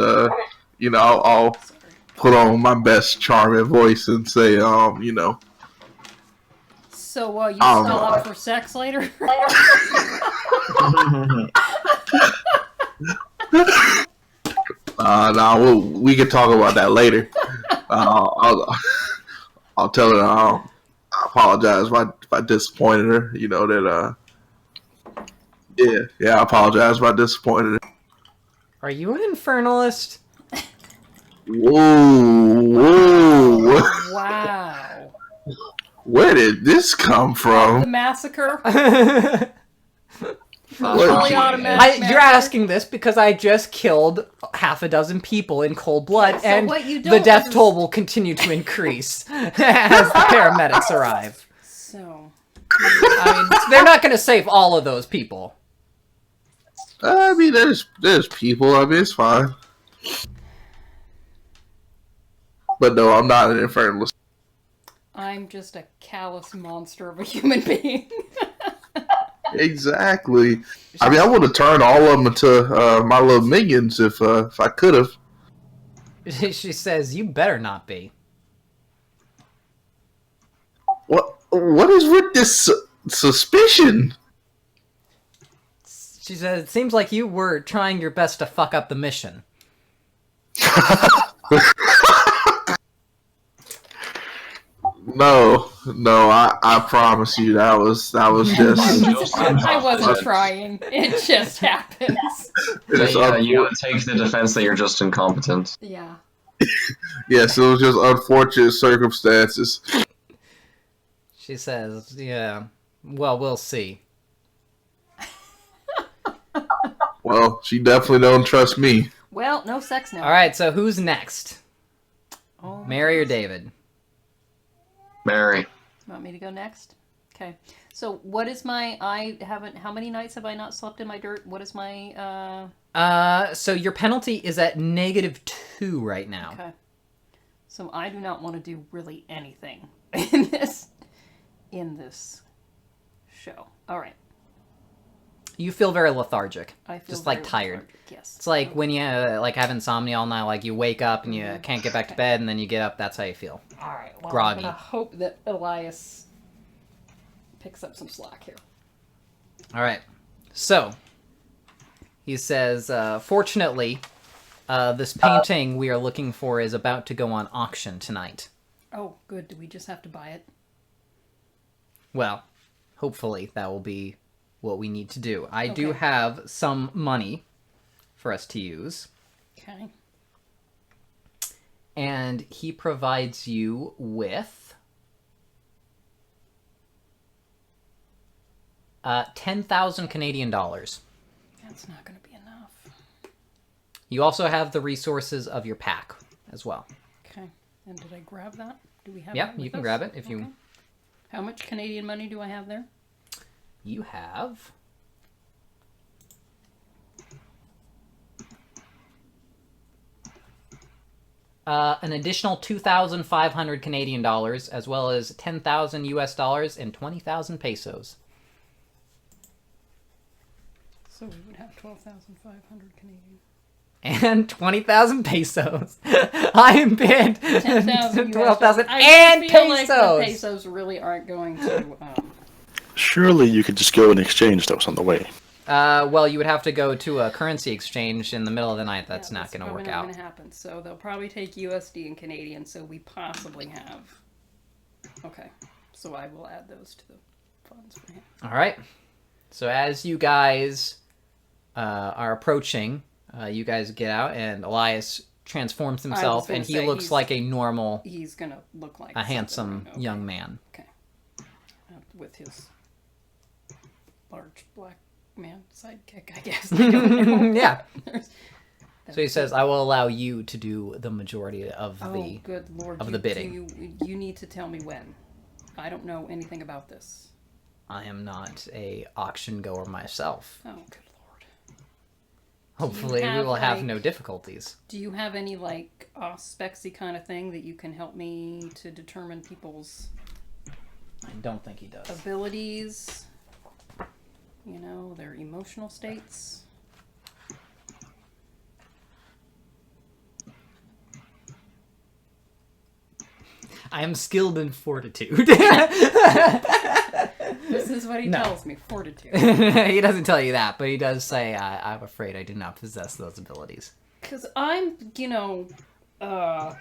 I'll put on my best charming voice and say, So, you Oh, still no. up for sex later? no, we can talk about that later. I'll tell her. I apologize if I disappointed her. I apologize if I disappointed her. Are you an infernalist? Whoa! Wow. Where did this come The from? massacre? What? Fully automatic You're massacre? asking this because I just killed half a dozen people in cold blood, So and what you the don't death under- toll will continue to increase as the paramedics arrive. So, I mean, they're not going to save all of those people. I mean, there's people. I mean, it's fine. But no, I'm not an infernalist. I'm just a callous monster of a human being. Exactly. I mean, I would have turned all of them into my little minions if I could have. She says, "You better not be." What is with this suspicion? She says, "It seems like you were trying your best to fuck up the mission." No, I promise you that was just. I wasn't trying. It just happens. It's Yeah, you take the defense that you're just incompetent. Yeah. Yes, it was just unfortunate circumstances. She says, "Yeah, well, we'll see." Well, she definitely don't trust me. Well, no sex now. All right, so who's next? Oh, Mary or David? Mary. want me to go next? Okay. So what is my? How many nights have I not slept in my dirt? What is my? So your penalty is at -2 right now. Okay. So I do not want to do really anything in this show. All right. You feel very lethargic. I feel Just, like, very tired. lethargic, yes. It's like when you have insomnia all night, like you wake up and you can't get back to bed, and then you get up. That's how you feel. All right. Well, groggy. I'm gonna hope that Elias picks up some slack here. All right. So he says, fortunately, this painting we are looking for is about to go on auction tonight. Oh, good. Do we just have to buy it? Well, hopefully that will be what we need to do. I do Okay. have some money for us to use. Okay. And he provides you with 10,000 Canadian dollars. That's not going to be enough. You also have the resources of your pack as well. Okay. And did I grab that? Do we have Yeah, that with you can us? grab it if you... Okay. How much Canadian money do I have there? You have... an additional 2,500 Canadian dollars, as well as 10,000 US dollars and 20,000 pesos. So we would have 12,500 Canadian. And 20,000 pesos. I am bid 10,000 12,000 I and feel like the pesos. pesos really aren't going to. Surely you could just go and exchange those on the way. Well, you would have to go to a currency exchange in the middle of the night. That's not going to work probably not out. going to happen. So they'll probably take USD and Canadian. So we possibly have. Okay, so I will add those to the funds for him. All right. So as you guys are approaching, you guys get out, and Elias transforms himself, gonna and he say looks he's- like a normal, He's gonna look like a something, handsome right? Okay. young man. With his large black man sidekick, I guess. I don't know. Yeah. There's- So he says, "I will allow you to do the majority of Oh, the." good lord! of the bidding. You need to tell me when. I don't know anything about this. I am not a auction goer myself. Oh, good lord! Hopefully, we have, will have like- no difficulties. Do you have any like spexy kind of thing that you can help me to determine people's? I I don't think he does. Abilities. You know, their emotional states. I am skilled in fortitude. This is what he No. tells me. Fortitude. He doesn't tell you that, but he does say, I'm afraid I do not possess those abilities. Because I'm, you know, I'm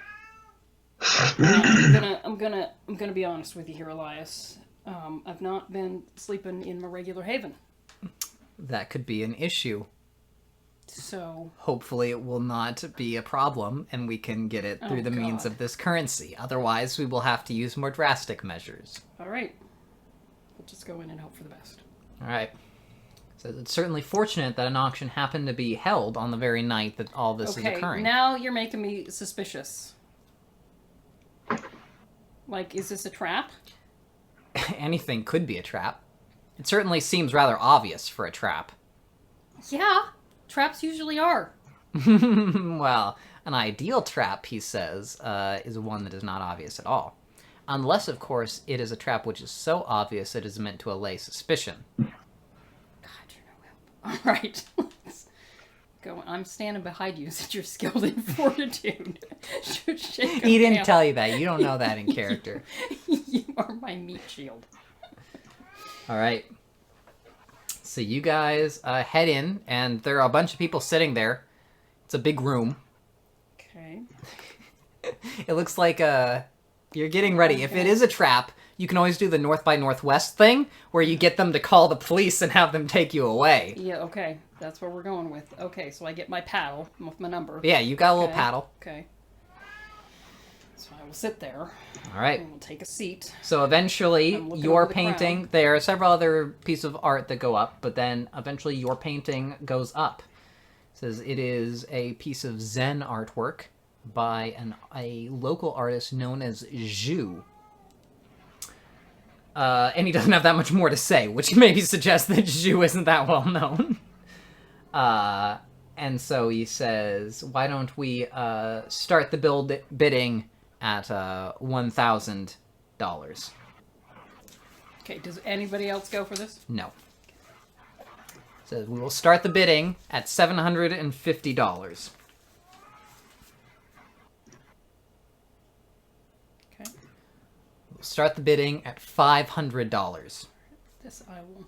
gonna be honest with you here, Elias. I've not been sleeping in my regular haven. That could be an issue. So, Hopefully it will not be a problem, and we can get it through Oh, the means God. of this currency. Otherwise, we will have to use more drastic measures. alright. We'll just go in and hope for the best. All right. So it's certainly fortunate that an auction happened to be held on the very night that all this is Okay, occurring. now you're making me suspicious. Like, is this a trap? Anything could be a trap. It certainly seems rather obvious for a trap. Yeah, traps usually are. Well, an ideal trap, he says, is one that is not obvious at all. Unless, of course, it is a trap which is so obvious it is meant to allay suspicion. God, you're no help. Alright, let's go. I'm standing behind you that you're skilled in fortitude. Should shake He him didn't down. tell you that. You don't know that in character. You are my meat shield. All right. So you guys head in, and there are a bunch of people sitting there. It's a big room. Okay. It looks like you're getting ready. If it is a trap, you can always do the North by Northwest thing, where you get them to call the police and have them take you away. Yeah, okay. That's what we're going with. Okay, so I get my paddle with my number. Yeah, you got a little Okay. paddle. Okay. So I will sit there All right. and we'll take a seat. So eventually, I'm looking your over the painting. crowd. There are several other pieces of art that go up, but then eventually your painting goes up. It says it is a piece of Zen artwork by a local artist known as Zhu. And he doesn't have that much more to say, which maybe suggests that Zhu isn't that well known. And so he says, why don't we start the bidding at $1,000. Okay, does anybody else go for this? No. Says we will start the bidding at $750. Okay. We'll start the bidding at $500. This I will,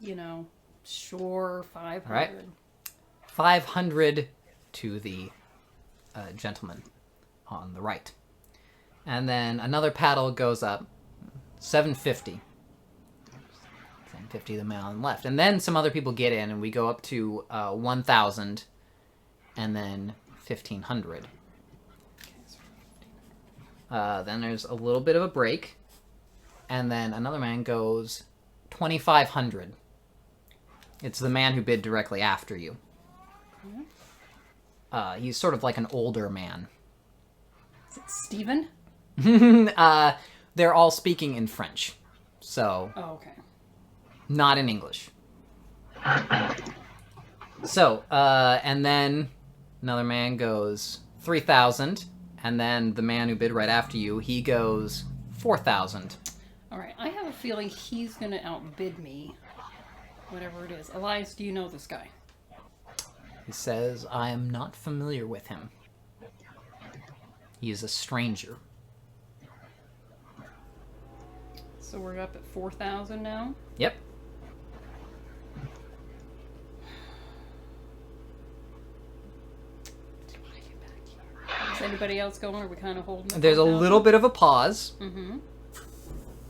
you know, sure, 500. All right. 500 to the gentleman on the right. And then another paddle goes up, 750. 750 the man on the left. And then some other people get in and we go up to 1,000 and then 1,500. Then there's a little bit of a break. And then another man goes 2,500. It's the man who bid directly after you. He's sort of like an older man. Is it Steven? They're all speaking in French, so Oh, okay. not in English. So, and then another man goes 3,000, and then the man who bid right after you, he goes 4,000. All right, I have a feeling he's going to outbid me, whatever it is. Elias, do you know this guy? He says, I am not familiar with him. He is a stranger. So we're up at 4,000 now. Yep. Is anybody else going? Or are we kind of holding? at There's a 4,000? little bit of a pause. Mm-hmm.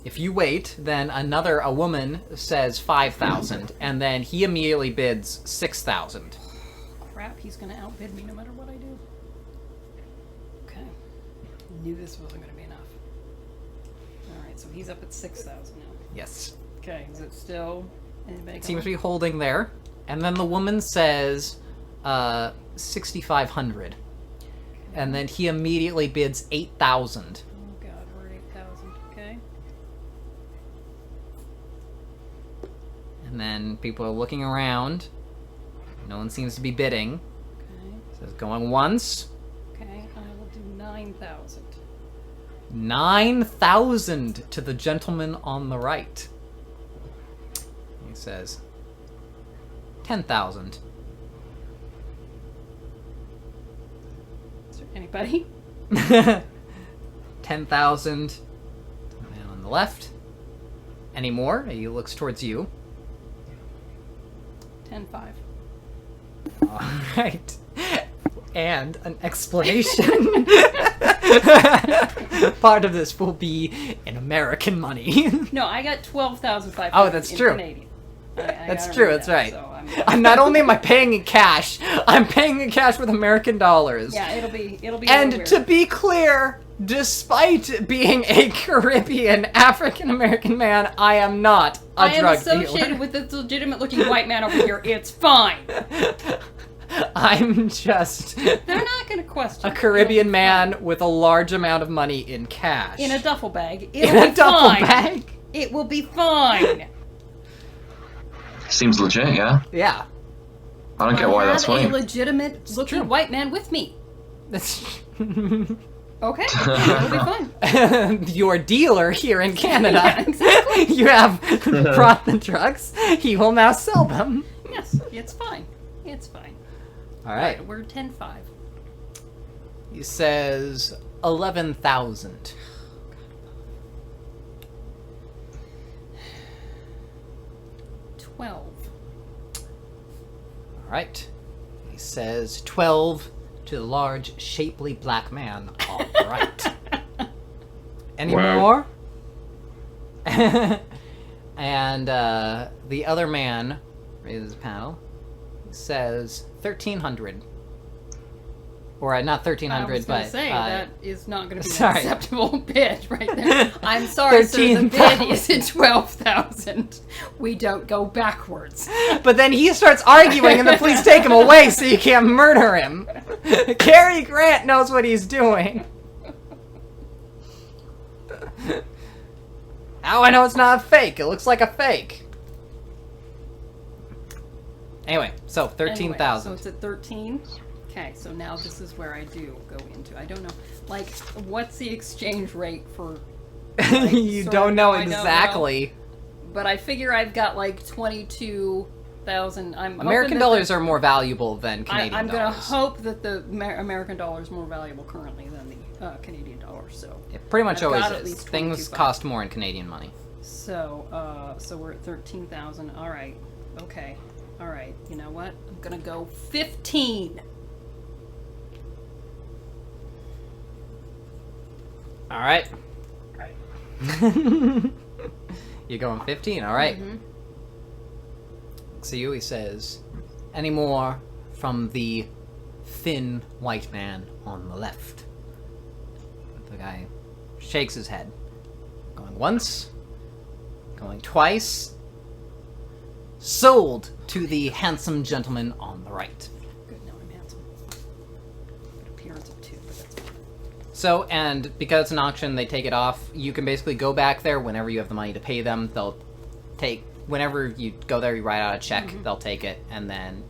If you wait, then a woman says 5,000, and then he immediately bids 6,000. Crap, he's going to outbid me no matter what I do. Okay. Knew this wasn't going to be enough. All right, so he's up at 6,000 now. Yes. Okay, is it still anybody? Seems to going? be holding there. And then the woman says 6,500. And then he immediately bids 8,000. Oh God, we're at 8,000. Okay. And then people are looking around. No one seems to be bidding. Okay. Says going once, Okay. I will do 9,000. 9,000 to the gentleman on the right. He says 10,000. Is there anybody? 10,000 to the man on the left. Any more? He looks towards you. 10-5. All right. And an explanation. Part of this will be in American money. No, I got 12,500. Oh, that's in true. Canadian. I That's gotta true, read that's that, right. So I'm not only am I paying in cash, I'm paying in cash with American dollars. yeah, it'll be. And weird. to be clear, despite being a Caribbean African American man, I am not a I am drug associated dealer. with this legitimate-looking white man over here. It's fine. I'm just They're not going to question. a it. Caribbean It'll be man fine. with a large amount of money in cash. In a duffel bag. In It'll a be duffel fine. bag? It will be fine. Seems legit, yeah. Yeah. I don't get why that's I have funny. a legitimate-looking true. white man with me. That's Okay, it'll be fine. your dealer here in Canada. Yeah, exactly. You have brought the drugs. He will now sell them. Yes, it's fine. It's fine. All right. We're 10-5. He says 11,000. $12. All right. He says 12 to the large, shapely black man. All right. Any Wow. more? And the other man raises his panel. He says 1,300. Or not I 1,300, was going but to say, that is not going to be sorry. an acceptable bid right there. I'm sorry, sir, the bid 13,000. is at 12,000. We don't go backwards. But then he starts arguing, and the police take him away so you can't murder him. Cary Grant knows what he's doing. How I know it's not a fake? It looks like a fake. Anyway, so 13,000. Anyway, so it's at 13. Okay, so now this is where I do go into. I don't know, like, what's the exchange rate for? Like, You sort don't of know I don't know. exactly. But I figure I've got like 22,000. American dollars are more valuable than Canadian I'm gonna dollars. hope that the American dollar is more valuable currently than the Canadian dollar. So, It pretty much I've got always at is. least Things 22,000. cost more in Canadian money. so we're at 13,000. All right, okay, all right. You know what? I'm gonna go 15. All right. You're going 15. All right. Mhm. So he says, any more from the thin white man on the left? The guy shakes his head. Going once. Going twice. Sold to the handsome gentleman on the right. Good. Now I'm handsome. Good appearance of 2, but that's fine. So, and because it's an auction, they take it off. You can basically go back there whenever you have the money to pay them. They'll take, whenever you go there, you write out a check, they'll take it, and then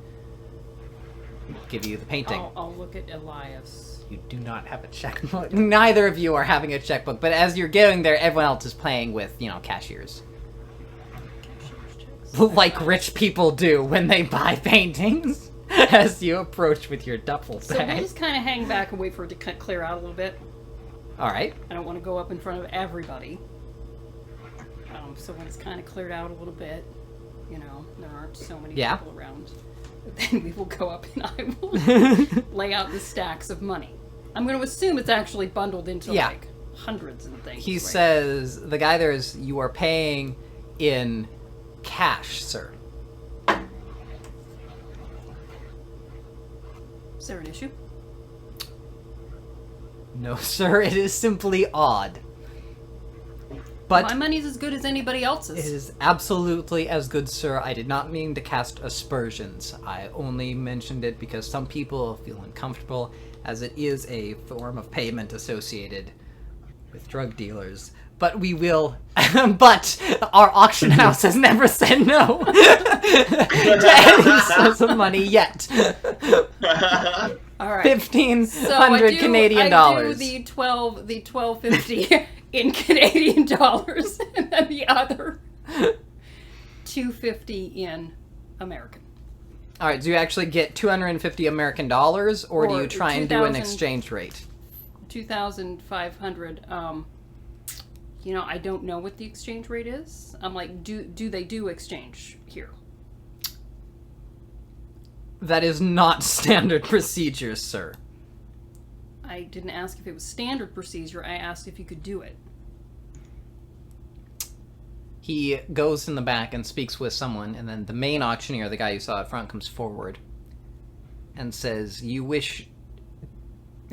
give you the painting. I'll look at Elias. You do not have a checkbook. Neither of you are having a checkbook, but as you're going there, everyone else is playing with, cashiers. Cashier's checks. Like rich people do when they buy paintings. As you approach with your duffel So we'll bag. just kind of hang back and wait for it to clear out a little bit. Alright. I don't want to go up in front of everybody. So when it's kind of cleared out a little bit, there aren't so many Yeah. people around, then we will go up and I will lay out the stacks of money. I'm going to assume it's actually bundled into Yeah. like hundreds and things. He right? says, the guy there is, you are paying in cash, sir. Is there an issue? No, sir, it is simply odd. But My money's as good as anybody else's. it is absolutely as good, sir. I did not mean to cast aspersions. I only mentioned it because some people feel uncomfortable, as it is a form of payment associated with drug dealers. But we will... but our auction house has never said no to any source of money yet. All right. 1,500 Canadian dollars. I do the 1250 in Canadian dollars, and then the other 250 in American. All right, do you actually get 250 American dollars, or do Or you try and do an 2,000 exchange rate? 2,500. I don't know what the exchange rate is. I'm like, do they do exchange here? That is not standard procedure, sir. I didn't ask if it was standard procedure. I asked if you could do it. He goes in the back and speaks with someone, and then the main auctioneer, the guy you saw up front, comes forward and says, "You wish..."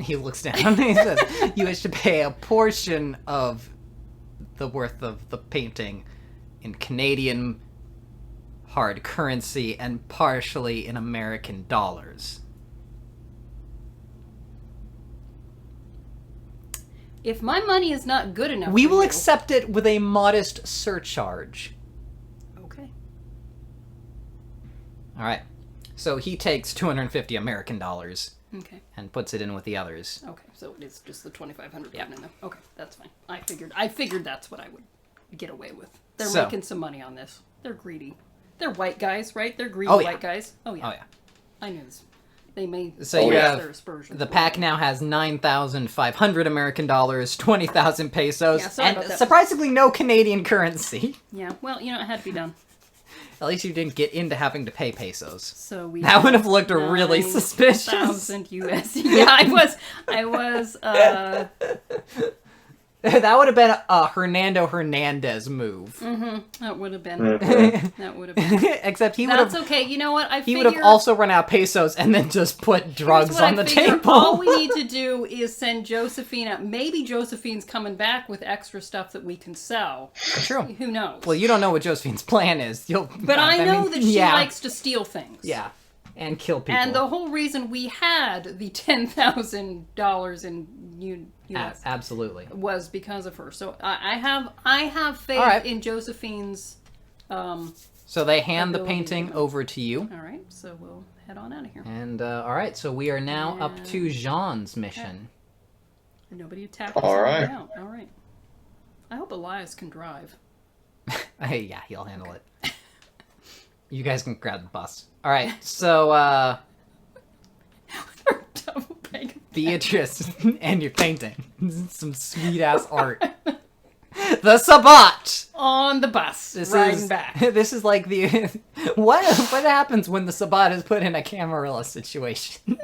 He looks down. He says, "You wish to pay a portion of the worth of the painting in Canadian hard currency and partially in American dollars." If my money is not good enough, We for will you- accept it with a modest surcharge. Okay. All right. So he takes 250 American dollars Okay. and puts it in with the others. Okay. So it is just the 2,500 Yeah. in there. Okay, that's fine. I figured that's what I would get away with. They're So- making some money on this. They're greedy. They're white guys, right? They're greedy Oh, yeah. white guys. Oh yeah. Oh, yeah. I knew this. They may. So you their have aspersions. the pack now has 9,500 American dollars, 20,000 pesos, Yeah, sorry and about that. surprisingly no Canadian currency. Yeah. Well, it had to be done. At least you didn't get into having to pay pesos. So we. That would have looked really suspicious. 9,000 USD. Yeah, I was. That would have been a Hernando Hernandez move. That would have been. Mhm. That would have been. Except he would That's have. okay. You know what? He would have also run out pesos and then just put drugs on the table. All we need to do is send Josephine out. Maybe Josephine's coming back with extra stuff that we can sell. True. Who knows? Well, you don't know what Josephine's plan is. But I know mean, that she yeah, likes to steal things. Yeah, and kill people. And the whole reason we had the $10,000 in US Absolutely. was because of her. So I have faith All right. in Josephine's. So they hand the Ability. painting over to you. All right, so we'll head on out of here. And, all right, so we are now up to Jean's mission. Nobody attacked us. All on the right. way out. All right. I hope Elias can drive. Hey, yeah, he'll handle it. You guys can grab the bus. All right, so, Double bag of Beatrice and your painting. Some sweet-ass art. The Sabbat! on the bus, This riding is back. This is like the what happens when the Sabbat is put in a Camarilla situation?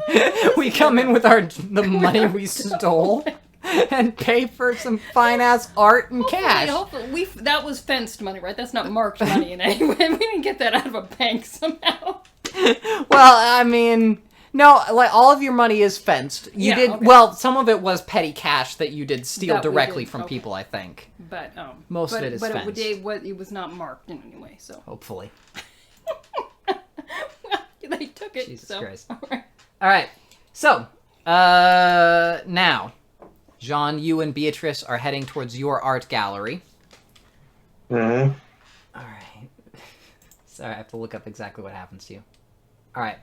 We come in with the money we stole and pay for some fine ass art and cash. Hopefully, that was fenced money, right? That's not marked money in any way. We didn't get that out of a bank somehow. Well, I mean, no, like all of your money is fenced. You Yeah, did okay. well. Some of it was petty cash that you did steal That we directly did, from okay. people. I think But Most of but, it is but fenced. it was not marked in any way. So hopefully. they took it. Jesus so. Christ. All right. All right. So, now, Jean, you and Beatrice are heading towards your art gallery. Mhm. All right. Sorry, I have to look up exactly what happens to you. All right.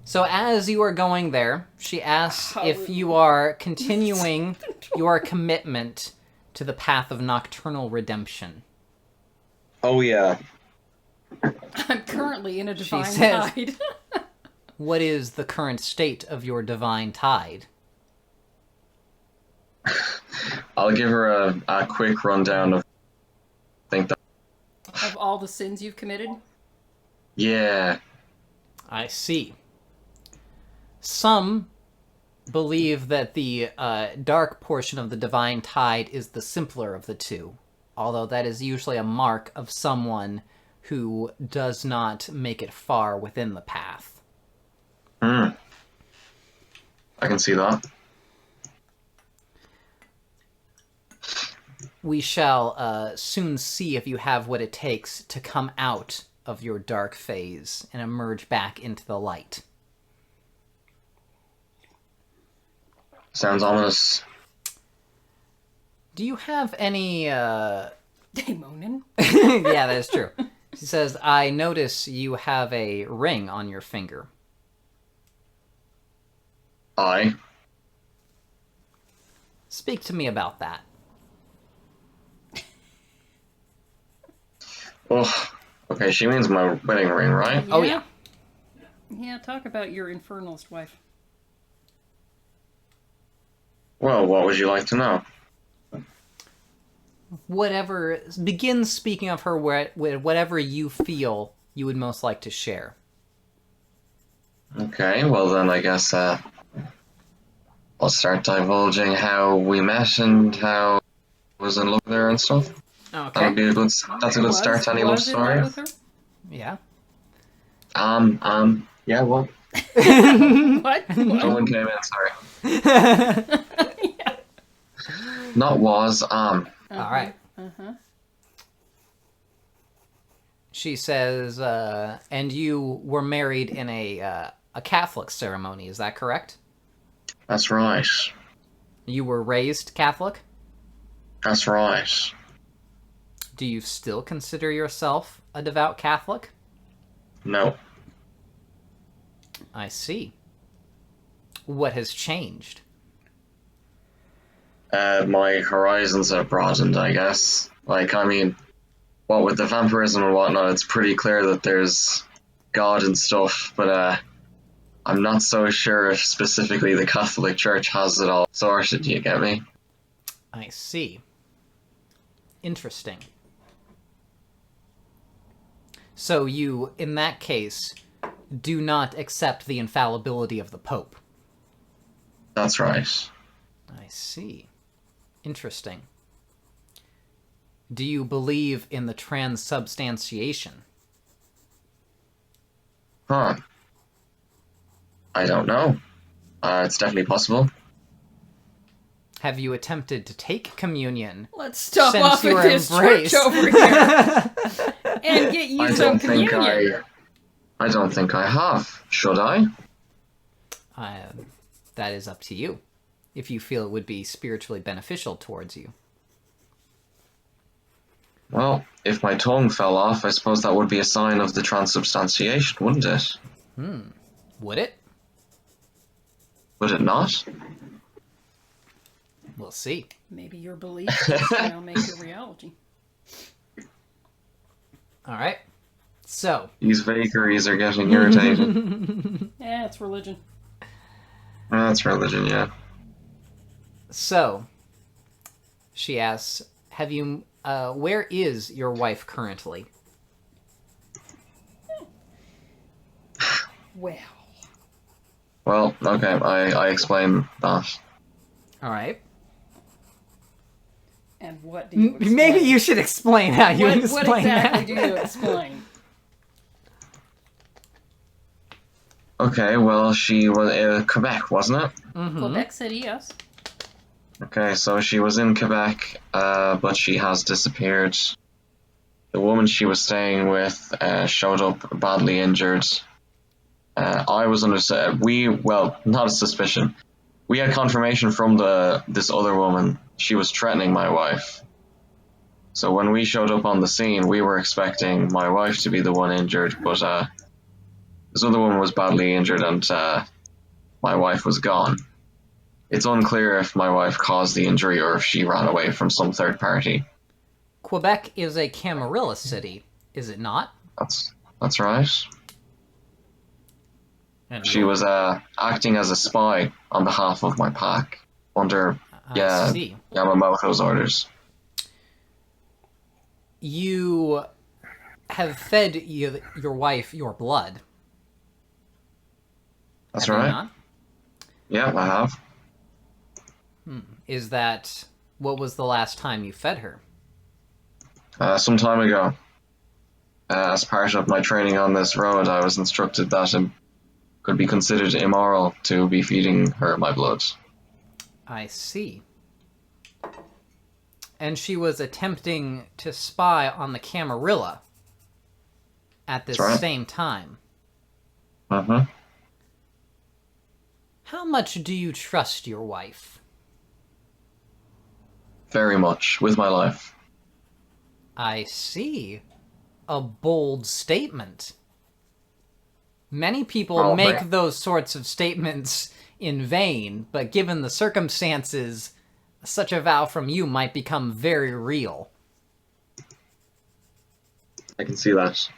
So as you are going there, she asks if you are continuing your commitment to the path of nocturnal redemption. Oh yeah. I'm currently in a divine says- tide. What is the current state of your divine tide? I'll give her a quick rundown of. Think that. Of all the sins you've committed. Yeah. I see. Some believe that the dark portion of the divine tide is the simpler of the two, although that is usually a mark of someone who does not make it far within the path. I can see that. We shall soon see if you have what it takes to come out of your dark phase and emerge back into the light. Sounds ominous. Do you have any... Daemonin. Yeah, that's true. She says, I notice you have a ring on your finger. I. Speak to me about that. Oh, okay, she means my wedding ring, right? Oh, yeah. Yeah, talk about your infernalist wife. Well, what would you like to know? Whatever. Begin speaking of her whatever you feel you would most like to share. Okay, well then I guess I'll start divulging how we met and how I was in love with her and stuff. Okay. That's a good start to any love Was in love story. with her? Yeah. Yeah, well, What? someone came in, sorry. Yeah. Not was, All right. Uh-huh. She says, and you were married in a Catholic ceremony, is that correct? That's right. You were raised Catholic? That's right. Do you still consider yourself a devout Catholic? No. I see. What has changed? My horizons have broadened, I guess. Like, I mean, what with the vampirism and whatnot, it's pretty clear that there's God and stuff, but I'm not so sure if specifically the Catholic Church has it all sorted, do you get me? I see. Interesting. So you, in that case, do not accept the infallibility of the Pope. That's right. I see. Interesting. Do you believe in the transubstantiation? Huh. I don't know. It's definitely possible. Have you attempted to take communion? Let's stop Since off you at were this embraced. church over here and get you some communion. I don't think I have. Should I? That is up to you. If you feel it would be spiritually beneficial towards you. Well, if my tongue fell off, I suppose that would be a sign of the transubstantiation, wouldn't it? Would it? Would it not? We'll see. Maybe your beliefs just, make your reality. All right. So. These vagaries are getting irritating. Yeah, it's religion. That's religion, yeah. So, she asks, have you, where is your wife currently? Well, okay, I explain that. All right. and what do you explain? Maybe you should explain how you what explain exactly that. do you explain? Okay, well, she was in Quebec, wasn't it? Mm-hmm. Quebec City, yes. Okay, so she was in Quebec, but she has disappeared. The woman she was staying with showed up badly injured. I was under not a suspicion. We had confirmation from this other woman. She was threatening my wife. So when we showed up on the scene, we were expecting my wife to be the one injured, but this other woman was badly injured and my wife was gone. It's unclear if my wife caused the injury or if she ran away from some third party. Quebec is a Camarilla city, is it not? That's right. And She was acting as a spy on behalf of my pack under I see. Yamamoto's orders. You have fed your wife your blood. That's Have you right. not? Yeah, I have. Is that what was the last time you fed her? Some time ago. As part of my training on this road, I was instructed that it could be considered immoral to be feeding her my blood. I see. And she was attempting to spy on the Camarilla at this That's right. same time. Uh-huh. How much do you trust your wife? Very much. With my life. I see. A bold statement. Many people Probably. make those sorts of statements in vain, but given the circumstances, such a vow from you might become very real. I can see that.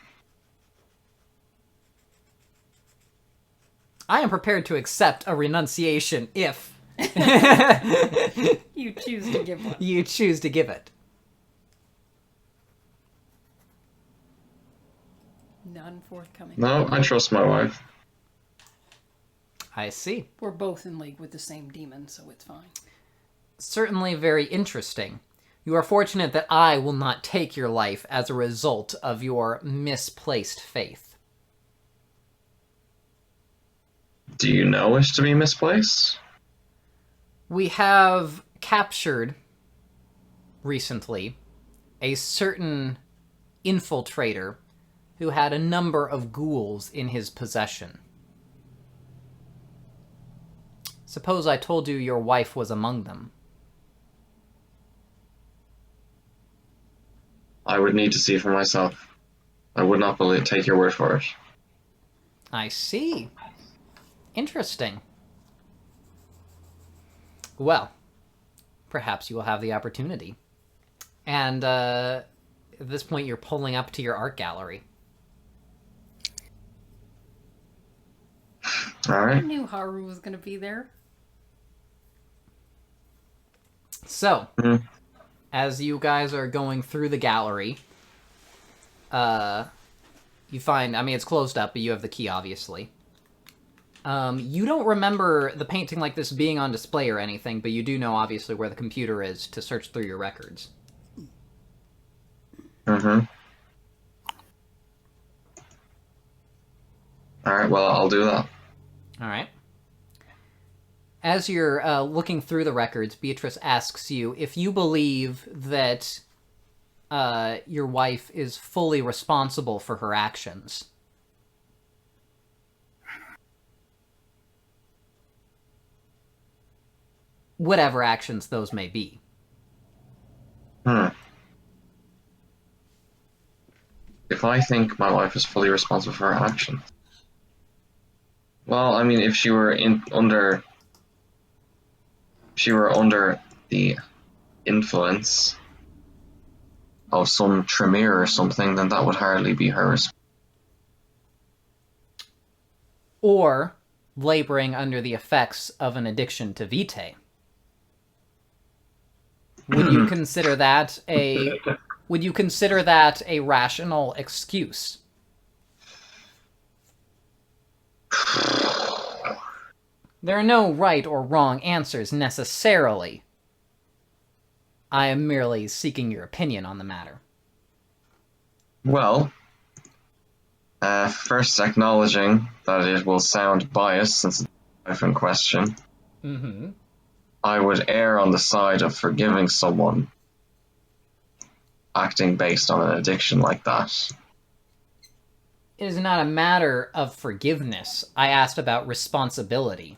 I am prepared to accept a renunciation if You choose to give one. you choose to give it. None forthcoming. No, I trust my wife. I see. We're both in league with the same demon, so it's fine. Certainly very interesting. You are fortunate that I will not take your life as a result of your misplaced faith. Do you know it to be misplaced? We have captured recently a certain infiltrator who had a number of ghouls in his possession. Suppose I told you your wife was among them. I would need to see for myself. I would not take your word for it. I see. Interesting. Well, perhaps you will have the opportunity. And at this point, you're pulling up to your art gallery. All I right. knew Haru was going to be there. So, Mhm. as you guys are going through the gallery, you find, I mean, it's closed up, but you have the key, obviously. You don't remember the painting like this being on display or anything, but you do know, obviously, where the computer is to search through your records. Mm-hmm. All right, well, I'll do that. All right. As you're looking through the records, Beatrice asks you if you believe that your wife is fully responsible for her actions. Whatever actions those may be. If I think my wife is fully responsible for her actions. Well, I mean, if she were under the influence of some Tremere or something, then that would hardly be hers. Or laboring under the effects of an addiction to vitae. Would you consider that a rational excuse? There are no right or wrong answers necessarily. I am merely seeking your opinion on the matter. Well, first acknowledging that it will sound biased since it's a different question, Mm-hmm. I would err on the side of forgiving someone acting based on an addiction like that. It is not a matter of forgiveness. I asked about responsibility.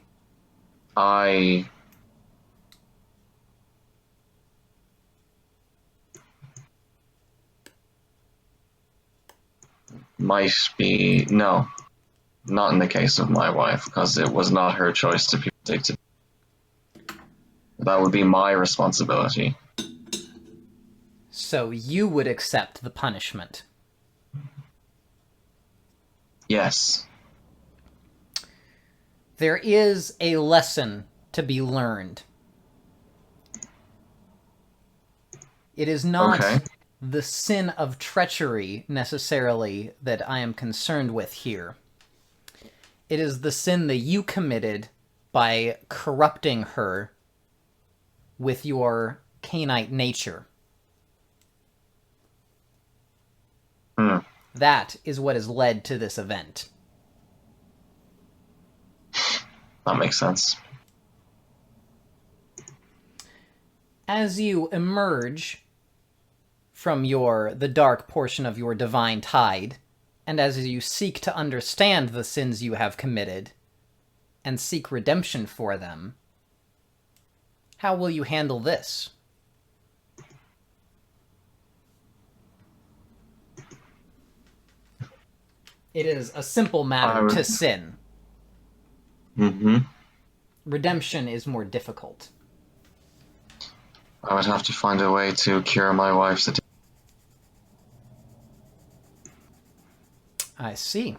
I might be... No, not in the case of my wife, because it was not her choice to be addicted. That would be my responsibility. So you would accept the punishment. Yes. There is a lesson to be learned. It is not Okay. the sin of treachery necessarily that I am concerned with here. It is the sin that you committed by corrupting her with your Cainite nature. That is what has led to this event. That makes sense. As you emerge from the dark portion of your divine tide, and as you seek to understand the sins you have committed and seek redemption for them, how will you handle this? It is a simple matter to sin. Mm-hmm. Redemption is more difficult. I would have to find a way to cure my wife's addiction. I see.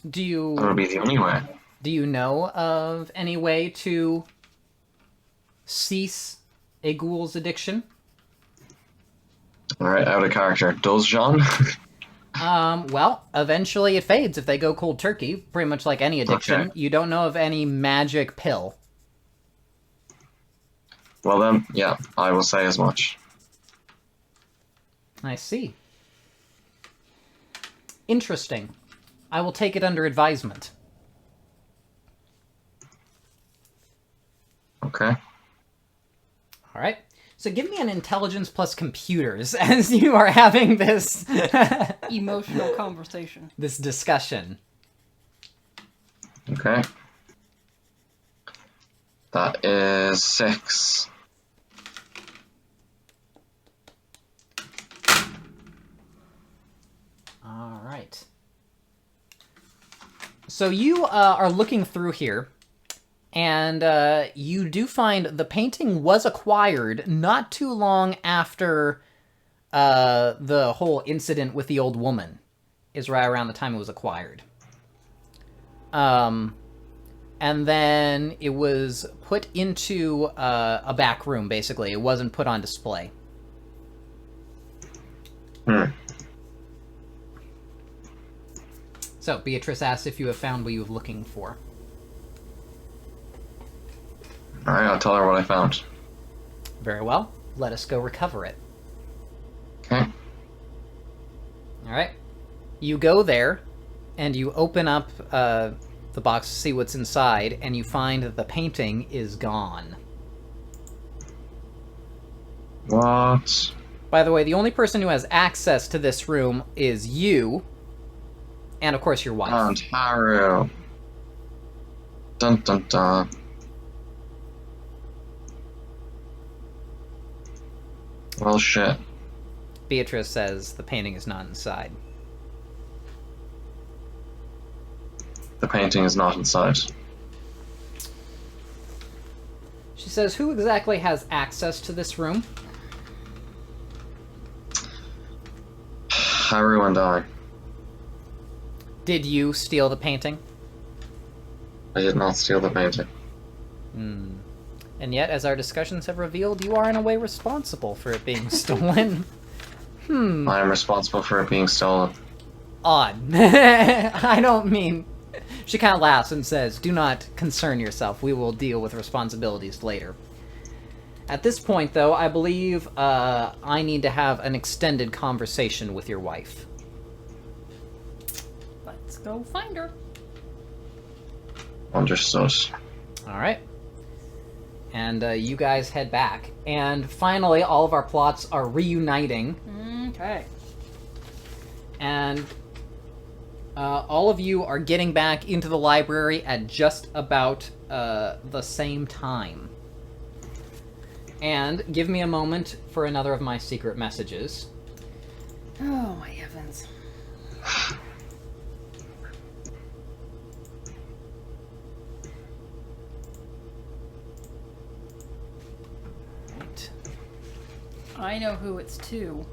That would be the only way. Do you know of any way to cease a ghoul's addiction? Alright, out of character. Does Jean? Well, eventually it fades if they go cold turkey, pretty much like any addiction. Okay. You don't know of any magic pill. Well then, yeah, I will say as much. I see. Interesting. I will take it under advisement. Okay. All right. So give me an intelligence plus computers as you are having this Emotional conversation. this discussion. Okay. That is 6. All right. So you are looking through here, and you do find the painting was acquired not too long after the whole incident with the old woman. Is right around the time it was acquired. And then it was put into a back room, basically. It wasn't put on display. So, Beatrice asks if you have found what you were looking for. Alright, I'll tell her what I found. Very well. Let us go recover it. Okay. Alright. You go there, and you open up the box to see what's inside, and you find that the painting is gone. What? By the way, the only person who has access to this room is you, and of course your wife. And Haru. Dun dun dun. Well, shit. Beatrice says the painting is not inside. The painting is not inside. She says, who exactly has access to this room? Haru and I. Did you steal the painting? I did not steal the painting. And yet, as our discussions have revealed, you are in a way responsible for it being stolen. I am responsible for it being stolen. Odd. I don't mean... She kind of laughs and says, do not concern yourself. We will deal with responsibilities later. At this point, though, I believe I need to have an extended conversation with your wife. Let's go find her. Understood. All right. And you guys head back. And finally, all of our plots are reuniting. Okay. And all of you are getting back into the library at just about the same time. And give me a moment for another of my secret messages. Oh, my heavens. Right. I know who it's to.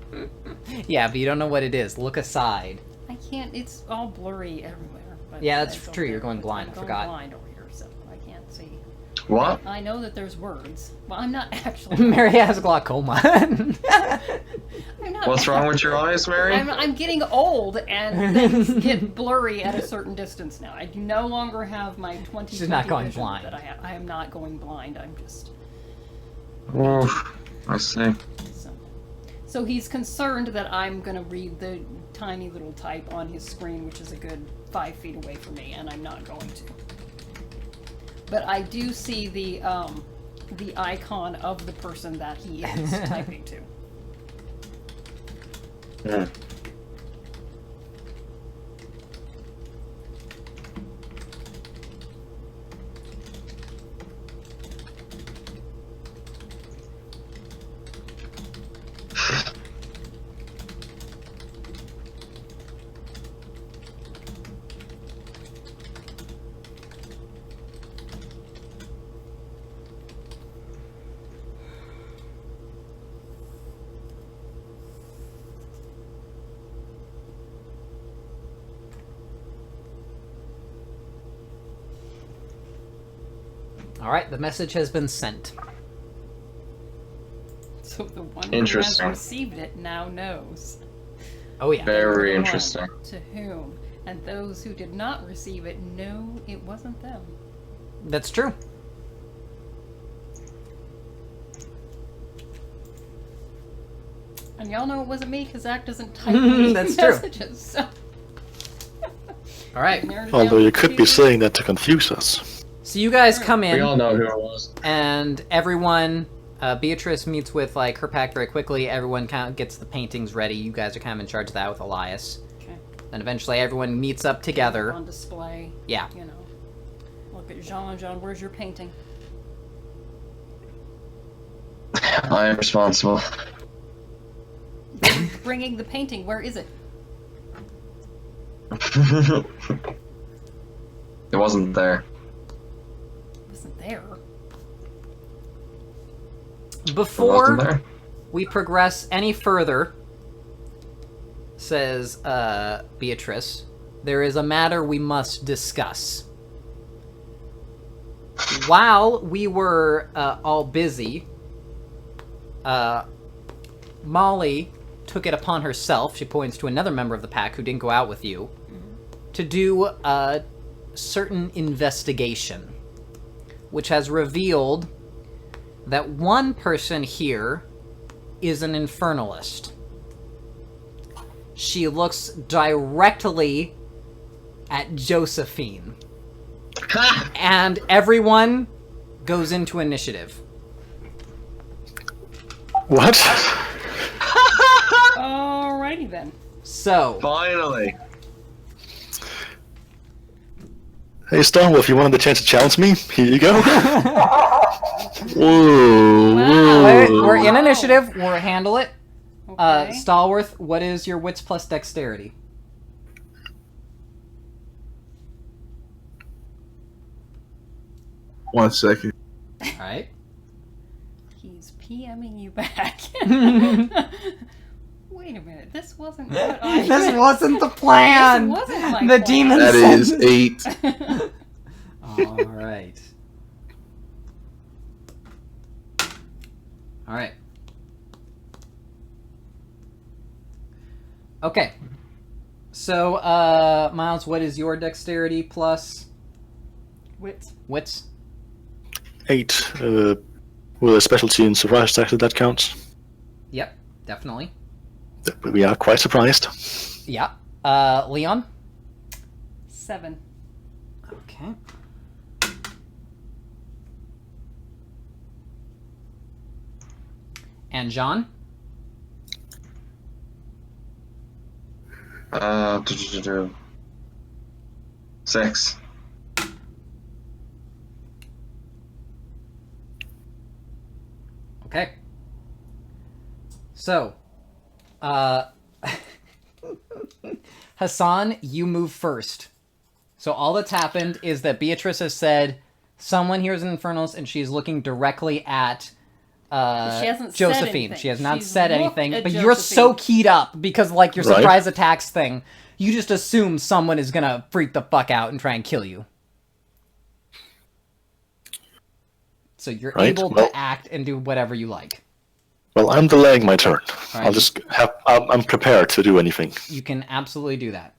Yeah, but you don't know what it is. Look aside. I can't, it's all blurry everywhere. But Yeah, that's it's true, okay. you're going blind, I I'm going forgot. blind over here, so I can't see. What? I know that there's words. Well, I'm not actually. Mary has glaucoma. I'm not, What's wrong with your eyes, Mary? I'm getting old and things get blurry at a certain distance now. I no longer have my 20. She's not going vision blind. That I have. I am not going blind. I'm just. Oof. I see. So he's concerned that I'm gonna read the tiny little type on his screen, which is a good 5 feet away from me, and I'm not going to. But I do see the icon of the person that he is typing to. Hmm. All right, the message has been sent. So the one who has Interesting. received it now knows Oh yeah. Very the one interesting. to whom, and those who did not receive it know it wasn't them. That's true. And y'all know it wasn't me because Zach doesn't type me That's true. messages. So. All right. Although you could be saying that to confuse us. So you guys come in. We all know who it was. And everyone, Beatrice meets with like her pack very quickly. Everyone kind of gets the paintings ready. You guys are kind of in charge of that with Elias. Okay. Then eventually everyone meets up together. On display. Yeah. You know. Look at Jean. Jean, where's your painting? I am responsible. Bringing the painting. Where is it? It wasn't there. It wasn't there. It Before wasn't there. we progress any further, says Beatrice, there is a matter we must discuss. While we were all busy, Molly took it upon herself, she points to another member of the pack who didn't go out with you, to do a certain investigation, which has revealed that one person here is an infernalist. She looks directly at Josephine. And everyone goes into initiative. What? Alrighty then. So, Finally. Hey, Starwolf, you wanted the chance to challenge me? Here you go. Whoa, whoa. we're in initiative. We'll handle it. Okay. Stallworth, what is your wits plus dexterity? One second. Alright. He's PMing you back. Wait a minute. This wasn't what I This wasn't the plan! This wasn't my The plan. demon That said- is 8. Alright. Alright. Okay. So, Miles, what is your dexterity plus Wits. wits? 8. With a specialty in surprise attack, that counts. Yep, definitely. We are quite surprised. Yeah. Leon? 7. Okay. And John? Uh, 6. Okay. So, Hassan, you move first. So all that's happened is that Beatrice has said, someone here is an infernalist, and she's looking directly at She hasn't said Josephine. anything. She has not She's said looked anything, at but you're so Josephine. keyed up because, like, your Right. surprise attacks thing, you just assume someone is gonna freak the fuck out and try and kill you. So you're Right, able well- to act and do whatever you like. Well, I'm delaying my turn. Right. I'll just have. I'm prepared to do anything. You can absolutely do that.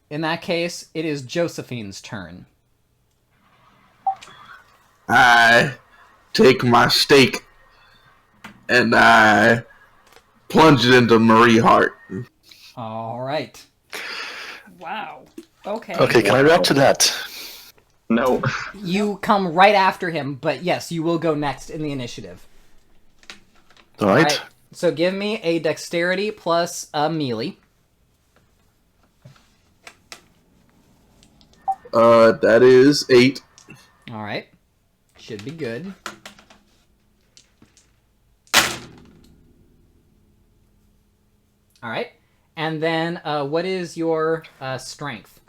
In that case, it is Josephine's turn. I take my stake and I plunge it into Marie Hart. All right. Wow. Okay. Okay, can I react to that? No. You come right after him, but yes, you will go next in the initiative. All right. Alright, so give me a dexterity plus a melee. That is 8. All right. Should be good. All right. And then what is your strength?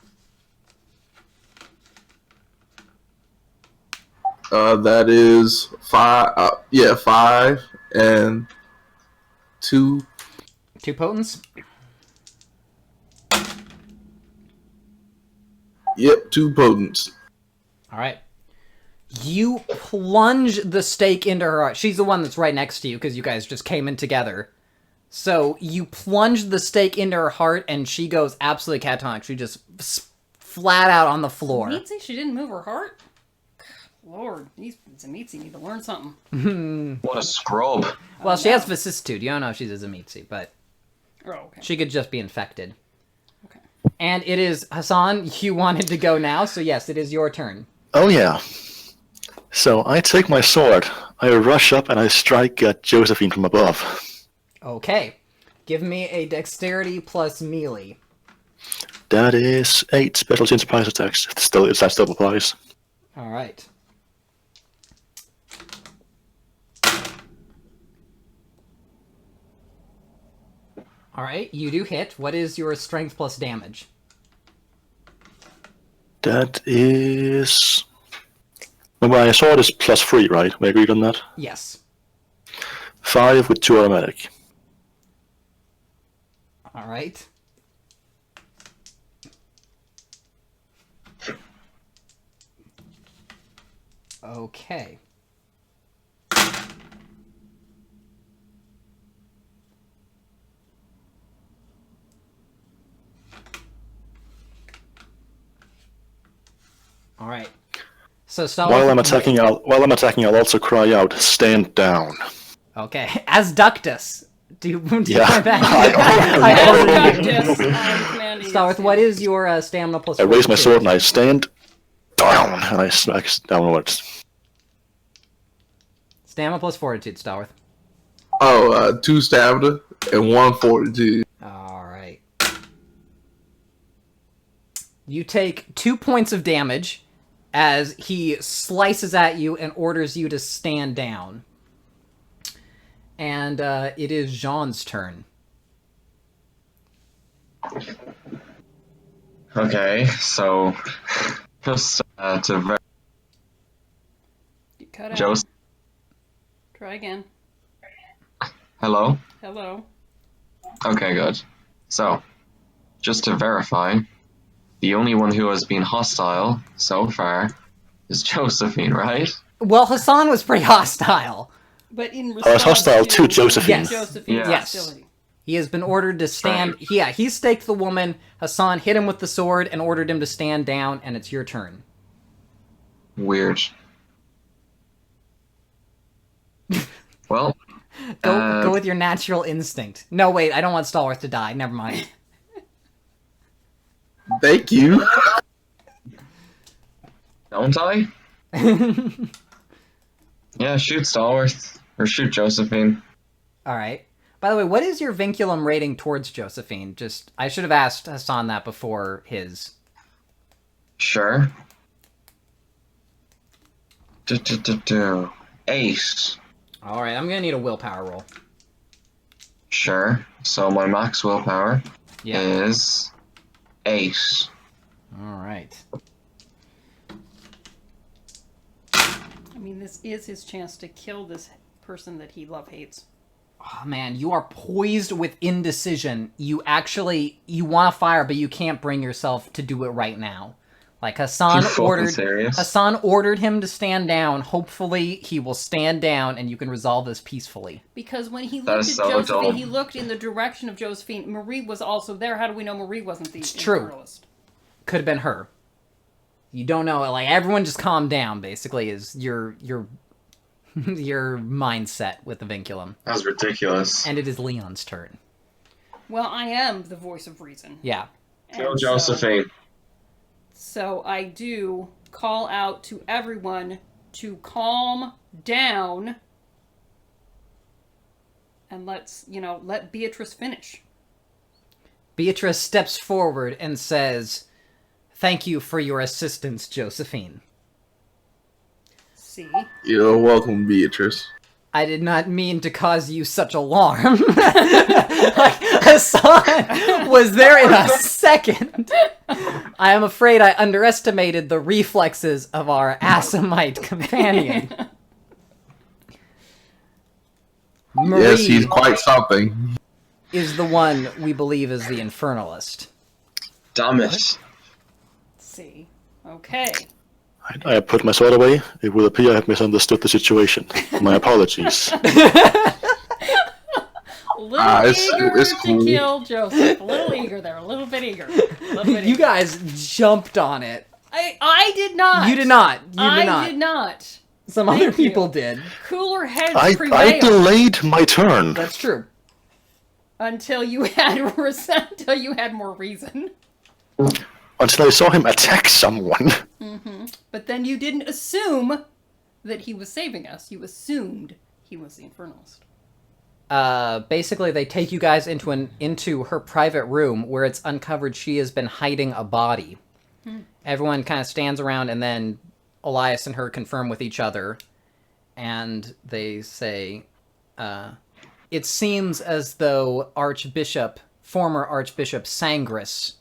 That is 5. 5 and 2. 2 potents? Yep, 2 potents. All right. You plunge the stake into her heart. She's the one that's right next to you because you guys just came in together. So you plunge the stake into her heart, and she goes absolutely catatonic. She just flat out on the floor. Zamitzi, she didn't move her heart? Lord, these Zamitzi need to learn something. What a scrub. Well, she has vicissitude. You don't know if she's a Zamitzi, but Oh, okay. she could just be infected. Okay. And it is, Hassan, you wanted to go now, so yes, it is your turn. Oh yeah. So I take my sword, I rush up, and I strike at Josephine from above. Okay. Give me a dexterity plus melee. That is 8 specialty and surprise attacks, if that still applies. Alright. Alright, you do hit. What is your strength plus damage? That is... No, my sword is +3, right? We agreed on that? Yes. 5 with 2 automatic. Alright. Okay. Alright. So stop. While I'm attacking, I'll also cry out, "Stand down!" Okay. As Ductus. Do you Yeah. want that? I ordered you. Yes, I'm commanding Start with you. what is your stamina plus I raise my fortitude? sword and I stand down, and I smack downwards. Stamina plus fortitude, Starworth. Oh, 2 stamina and 1 fortitude. Alright. You take 2 points of damage as he slices at you and orders you to stand down. And it is Jean's turn. Okay, so just to You cut out. Joseph. Try again. Hello. Hello. Okay, good. So, just to verify, the only one who has been hostile so far is Josephine, right? Well, Hassan was pretty hostile. But in I was response hostile to Josephine. Yes. Josephine's Yes. hostility. He has been ordered to stand... Yeah, he staked the woman. Hassan hit him with the sword and ordered him to stand down, and it's your turn. Weird. Well, Go with your natural instinct. No, wait, I don't want Stallworth to die. Never mind. Thank you. don't I? Yeah, shoot Stallworth. Or shoot Josephine. Alright. By the way, what is your vinculum rating towards Josephine? Just, I should have asked Hassan that before his. Sure. 8. Alright, I'm gonna need a willpower roll. Sure. So my max willpower Yeah. is 8. Alright. I mean, this is his chance to kill this person that he hates. Oh man, you are poised with indecision. You want to fire, but you can't bring yourself to do it right now. Like Hassan You fucking serious? Hassan ordered him to stand down. Hopefully, he will stand down, and you can resolve this peacefully. Because when he That looked at is so Josephine, dumb. he looked in the direction of Josephine. Marie was also there. How do we know Marie wasn't the true. imperialist? Could have been her. You don't know. Like everyone, just calm down. Basically, is your your mindset with the vinculum, That's ridiculous. and it is Leon's turn. Well, I am the voice of reason. Yeah. Kill And Josephine. So I do call out to everyone to calm down and let Beatrice finish. Beatrice steps forward and says, "Thank you for your assistance, Josephine. See? You're welcome, Beatrice. I did not mean to cause you such alarm." Like, Hassan was there in a second. I am afraid I underestimated the reflexes of our Assamite companion. Marie Yes, he's quite something. is the one we believe is the Infernalist. Damn it. See. Okay. I put my sword away. It will appear I have misunderstood the situation. My apologies. A little eager it's to cool. kill Joseph. A little eager there. A little bit eager. A little bit You eager. guys jumped on it. I did not. You did not. You did I not. did not. Some Thank other you. people did. Cooler heads I prevailed delayed my turn. That's true. until you had more reason. Until I saw him attack someone. But then you didn't assume that he was saving us. You assumed he was the Infernalist. Basically, they take you guys into her private room where it's uncovered she has been hiding a body. Everyone kind of stands around, and then Elias and her confirm with each other, and they say, it seems as though former Archbishop Sangris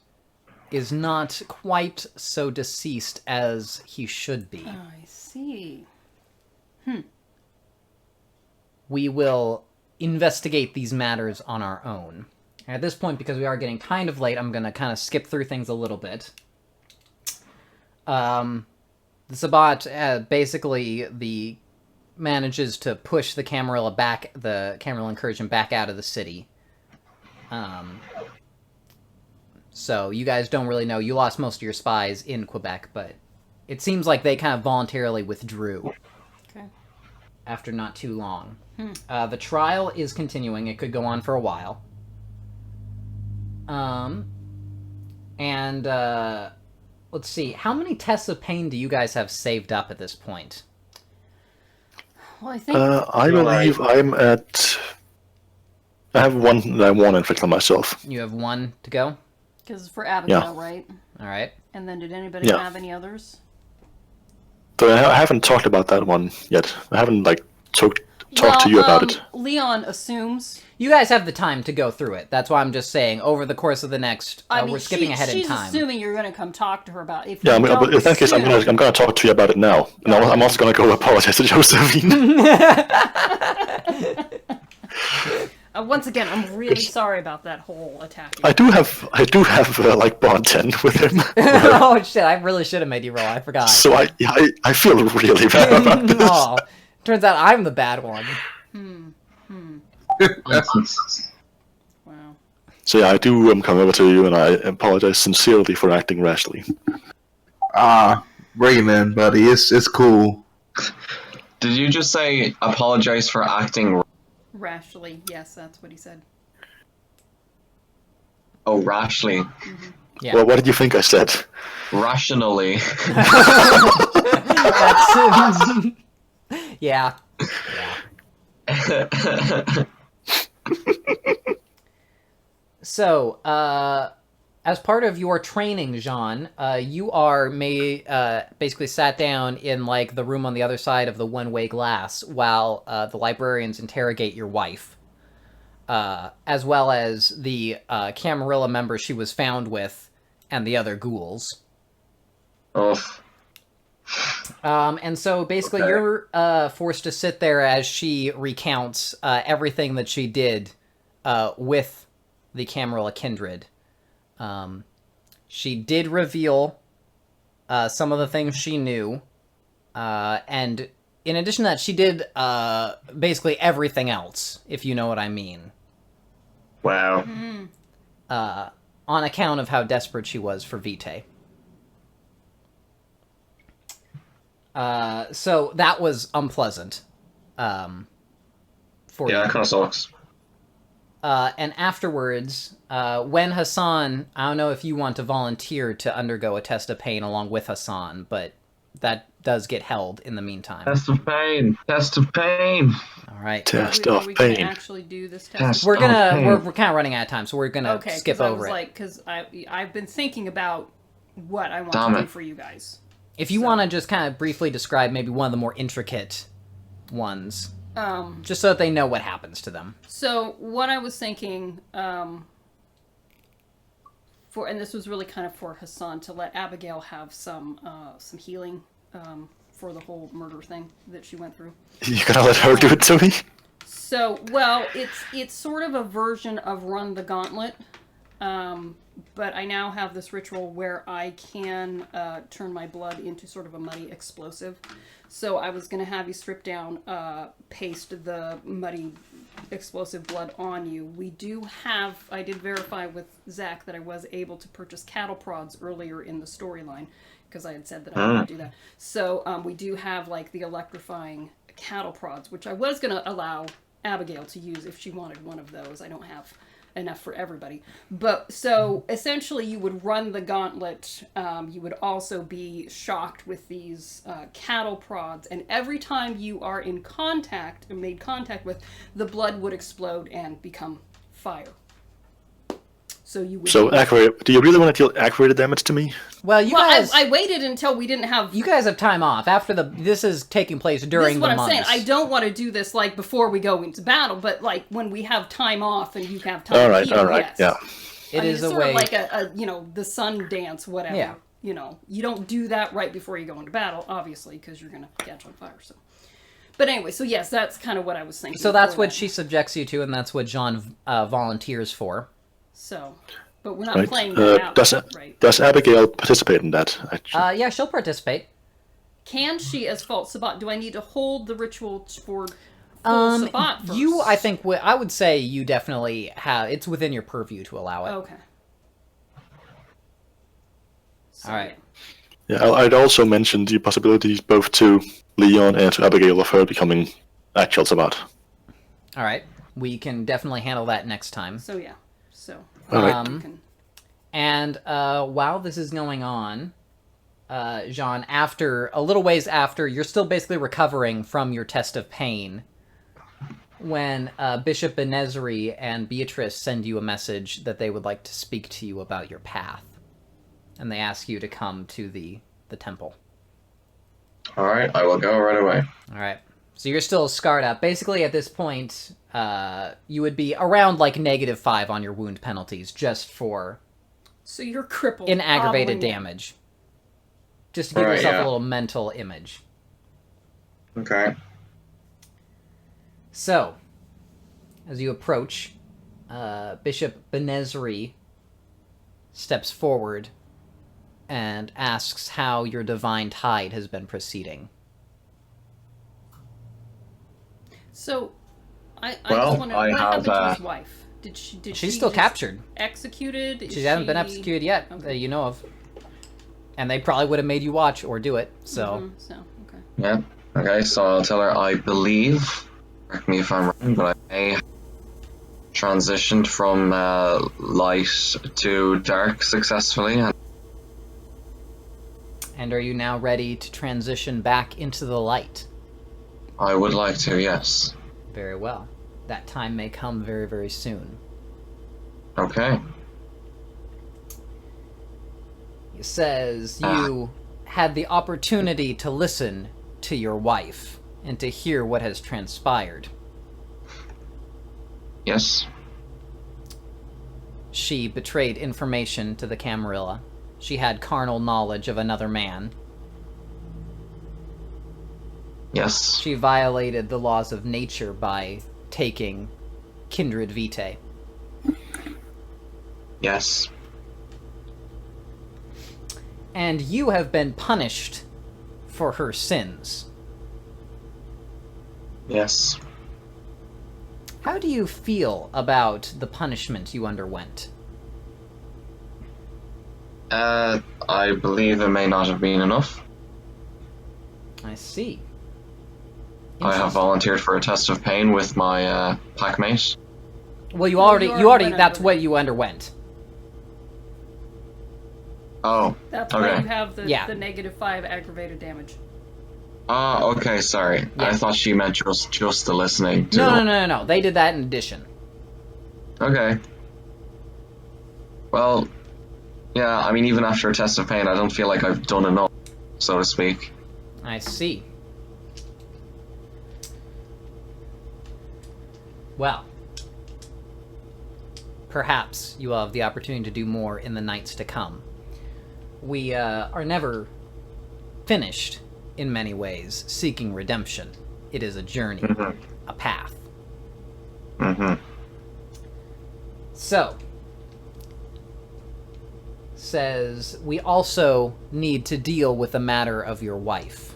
is not quite so deceased as he should be. I see. We will investigate these matters on our own. At this point, because we are getting kind of late, I'm going to kind of skip through things a little bit. The Sabbat basically manages to push the Camarilla incursion back out of the city. So you guys don't really know. You lost most of your spies in Quebec, but it seems like they kind of voluntarily withdrew. Okay. After not too long. The trial is continuing. It could go on for a while. Let's see. How many tests of pain do you guys have saved up at this point? Well, I think I believe I'm at... I have one that I want to inflict on myself. You have one to go? because it's for Abigail, Yeah. right? All right. And then did anybody Yeah. have any others? But I haven't talked about that one yet. I haven't talked to you about it. Leon assumes. You guys have the time to go through it. That's why I'm just saying, over the course of the next... we're skipping ahead in time. She's assuming you're going to come talk to her about it. If Yeah, you but in that case, I'm gonna talk to you about it now, and I'm also gonna go apologize to Josephine. Once again, I'm really sorry about that whole attack. I do have bond 10 with him, Oh, shit, I really should have made you roll. I forgot. so I feel really bad about this. Oh, turns out I'm the bad one. Wow. So yeah, I do come over to you, and I apologize sincerely for acting rashly. Bring it in, buddy. It's cool. Did you just say apologize for acting? Rashly, yes, that's what he said. Oh, rashly. Yeah. Well, what did you think I said? Rationally. That's... yeah. So, as part of your training, Jean, you are basically sat down in the room on the other side of the one-way glass while the librarians interrogate your wife, as well as the Camarilla member she was found with and the other ghouls. Oh. And so basically Okay. you're forced to sit there as she recounts everything that she did with the Camarilla kindred. She did reveal some of the things she knew, and in addition to that, she did basically everything else, if you know what I mean, Wow. on account of how desperate she was for Vitae. So that was unpleasant for Yeah, you. that kind of sucks. And afterwards, when Hassan, I don't know if you want to volunteer to undergo a test of pain along with Hassan, but that does get held in the meantime. Test of pain. Test of pain. All right. Test Are of we gonna pain. actually do this test? Test. We're gonna Okay. we're kind of running out of time, so we're gonna Okay, skip I over was it. because I've been thinking about what I want Damn to it. do for you guys. If you want to just kind of briefly describe maybe one of the more intricate ones, just so that they know what happens to them. So what I was thinking, and this was really kind of for Hassan to let Abigail have some healing for the whole murder thing that she went through. You gonna let her do it to me? So, well, it's sort of a version of Run the Gauntlet, But I now have this ritual where I can turn my blood into sort of a muddy explosive. So I was going to have you strip down, paste the muddy explosive blood on you. We do have, I did verify with Zach that I was able to purchase cattle prods earlier in the storyline, because I had said that I would do that. So we do have like the electrifying cattle prods, which I was going to allow Abigail to use if she wanted one of those. I don't have enough for everybody. But so essentially you would run the gauntlet. You would also be shocked with these cattle prods. And every time you are in contact, or made contact with, the blood would explode and become fire. So you would. So accurate. Do you really want to deal activated damage to me? Well, you guys. I waited until we didn't have. You guys have time off after the. This is taking place during the months. This is what I'm saying. I don't want to do this like before we go into battle, but like when we have time off and you have time. All right. Yes. Yeah. It is it's a sort way. of like a the sun dance, whatever. Yeah. You don't do that right before you go into battle, obviously, because you're gonna catch on fire. So. But anyway, so yes, that's kind of what I was thinking. So that's what she subjects you to, and that's what John volunteers for. So. But we're not Right. playing that out, right? Does Abigail participate in that? Actually? Yeah, she'll participate. Can she, as false Sabbat? Do I need to hold the ritual for full Sabbat first? You, I think, I would say you definitely have. It's within your purview to allow it. Okay. So, All right. Yeah, I'd also mentioned the possibilities both to Leon and to Abigail of her becoming actual Sabbat. All right. We can definitely handle that next time. So yeah. So. All right. And while this is going on, Jean, after a little ways after, you're still basically recovering from your test of pain when Bishop Benezri and Beatrice send you a message that they would like to speak to you about your path. And they ask you to come to the temple. All right, I will go right away. All right. So you're still scarred up. Basically, at this point, you would be around like -5 on your wound penalties just for... So you're crippled. In aggravated damage. Just to give yourself a little mental image. Okay. So, as you approach, Bishop Benezri steps forward and asks how your divine tide has been proceeding. So, I Well, just wonder, I what happened to have, his wife? Did She's still captured. Executed? Is She hasn't been executed yet, that you know of. And they probably would have made you watch or do it, so... So, okay. Yeah. Okay, so I'll tell her I believe, correct me if I'm wrong, but I may have transitioned from light to dark successfully. And are you now ready to transition back into the light? I would like to, yes. Very well. That time may come very, very soon. Okay. He says you had the opportunity to listen to your wife and to hear what has transpired. Yes. She betrayed information to the Camarilla. She had carnal knowledge of another man. Yes. She violated the laws of nature by taking kindred vitae. Yes. And you have been punished for her sins. Yes. How do you feel about the punishment you underwent? I believe it may not have been enough. I see. I have volunteered for a test of pain with my packmate. Well, you Well, already, you already went that's under what you underwent. Oh, That's why okay. you have the Yeah. -5 aggravated damage. Okay, sorry. Yeah. I thought she meant just the listening to... No. They did that in addition. Okay. Well, yeah, I mean, even after a test of pain, I don't feel like I've done enough, so to speak. I see. Well, perhaps you will have the opportunity to do more in the nights to come. We are never finished, in many ways, seeking redemption. It is a journey, a path. Mm-hmm. So, says, "We also need to deal with the matter of your wife.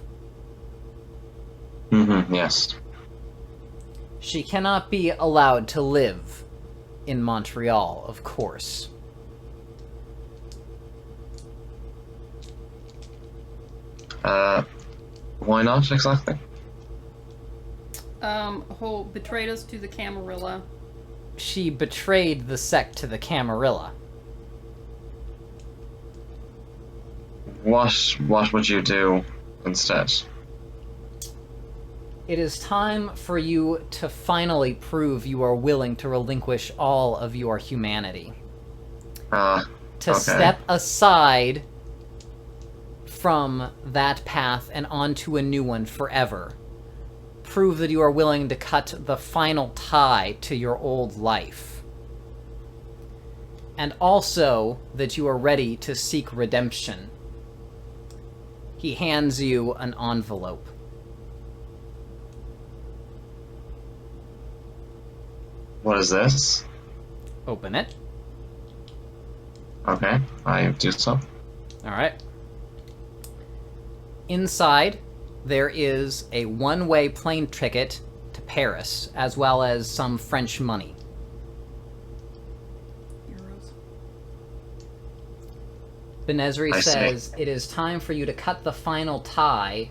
Yes. She cannot be allowed to live in Montreal, of course." Why not exactly? Who betrayed us to the Camarilla. She betrayed the sect to the Camarilla. What would you do instead? It is time for you to finally prove you are willing to relinquish all of your humanity. To Okay. step aside from that path and onto a new one forever. Prove that you are willing to cut the final tie to your old life. And also that you are ready to seek redemption. He hands you an envelope. What is this? Open it. Okay, I do so. Alright. Inside, there is a one-way plane ticket to Paris, as well as some French money. Euros. Benezri I see. says, "It is time for you to cut the final tie,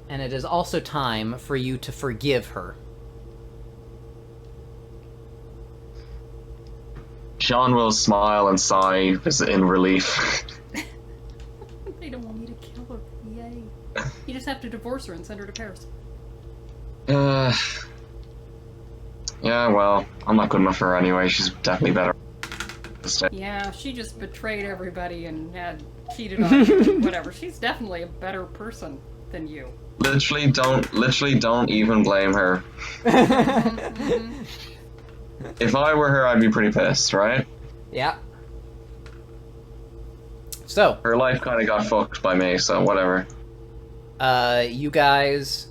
and it is also time for you to forgive her." Jean will smile and sigh in relief. They don't want me to kill her. Yay. You just have to divorce her and send her to Paris. Yeah, well, I'm not good enough for her anyway. She's definitely better. to stay. Yeah, she just betrayed everybody and had cheated on you and whatever. She's definitely a better person than you. Literally don't even blame her. If I were her, I'd be pretty pissed, right? Yeah. So, Her life kind of got fucked by me, so whatever. you guys,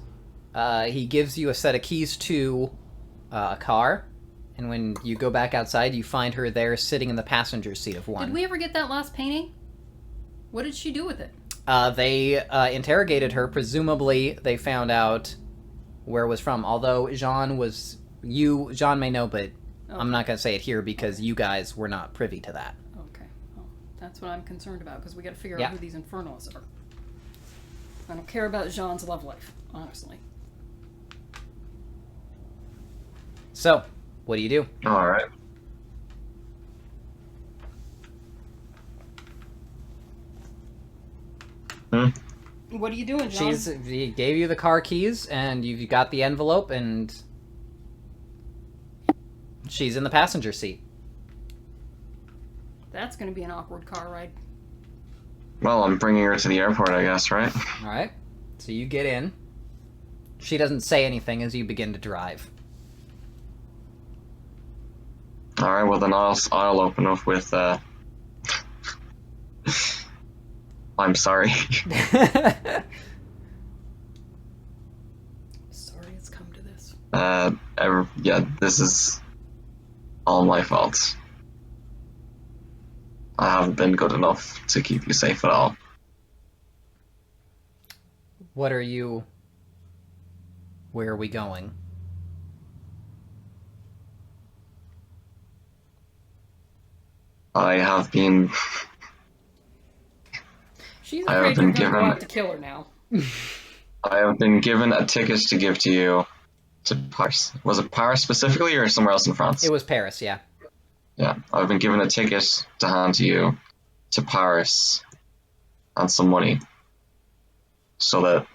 he gives you a set of keys to a car, and when you go back outside, you find her there sitting in the passenger seat of one. Did we ever get that last painting? What did she do with it? They interrogated her. Presumably, they found out where it was from. Although Jean may know, but I'm not going to say it here because you guys were not privy to that. Okay. Well, that's what I'm concerned about, because we got to figure Yeah. out who these Infernals are. I don't care about Jean's love life, honestly. So, what do you do? Alright. What are you doing, Jean? He gave you the car keys, and you've got the envelope, and she's in the passenger seat. That's going to be an awkward car ride. Well, I'm bringing her to the airport, I guess, right? All right. So you get in. She doesn't say anything as you begin to drive. Alright, well then I'll open up with, I'm sorry. Sorry it's come to this. This is all my fault. I haven't been good enough to keep you safe at all. Where are we going? I have been She's I have afraid been you're going to go given- out to kill her now. I have been given a ticket to give to you to Paris. Was it Paris specifically or somewhere else in France? It was Paris, yeah. Yeah, I've been given a ticket to hand to you to Paris and some money so that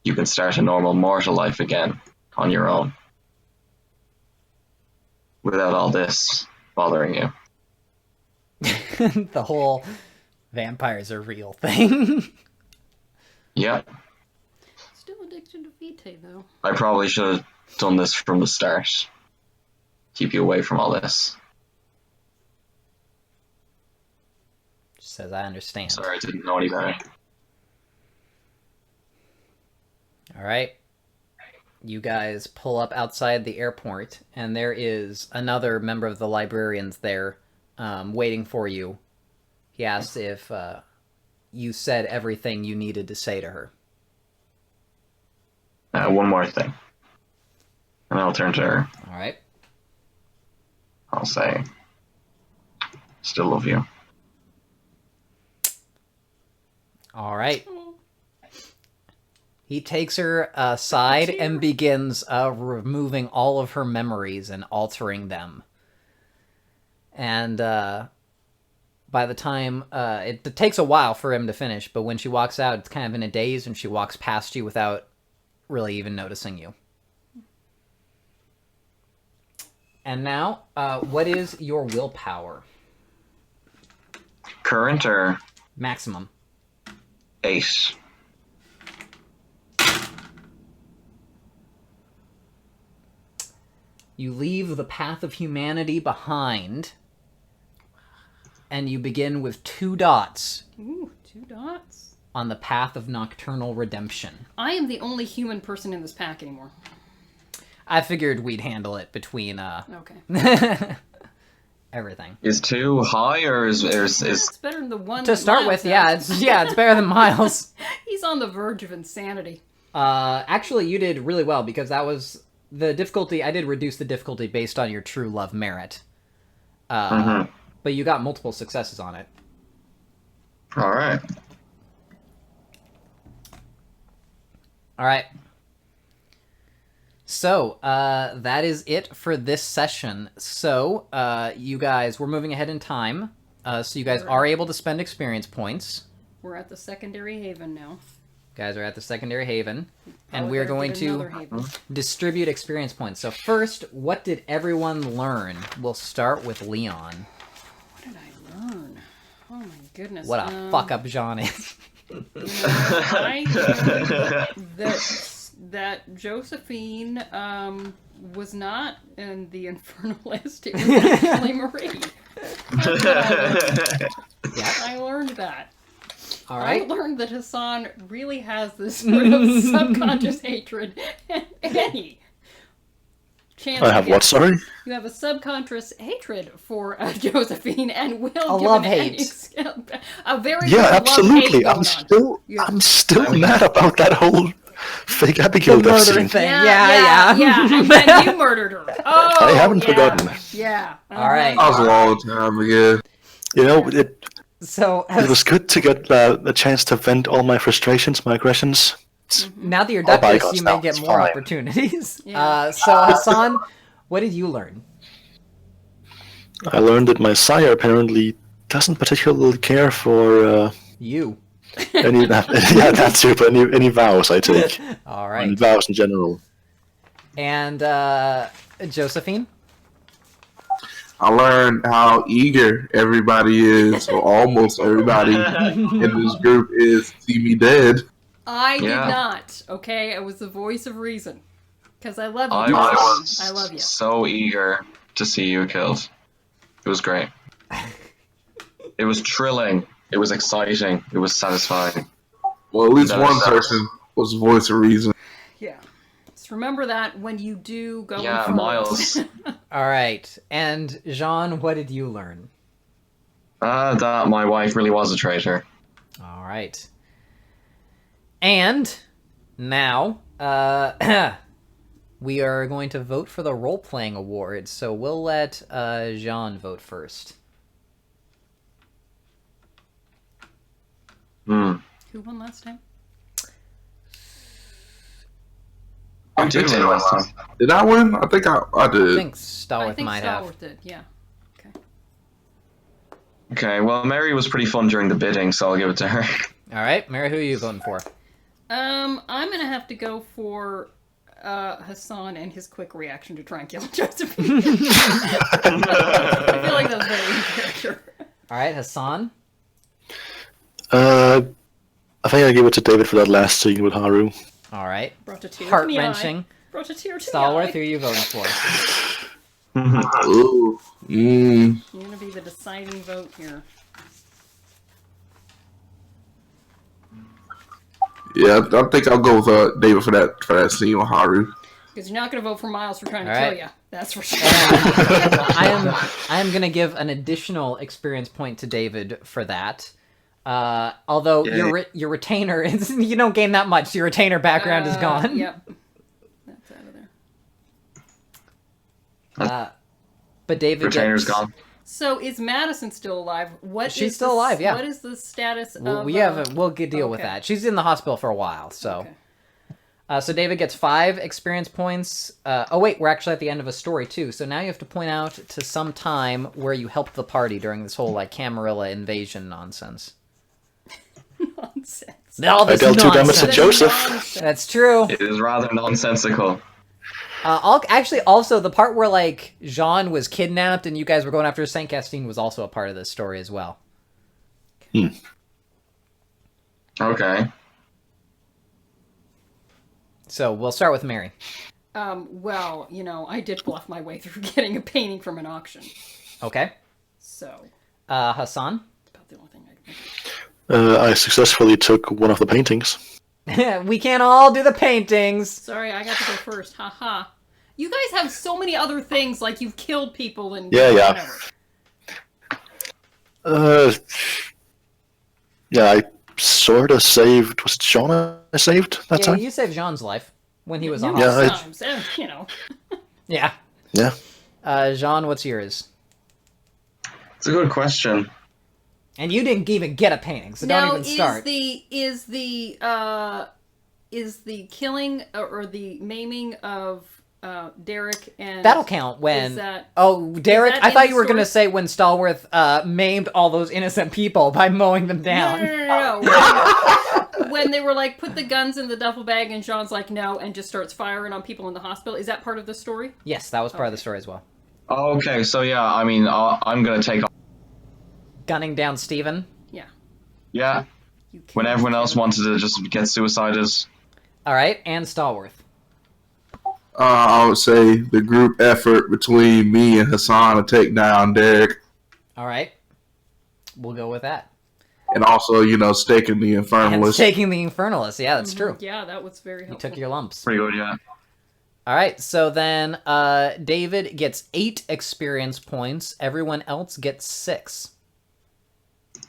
you can start a normal mortal life again on your own without all this bothering you. The whole vampires are real thing. Yeah, Still addicted to Vitae, though. I probably should have done this from the start. Keep you away from all this. She says, I understand. Sorry, I didn't know any better. All right. You guys pull up outside the airport, and there is another member of the librarians there waiting for you. He asks if you said everything you needed to say to her. One more thing. And I'll turn to her. All right. I'll say, still love you. All right. He takes her aside and begins removing all of her memories and altering them. And by the time... it takes a while for him to finish, but when she walks out, it's kind of in a daze, and she walks past you without really even noticing you. And now, what is your willpower? Current or Maximum. 8? You leave the path of humanity behind, and you begin with 2 dots Ooh, 2 dots. on the path of nocturnal redemption. I am the only human person in this pack anymore. I figured we'd handle it between Okay. everything. Is 2 high or is It's better than the one To that start Miles with, has. it's better than Miles. He's on the verge of insanity. Actually, you did really well because that was the difficulty. I did reduce the difficulty based on your true love merit. But you got multiple successes on it. All right. All right. So, that is it for this session. So, you guys, we're moving ahead in time. So you guys are able to spend experience points. We're at the secondary haven now. Guys are at the secondary haven. And Probably we're better going get to another haven. distribute experience points. So first, what did everyone learn? We'll start with Leon. What did I learn? Oh my goodness. What a fuck up Jean is. I learned that Josephine was not in the infernal list. It was actually Marie. That's what I learned. Yeah. I learned that. All right. I learned that Hassan really has this sort of subconscious hatred. And any chance I have you what, get, sorry? you have a subconscious hatred for Josephine and will A give love an hate. a very Yeah, real absolutely. love hate I'm still I mean- mad about that whole fake Abigail The death murder scene. thing. Yeah. And you murdered her. Oh, I haven't yeah. forgotten. Yeah. All right. That was a long time ago. You know, So it was good to get a chance to vent all my frustrations, my aggressions. now that you're All Duchess, bygones you may now, get it's more fine. opportunities. Yeah. So Hassan, what did you learn? I learned that my sire apparently doesn't particularly care for You. any that too, but any vows I take. All And right. vows in general. And Josephine? I learned how eager everybody is, or almost everybody in this group is to see me dead. I did Yeah. not. Okay, I was the voice of reason. Because I love you. I Josephine. was I love you. so eager to see you killed. It was great. It was thrilling. It was exciting. It was satisfying. Well, at least That one was- person was the voice of reason. Yeah. Just remember that when you do go Yeah, in Miles. All right. And Jean, what did you learn? That my wife really was a traitor. All right. And now, we are going to vote for the role-playing awards, so we'll let Jean vote first. Hmm. Who won last time? I did win last time. Did I win? I think I I did. think I Stallworth think might have. Stallworth did, yeah. Okay. Okay, well, Mary was pretty fun during the bidding, so I'll give it to her. All right, Mary, who are you voting for? I'm gonna have to go for Hassan and his quick reaction to try and kill Josephine. I feel like that's very in character. All right, Hassan. I think I give it to David for that last scene with Haru. All right. Brought a tear to the eye. Heart-wrenching. Brought a tear to Stallworth, the who eye. are you voting for? Ooh. Mm. You're gonna be the deciding vote here. Yeah, I think I'll go with David for that scene with Haru. Because you're not gonna vote for Miles for trying to All kill right. you. That's for sure. I am gonna give an additional experience point to David for that. Although Yay. your retainer is you don't gain that much. Your retainer background is gone. Yep. That's out of there. But David Retainer's gets, gone. So is Madison still alive? She's still alive, yeah. What is the status of? We'll deal with okay. that. She's in the hospital for a while, so. Okay. So David gets 5 experience points. Oh wait, we're actually at the end of a story too. So now you have to point out to some time where you helped the party during this whole like Camarilla invasion nonsense. Nonsense. All I this dealt 2 damage to nonsense. Joseph. Nonsense. That's true. It is rather nonsensical. Actually, also the part where like Jean was kidnapped and you guys were going after Saint Castine was also a part of this story as well. Okay. So we'll start with Mary. Well, I did bluff my way through getting a painting from an auction. Okay. So, Hassan. that's about the only thing I can think of. I successfully took one of the paintings. We can't all do the paintings. Sorry, I got to go first. Haha. You guys have so many other things, like you've killed people and Yeah. whatever. Yeah, I sort of saved. Was it Sean I saved that time? You saved Jean's life when he was on Numerous hospital. times, and, Yeah. Yeah. Jean, what's yours? It's a good question. And you didn't even get a painting, so now, don't even start. is the killing or the maiming of Derek and That'll count when. is that- Derek! that I in thought the you were gonna story? say when Stallworth maimed all those innocent people by mowing them down. No. When they were like, put the guns in the duffel bag, and Jean's like, no, and just starts firing on people in the hospital. Is that part of the story? Yes, that was part of the story as well. Okay, so yeah, I mean, I'm gonna take. Gunning down Steven. Yeah, You can't. when everyone else wanted to just get suicided. All right, and Stallworth. I would say the group effort between me and Hassan to take down Derek, All right, we'll go with that. and also, staking the And Infernalist. taking the Infernalist. Yeah, that's true. Yeah, that was very You helpful. took your lumps. Pretty good, yeah. All right, so then David gets 8 experience points. Everyone else gets 6.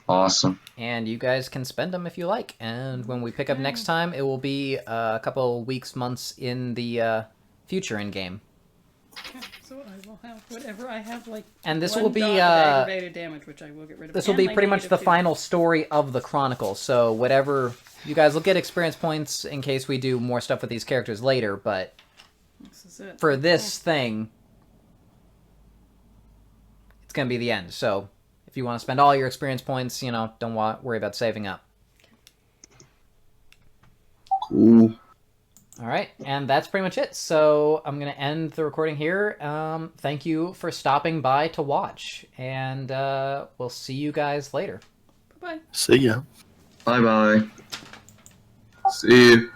Awesome. And you guys can spend them if you like. And when we pick up next time, it will be a couple weeks, months in the future in game. So I will have whatever I have, like. And this one will be dot of aggravated damage, which I will get rid of. this will and be my pretty much the negative final story of the Chronicle. So whatever you guys will get experience points in case we do more stuff with these characters later. But two. This is it. for this thing, it's gonna be the end. So if you want to spend all your experience points, don't worry about saving up. Cool. All right, and that's pretty much it. So I'm going to end the recording here. Thank you for stopping by to watch, and we'll see you guys later. Bye. See ya. Bye bye. See you.